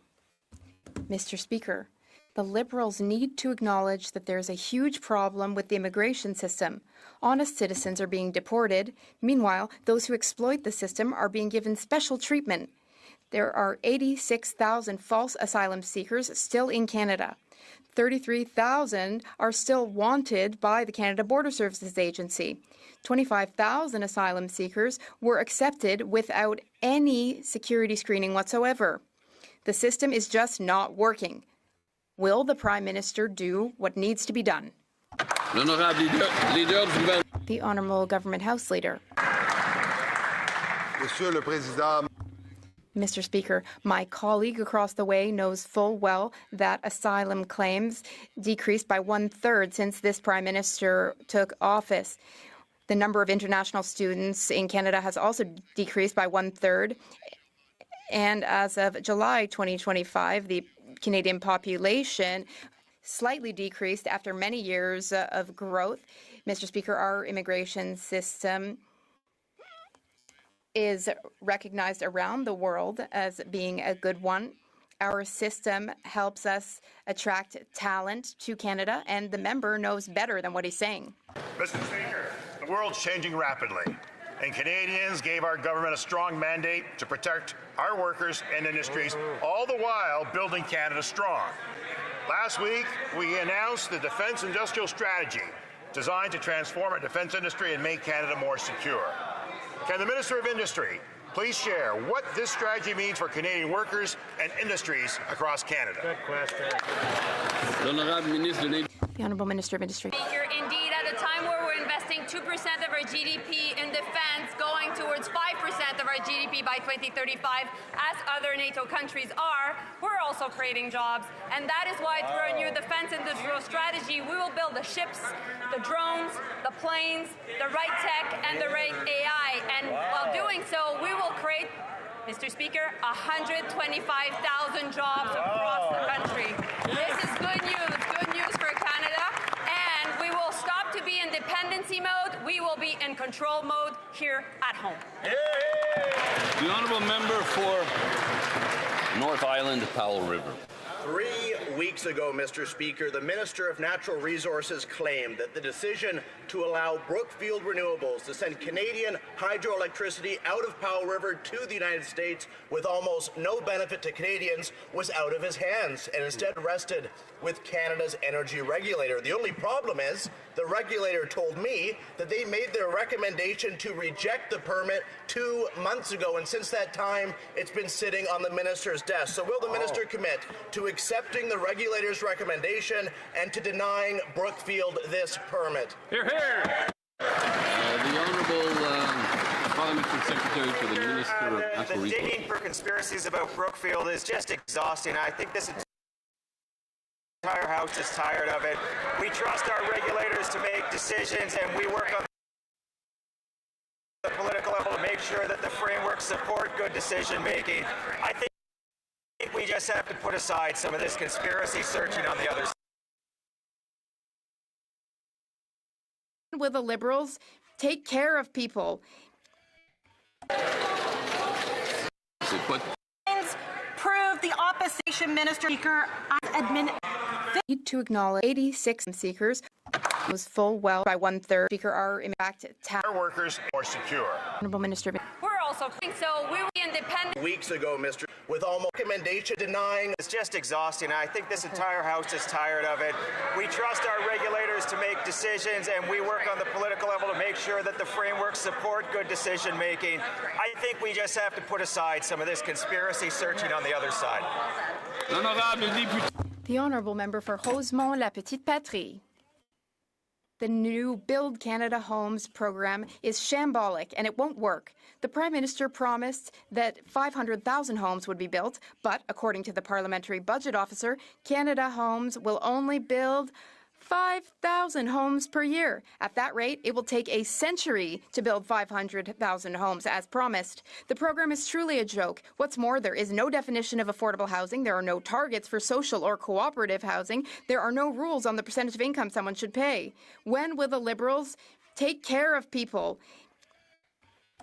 Mr. Speaker, the Liberals need to acknowledge that there is a huge problem with the immigration system. Honest citizens are being deported. Meanwhile, those who exploit the system are being given special treatment. There are 86,000 false asylum seekers still in Canada. 33,000 are still wanted by the Canada Border Services Agency. 25,000 asylum seekers were accepted without any security screening whatsoever. The system is just not working. Will the Prime Minister do what needs to be done? The Honourable Government House Leader. Monsieur le Président. Mr. Speaker, my colleague across the way knows full well that asylum claims decreased by 1/3 since this Prime Minister took office. The number of international students in Canada has also decreased by 1/3. And as of July 2025, the Canadian population slightly decreased after many years of growth. Mr. Speaker, our immigration system is recognized around the world as being a good one. Our system helps us attract talent to Canada, and the member knows better than what he's saying. Mr. Speaker, the world's changing rapidly, and Canadians gave our government a strong mandate to protect our workers and industries, all the while building Canada strong. Last week, we announced the Defence Industrial Strategy, designed to transform our defence industry and make Canada more secure. Can the Minister of Industry please share what this strategy means for Canadian workers and industries across Canada? The Honourable Minister of Industry. Speaker, indeed, at a time where we're investing 2% of our GDP in defence, going towards 5% of our GDP by 2035, as other NATO countries are, we're also creating jobs. And that is why through our new defence industrial strategy, we will build the ships, the drones, the planes, the right tech, and the right AI. And while doing so, we will create, Mr. Speaker, 125,000 jobs across the country. This is good news for Canada, and we will stop to be in dependency mode. We will be in control mode here at home. The Honourable Member for North Island, Powell River. 3 weeks ago, Mr. Speaker, the Minister of Natural Resources claimed that the decision to allow Brookfield Renewables to send Canadian hydroelectricity out of Powell River to the United States with almost no benefit to Canadians was out of his hands and instead rested with Canada's energy regulator. The only problem is the regulator told me that they made their recommendation to reject the permit 2 months ago, and since that time, it's been sitting on the minister's desk. So will the minister commit to accepting the regulator's recommendation and to denying Brookfield this permit? Hear, hear. The Honourable Parliamentary Secretary for the Minister of Natural The Resources. digging for conspiracies about Brookfield is just exhausting. I think this entire House is tired of it. We trust our regulators to make decisions, and we work on the political level to make sure that the frameworks support good decision making. I think we just have to put aside some of this conspiracy searching on the other side. Will the Liberals take care of people? Prove the opposition minister speaker Need to acknowledge 86 seekers was full well by 1/3. Speaker are impacted. Our workers more secure. Honourable Minister. We're also so we will be independent. Weeks ago, Mr. with almost recommendation denying. It's just exhausting. I think this entire House is tired of it. We trust our regulators to make decisions, and we work on the political level to make sure that the frameworks support good decision making. I think we just have to put aside some of this conspiracy searching on the other side. The Honourable Member for Rosemont-La Petite Patrie. The new Build Canada Homes program is shambolic and it won't work. The Prime Minister promised that 500,000 homes would be built, but according to the Parliamentary Budget Officer, Canada Homes will only build 5,000 homes per year. At that rate, it will take a century to build 500,000 homes, as promised. The program is truly a joke. What's more, there is no definition of affordable housing. There are no targets for social or cooperative housing. There are no rules on the percentage of income someone should pay. When will the Liberals take care of people?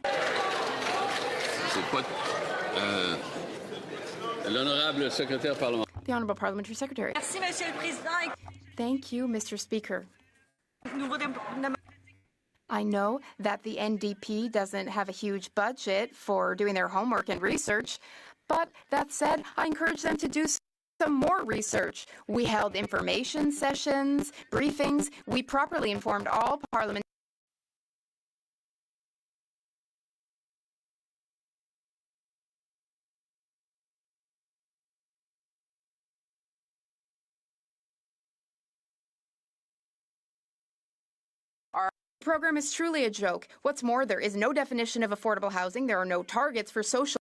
The Honourable Parliamentary Secretary. Merci, Monsieur le Président. Thank you, Mr. Speaker. I know that the NDP doesn't have a huge budget for doing their homework and research, but that said, I encourage them to do some more research. We held information sessions, briefings. We properly informed all Parliament. The program is truly a joke. What's more, there is no definition of affordable housing. There are no targets for social.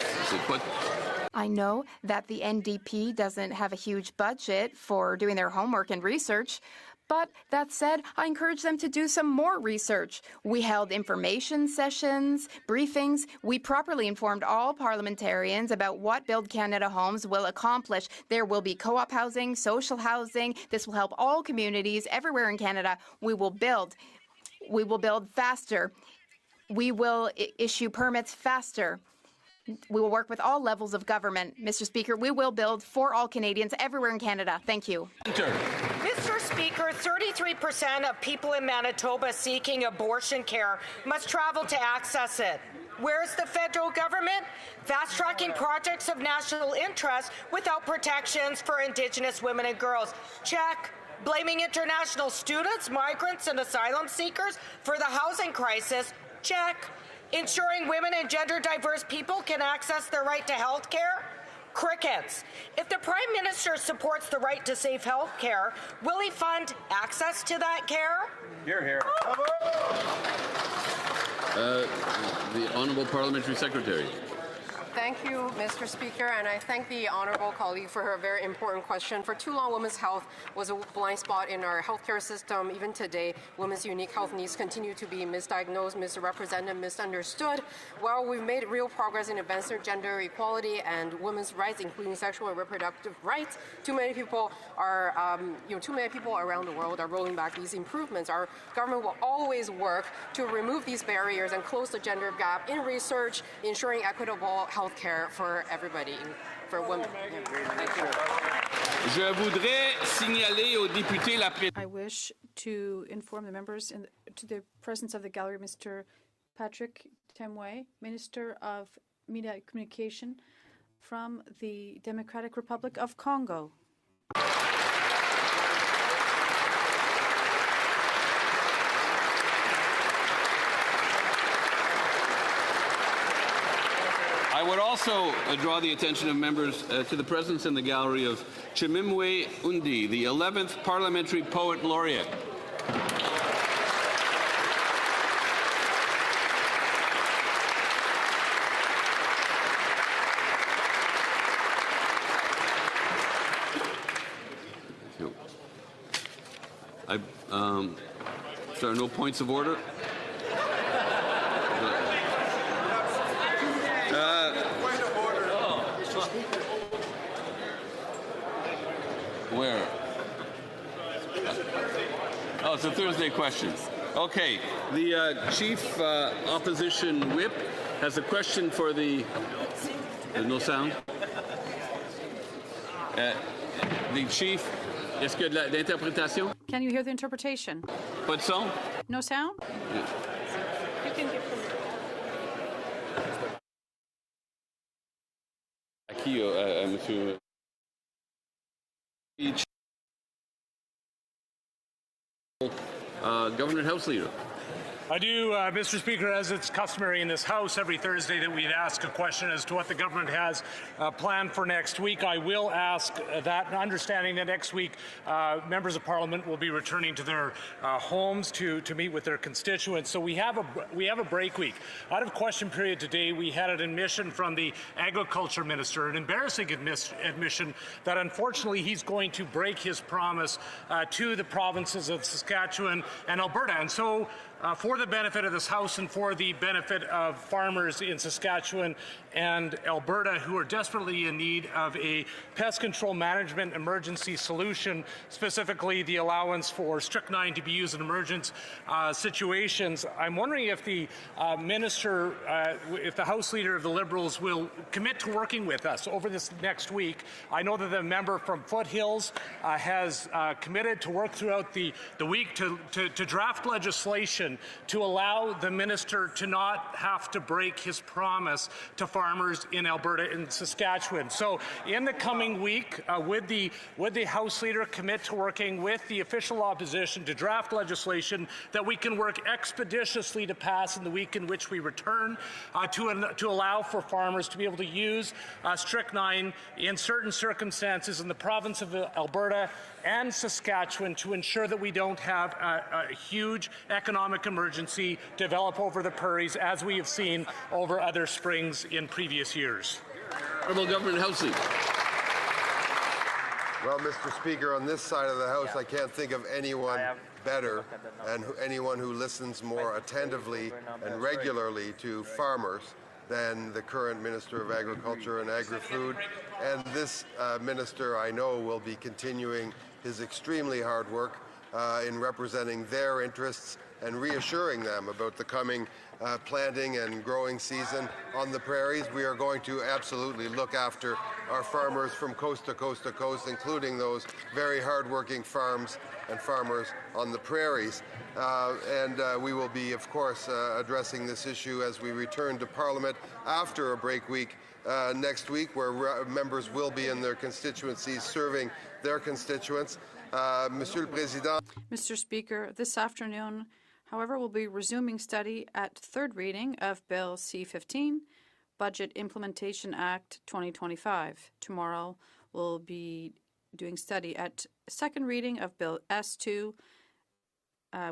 I know that the NDP doesn't have a huge budget for doing their homework and research, but that said, I encourage them to do some more research. We held information sessions, briefings. We properly informed all parliamentarians about what Build Canada Homes will accomplish. There will be co-op housing, social housing. This will help all communities everywhere in Canada. We will build faster. We will issue permits faster. We will work with all levels of government. Mr. Speaker, we will build for all Canadians everywhere in Canada. Thank you. Mr. Speaker, 33% of people in Manitoba seeking abortion care must travel to access it. Where's the federal government? Fast-tracking projects of national interest without protections for Indigenous women and girls. Check. Blaming international students, migrants, and asylum seekers for the housing crisis? Check. Ensuring women and gender-diverse people can access their right to health care? Crickets. If the Prime Minister supports the right to safe health care, will he fund access to that care? Hear, hear. The Honourable Parliamentary Secretary. Thank you, Mr. Speaker, and I thank the honourable colleague for her very important question. For too long, women's health was a blind spot in our healthcare system. Even today, women's unique health needs continue to be misdiagnosed, misrepresented, misunderstood. While we've made real progress in advancing gender equality and women's rights, including sexual and reproductive rights, too many people around the world are rolling back these improvements. Our government will always work to remove these barriers and close the gender gap in research, ensuring equitable health care for everybody, for women. Je voudrais signaler aux députés la I wish to inform the members to the presence of the gallery, Mr. Patrick Temwe, Minister of Media and Communication from the Democratic Republic of Congo. I would also draw the attention of members to the presence in the gallery of Chimimwe Undi, the 11th Parliamentary Poet Laureate. There are no points of order. Where? Oh, it's a Thursday question. Okay. The Chief Opposition Whip has a question for the... There's no sound? The Chief... Est-ce qu'il y a de l'interprétation? Can you hear the interpretation? Pas de son? No sound? Yeah. You can give them... À qui, monsieur? Government House Leader. I do, Mr. Speaker, as it's customary in this House every Thursday that we'd ask a question as to what the government has planned for next week. I will ask that, understanding that next week members of Parliament will be returning to their homes to meet with their constituents. So we have a break week. Out of question period today, we had an admission from the Agriculture Minister, an embarrassing admission that unfortunately he's going to break his promise to the provinces of Saskatchewan and Alberta. And so for the benefit of this House and for the benefit of farmers in Saskatchewan and Alberta who are desperately in need of a pest control management emergency solution, specifically the allowance for strychnine to be used in emergent situations, I'm wondering if the Minister, if the House Leader of the Liberals will commit to working with us over this next week. I know that the member from Foothills has committed to work throughout the week to draft legislation to allow the minister to not have to break his promise to farmers in Alberta and Saskatchewan. So in the coming week, would the House Leader commit to working with the official opposition to draft legislation that we can work expeditiously to pass in the week in which we return to allow for farmers to be able to use strychnine in certain circumstances in the province of Alberta and Saskatchewan to ensure that we don't have a huge economic emergency develop over the prairies as we have seen over other springs in previous years. Honourable Government House Leader. Well, Mr. Speaker, on this side of the House, I can't think of anyone better and anyone who listens more attentively and regularly to farmers than the current Minister of Agriculture and Agri-Food. And this minister, I know, will be continuing his extremely hard work in representing their interests and reassuring them about the coming planting and growing season on the prairies. We are going to absolutely look after our farmers from coast to coast to coast, including those very hard-working farms and farmers on the prairies. We will be, of course, addressing this issue as we return to Parliament after a break week next week, where members will be in their constituencies serving their constituents. Monsieur le Président. Mr. Speaker, this afternoon, however, we'll be resuming study at third reading of Bill C-15, Budget Implementation Act 2025. Tomorrow, we'll be doing study at second reading of Bill S-2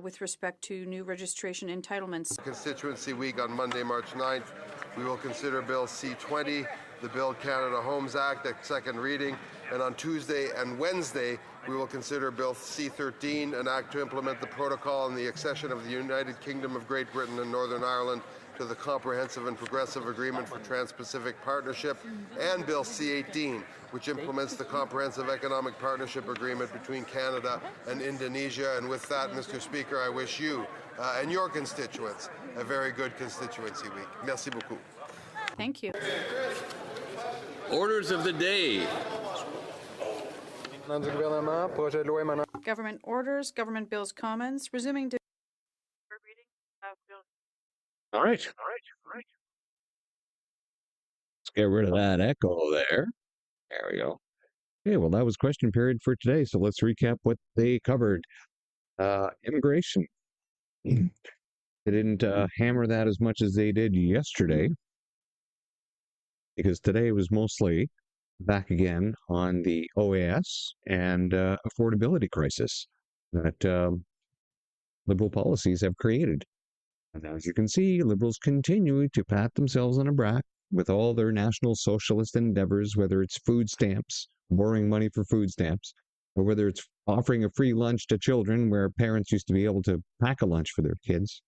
with respect to new registration entitlements. Constituency Week on Monday, March 9th, we will consider Bill C-20, the Build Canada Homes Act at second reading, and on Tuesday and Wednesday, we will consider Bill C-13, an act to implement the protocol on the accession of the United Kingdom of Great Britain and Northern Ireland to the Comprehensive and Progressive Agreement for Trans-Pacific Partnership, and Bill C-18, which implements the Comprehensive Economic Partnership Agreement between Canada and Indonesia. And with that, Mr. Speaker, I wish you and your constituents a very good constituency week. Merci beaucoup. Thank you. Orders of the day. Government orders, government bills, comments. Resuming to third reading of Bill. All right. Let's get rid of that echo there. There we go. Okay, well, that was question period for today. So let's recap what they covered. Immigration. They didn't hammer that as much as they did yesterday, because today was mostly back again on the OAS and affordability crisis that Liberal policies have created. And as you can see, Liberals continue to pat themselves on the back with all their National Socialist endeavors, whether it's food stamps, borrowing money for food stamps, or whether it's offering a free lunch to children where parents used to be able to pack a lunch for their kids,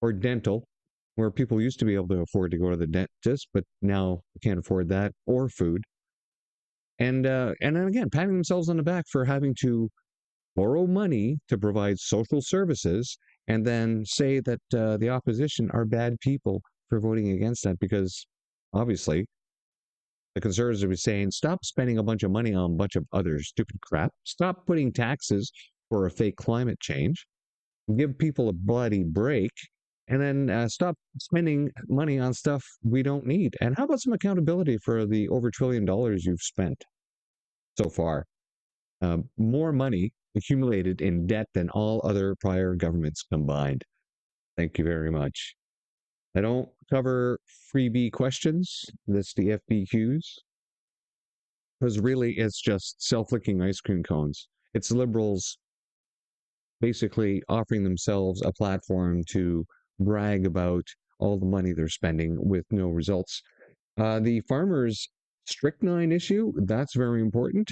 or dental, where people used to be able to afford to go to the dentist, but now can't afford that, or food. And then again, patting themselves on the back for having to borrow money to provide social services, and then say that the opposition are bad people for voting against that, because obviously the Conservatives are saying, stop spending a bunch of money on a bunch of other stupid crap, stop putting taxes for a fake climate change, give people a bloody break, and then stop spending money on stuff we don't need. And how about some accountability for the over $1 trillion you've spent so far? More money accumulated in debt than all other prior governments combined. Thank you very much. I don't cover freebie questions. That's the FBQs. Because really, it's just self-licking ice cream cones. It's liberals basically offering themselves a platform to brag about all the money they're spending with no results. The farmers' strychnine issue, that's very important.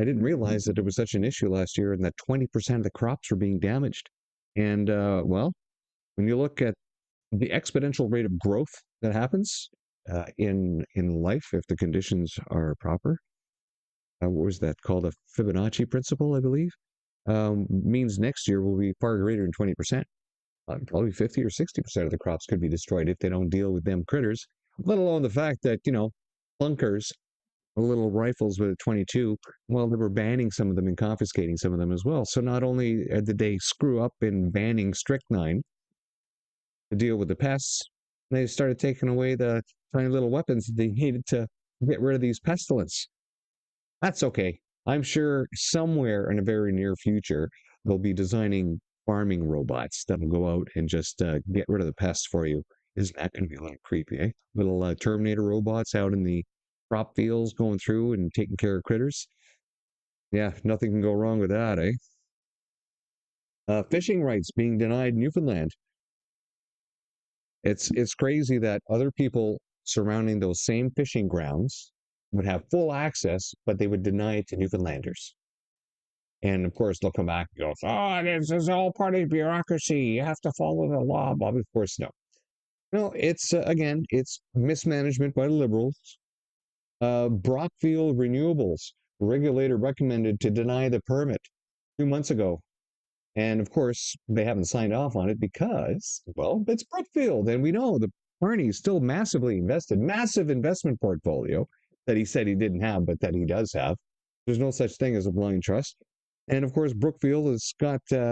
I didn't realize that it was such an issue last year and that 20% of the crops were being damaged. And, well, when you look at the exponential rate of growth that happens in life, if the conditions are proper, what was that called? A Fibonacci principle, I believe, means next year will be far greater than 20%. Probably 50 or 60% of the crops could be destroyed if they don't deal with them critters, let alone the fact that, clunkers, little rifles with a 22, well, they were banning some of them and confiscating some of them as well. So not only did they screw up in banning strychnine to deal with the pests, they started taking away the tiny little weapons that they needed to get rid of these pestilence. That's okay. I'm sure somewhere in a very near future, they'll be designing farming robots that will go out and just get rid of the pests for you. Isn't that going to be a little creepy, eh? Little Terminator robots out in the crop fields going through and taking care of critters. Yeah, nothing can go wrong with that, eh? Fishing rights being denied in Newfoundland. It's crazy that other people surrounding those same fishing grounds would have full access, but they would deny it to Newfoundlanders. And of course, they'll come back and go, "Oh, this is all part of bureaucracy. You have to follow the law." But of course, no. No, it's again, it's mismanagement by the Liberals. Brockfield Renewables regulator recommended to deny the permit 2 months ago. And of course, they haven't signed off on it because, well, it's Brookfield. And we know the Carney is still massively invested, massive investment portfolio that he said he didn't have, but that he does have. There's no such thing as a blind trust. And of course, Brookfield has got they've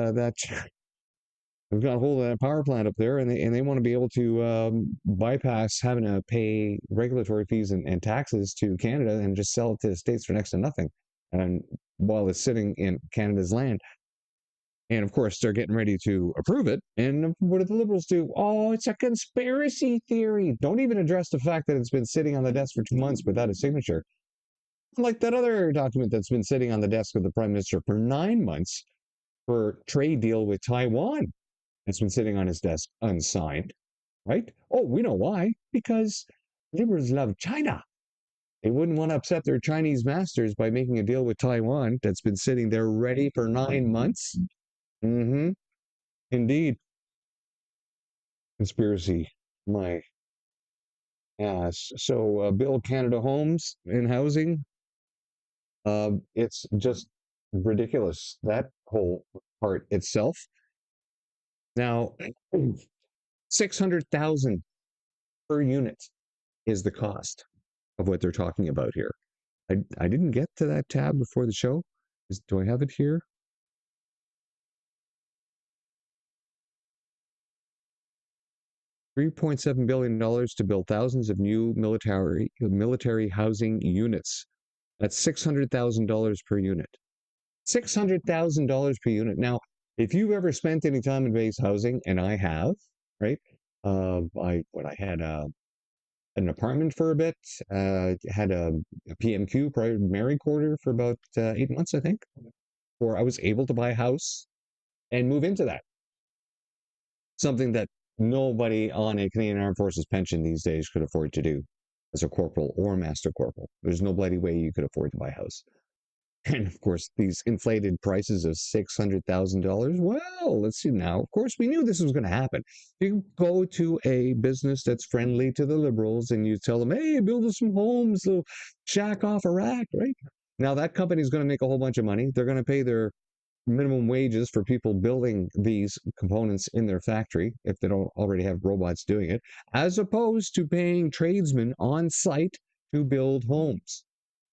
got a hold of that power plant up there, and they want to be able to bypass having to pay regulatory fees and taxes to Canada and just sell it to the States for next to nothing. And while it's sitting in Canada's land. And of course, they're getting ready to approve it. And what do the Liberals do? Oh, it's a conspiracy theory. Don't even address the fact that it's been sitting on the desk for 2 months without a signature. Like that other document that's been sitting on the desk of the Prime Minister for 9 months for trade deal with Taiwan. It's been sitting on his desk unsigned, right? Oh, we know why. Because Liberals love China. They wouldn't want to upset their Chinese masters by making a deal with Taiwan that's been sitting there ready for 9 months. Mm-hmm. Indeed. Conspiracy. My ass. So, build Canada homes and housing. It's just ridiculous, that whole part itself. Now, 600,000 per unit is the cost of what they're talking about here. I didn't get to that tab before the show. Do I have it here? $3.7 billion to build thousands of new military housing units. That's $600,000 per unit. $600,000 per unit. Now, if you've ever spent any time in base housing, and I have, right? I had an apartment for a bit, had a PMQ, primary quarter, for about 8 months, I think, where I was able to buy a house and move into that. Something that nobody on a Canadian Armed Forces pension these days could afford to do as a corporal or master corporal. There's no bloody way you could afford to buy a house. And of course, these inflated prices of $600,000. Well, let's see now. Of course, we knew this was going to happen. You go to a business that's friendly to the Liberals and you tell them, "Hey, build us some homes, they'll shack off Iraq," right? Now that company is going to make a whole bunch of money. They're going to pay their minimum wages for people building these components in their factory if they don't already have robots doing it, as opposed to paying tradesmen on site to build homes,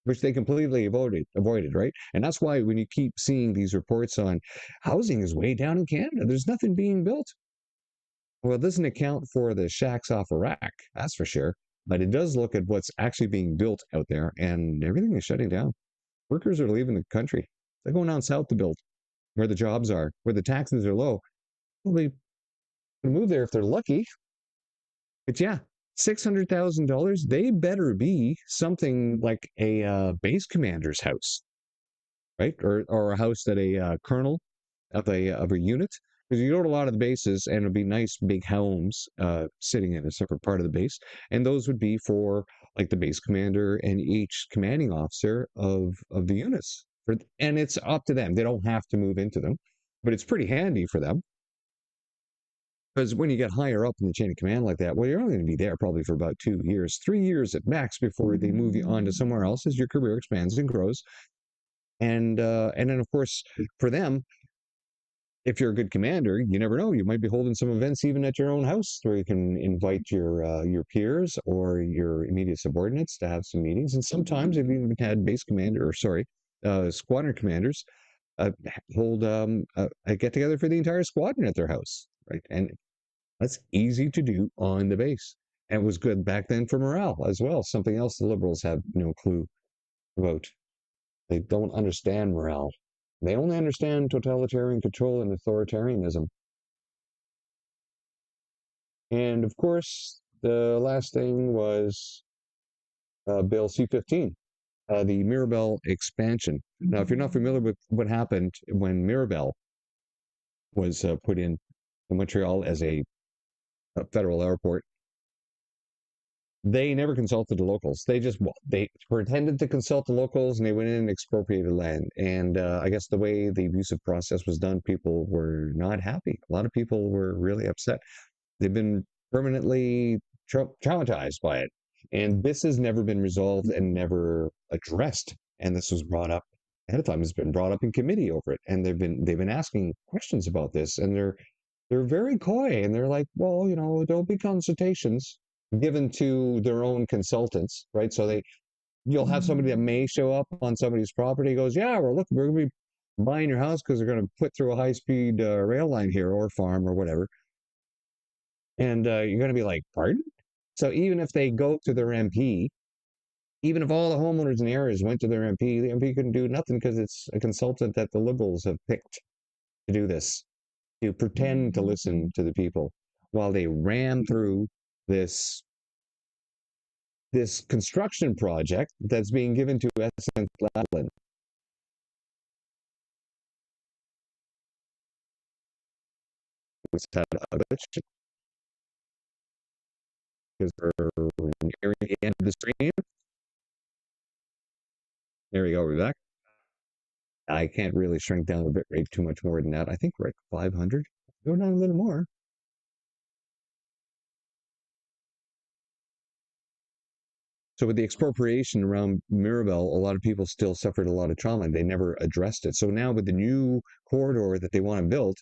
which they completely avoided, right? And that's why when you keep seeing these reports on housing is way down in Canada, there's nothing being built. Well, it doesn't account for the shacks off Iraq, that's for sure. But it does look at what's actually being built out there, and everything is shutting down. Workers are leaving the country. They're going down south to build, where the jobs are, where the taxes are low. Probably move there if they're lucky. But yeah, $600,000, they better be something like a base commander's house, right? Or a house that a colonel of a unit. Because you go to a lot of the bases and it'll be nice big homes sitting in a separate part of the base. And those would be for like the base commander and each commanding officer of the units. And it's up to them. They don't have to move into them, but it's pretty handy for them. Because when you get higher up in the chain of command like that, well, you're only going to be there probably for about 2 years, 3 years at max before they move you on to somewhere else as your career expands and grows. And then, of course, for them, if you're a good commander, you never know. You might be holding some events even at your own house where you can invite your peers or your immediate subordinates to have some meetings. And sometimes they've even had base commander, or sorry, squadron commanders hold a get-together for the entire squadron at their house, right? And that's easy to do on the base. And it was good back then for morale as well. Something else the Liberals have no clue about. They don't understand morale. They only understand totalitarian control and authoritarianism. And of course, the last thing was Bill C-15, the Mirabel expansion. Now, if you're not familiar with what happened when Mirabel was put in Montreal as a federal airport, they never consulted the locals. They pretended to consult the locals, and they went in and expropriated land. And I guess the way the abusive process was done, people were not happy. A lot of people were really upset. They've been permanently traumatized by it. And this has never been resolved and never addressed. And this was brought up ahead of time. It's been brought up in committee over it. And they've been asking questions about this. And they're very coy. And they're like, well, there'll be consultations given to their own consultants, right? So you'll have somebody that may show up on somebody's property, goes, yeah, we're going to be buying your house because they're going to put through a high-speed rail line here, or farm, or whatever. And you're going to be like, pardon? So even if they go to their MP, even if all the homeowners in the areas went to their MP, the MP couldn't do nothing because it's a consultant that the Liberals have picked to do this, to pretend to listen to the people while they ram through this construction project that's being given to SNC Lavalin. Because we're nearing the end of the stream. There we go, we're back. I can't really shrink down the bit rate too much more than that. I think we're at 500. Go down a little more. So with the expropriation around Mirabel, a lot of people still suffered a lot of trauma. They never addressed it. So now with the new corridor that they want to build,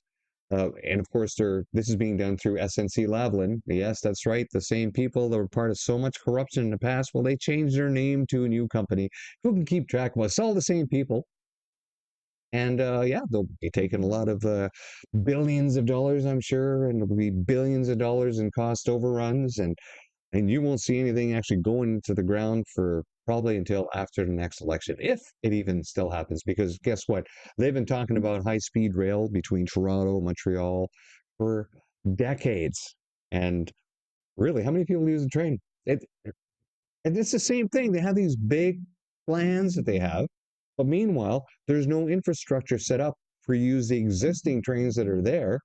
and of course this is being done through SNC Lavalin. Yes, that's right. The same people that were part of so much corruption in the past, well, they changed their name to a new company. Who can keep track of us? It's all the same people. And yeah, they'll be taking a lot of billions of dollars, I'm sure, and there'll be billions of dollars in cost overruns, and you won't see anything actually going into the ground for probably until after the next election, if it even still happens. Because guess what? They've been talking about high-speed rail between Toronto and Montreal for decades. And really, how many people use the train? And it's the same thing. They have these big plans that they have. But meanwhile, there's no infrastructure set up for use the existing trains that are there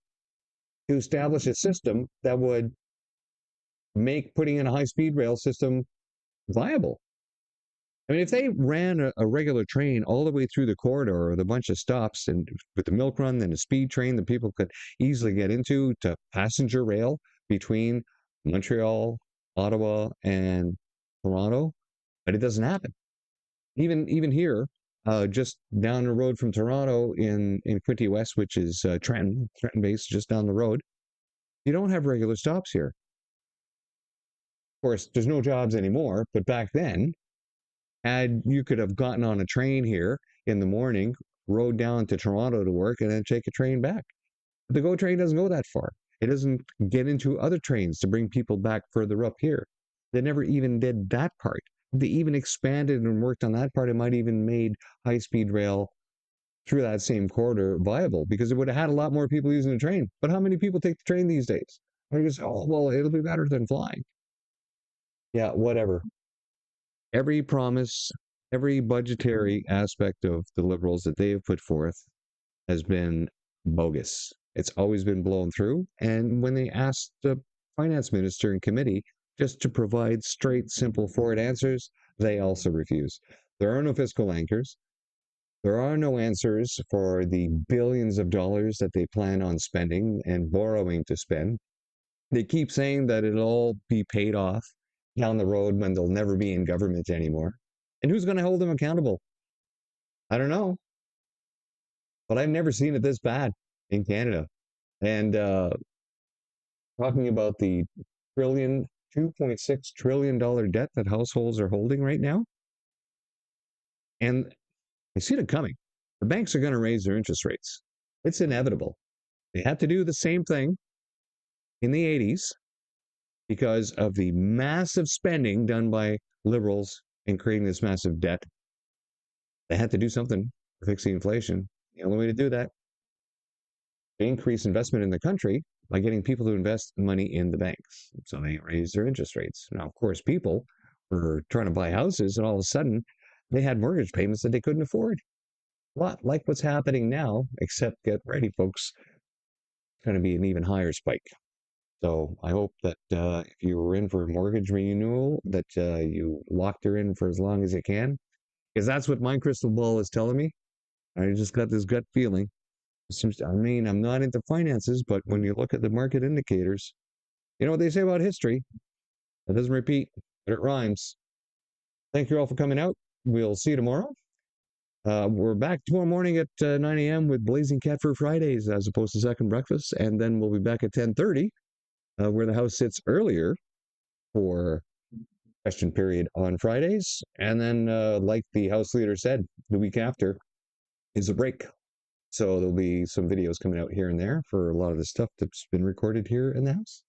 to establish a system that would make putting in a high-speed rail system viable. I mean, if they ran a regular train all the way through the corridor with a bunch of stops, and with the milk run and a speed train that people could easily get into, to passenger rail between Montreal, Ottawa, and Toronto, but it doesn't happen. Even here, just down the road from Toronto in Quinte West, which is Trenton base, just down the road, you don't have regular stops here. Of course, there's no jobs anymore, but back then, you could have gotten on a train here in the morning, rode down to Toronto to work, and then take a train back. But the GO train doesn't go that far. It doesn't get into other trains to bring people back further up here. They never even did that part. If they even expanded and worked on that part, it might even made high-speed rail through that same corridor viable, because it would have had a lot more people using the train. But how many people take the train these days? I just, oh, well, it'll be better than flying. Yeah, whatever. Every promise, every budgetary aspect of the Liberals that they have put forth has been bogus. It's always been blown through. And when they asked the finance minister in committee just to provide straight, simple, forward answers, they also refuse. There are no fiscal anchors. There are no answers for the billions of dollars that they plan on spending and borrowing to spend. They keep saying that it'll all be paid off down the road when they'll never be in government anymore. And who's going to hold them accountable? I don't know. But I've never seen it this bad in Canada. And talking about the $2.6 trillion debt that households are holding right now. And I see it coming. The banks are going to raise their interest rates. It's inevitable. They had to do the same thing in the 80s because of the massive spending done by Liberals in creating this massive debt. They had to do something to fix the inflation. The only way to do that, they increase investment in the country by getting people to invest money in the banks. So they raise their interest rates. Now, of course, people were trying to buy houses, and all of a sudden, they had mortgage payments that they couldn't afford. A lot like what's happening now, except get ready, folks. It's going to be an even higher spike. So I hope that if you were in for a mortgage renewal, that you locked her in for as long as you can, because that's what my crystal ball is telling me. I just got this gut feeling. I mean, I'm not into finances, but when you look at the market indicators, you know what they say about history? It doesn't repeat, but it rhymes. Thank you all for coming out. We'll see you tomorrow. We're back tomorrow morning at 9 a.m. with Blazing Cat for Fridays as opposed to Second Breakfast. And then we'll be back at 10:30 where the House sits earlier for question period on Fridays. And then, like the House Leader said, the week after is a break. So there'll be some videos coming out here and there for a lot of the stuff that's been recorded here in the House.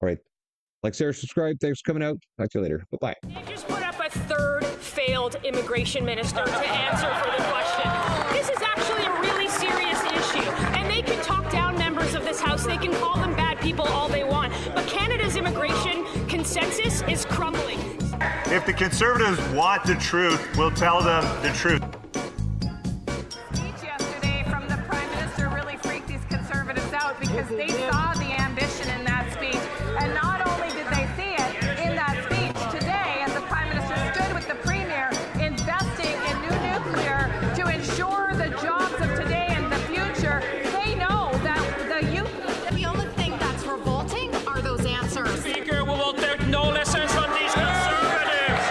All right. Like, share, subscribe. Thanks for coming out. Talk to you later. Bye-bye. They just put up a third failed immigration minister to answer for the question. This is actually a really serious issue. And they can talk down members of this House. They can call them bad people all they want. But Canada's immigration consensus is crumbling. If the Conservatives want the truth, we'll tell them the truth. Yesterday from the Prime Minister really freaked these Conservatives out because they saw the ambition in that speech. And not only did they see it in that speech today, as the Prime Minister stood with the Premier investing in new nuclear to ensure the jobs of today and the future, they know that the youth... The only thing that's revolting are those answers. Speaker, we will take no lessons from these Conservatives.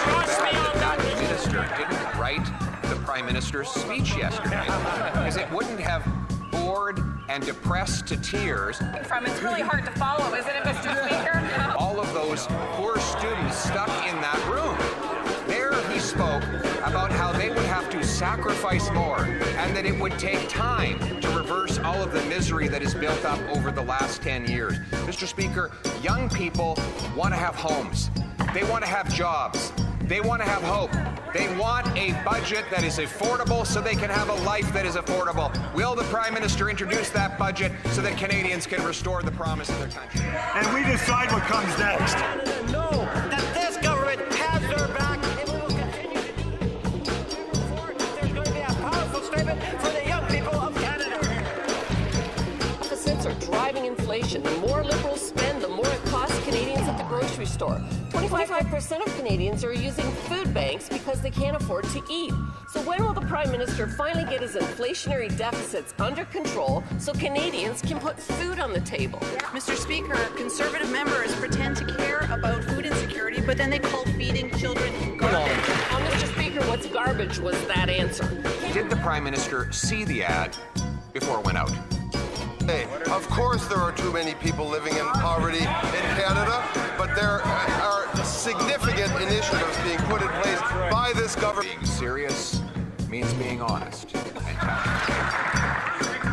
Trust me on that. The Minister didn't write the Prime Minister's speech yesterday because it wouldn't have bored and depressed to tears. It's really hard to follow, isn't it, Mr. Speaker? All of those poor students stuck in that room. There he spoke about how they would have to sacrifice more and that it would take time to reverse all of the misery that has built up over the last 10 years. Mr. Speaker, young people want to have homes. They want to have jobs. They want to have hope. They want a budget that is affordable so they can have a life that is affordable. Will the Prime Minister introduce that budget so that Canadians can restore the promise of their country? And we decide what comes next. Know that this government has their back and we will continue to do it. There's going to be a powerful statement for the young people of Canada. Deficits are driving inflation. The more Liberals spend, the more it costs Canadians at the grocery store. 25% of Canadians are using food banks because they can't afford to eat. So when will the Prime Minister finally get his inflationary deficits under control so Canadians can put food on the table? Mr. Speaker, Conservative members pretend to care about food insecurity, but then they call feeding children garbage. Mr. Speaker, what's garbage was that answer? Did the Prime Minister see the ad before it went out? Of course there are too many people living in poverty in Canada, but there are significant initiatives being put in place by this government. Being serious means being honest.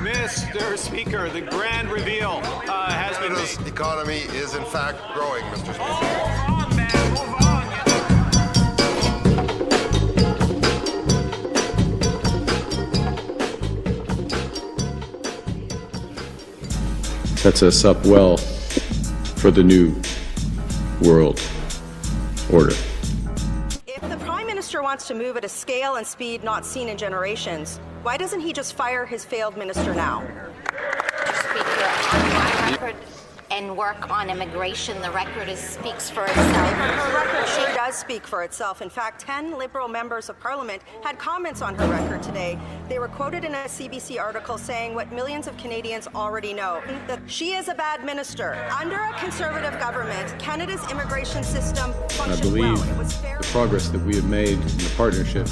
Mr. Speaker, the grand reveal has been made. Canada's economy is in fact growing, Mr. Speaker. sets us up well for the new world order. If the Prime Minister wants to move at a scale and speed not seen in generations, why doesn't he just fire his failed minister now? Speaker, on my record and work on immigration, the record speaks for itself. Her record sure does speak for itself. In fact, 10 Liberal members of Parliament had comments on her record today. They were quoted in a CBC article saying what millions of Canadians already know, that she is a bad minister. Under a Conservative government, Canada's immigration system functioned well. It was fair. The progress that we have made in the partnership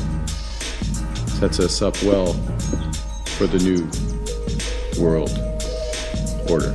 sets us up well for the new world order.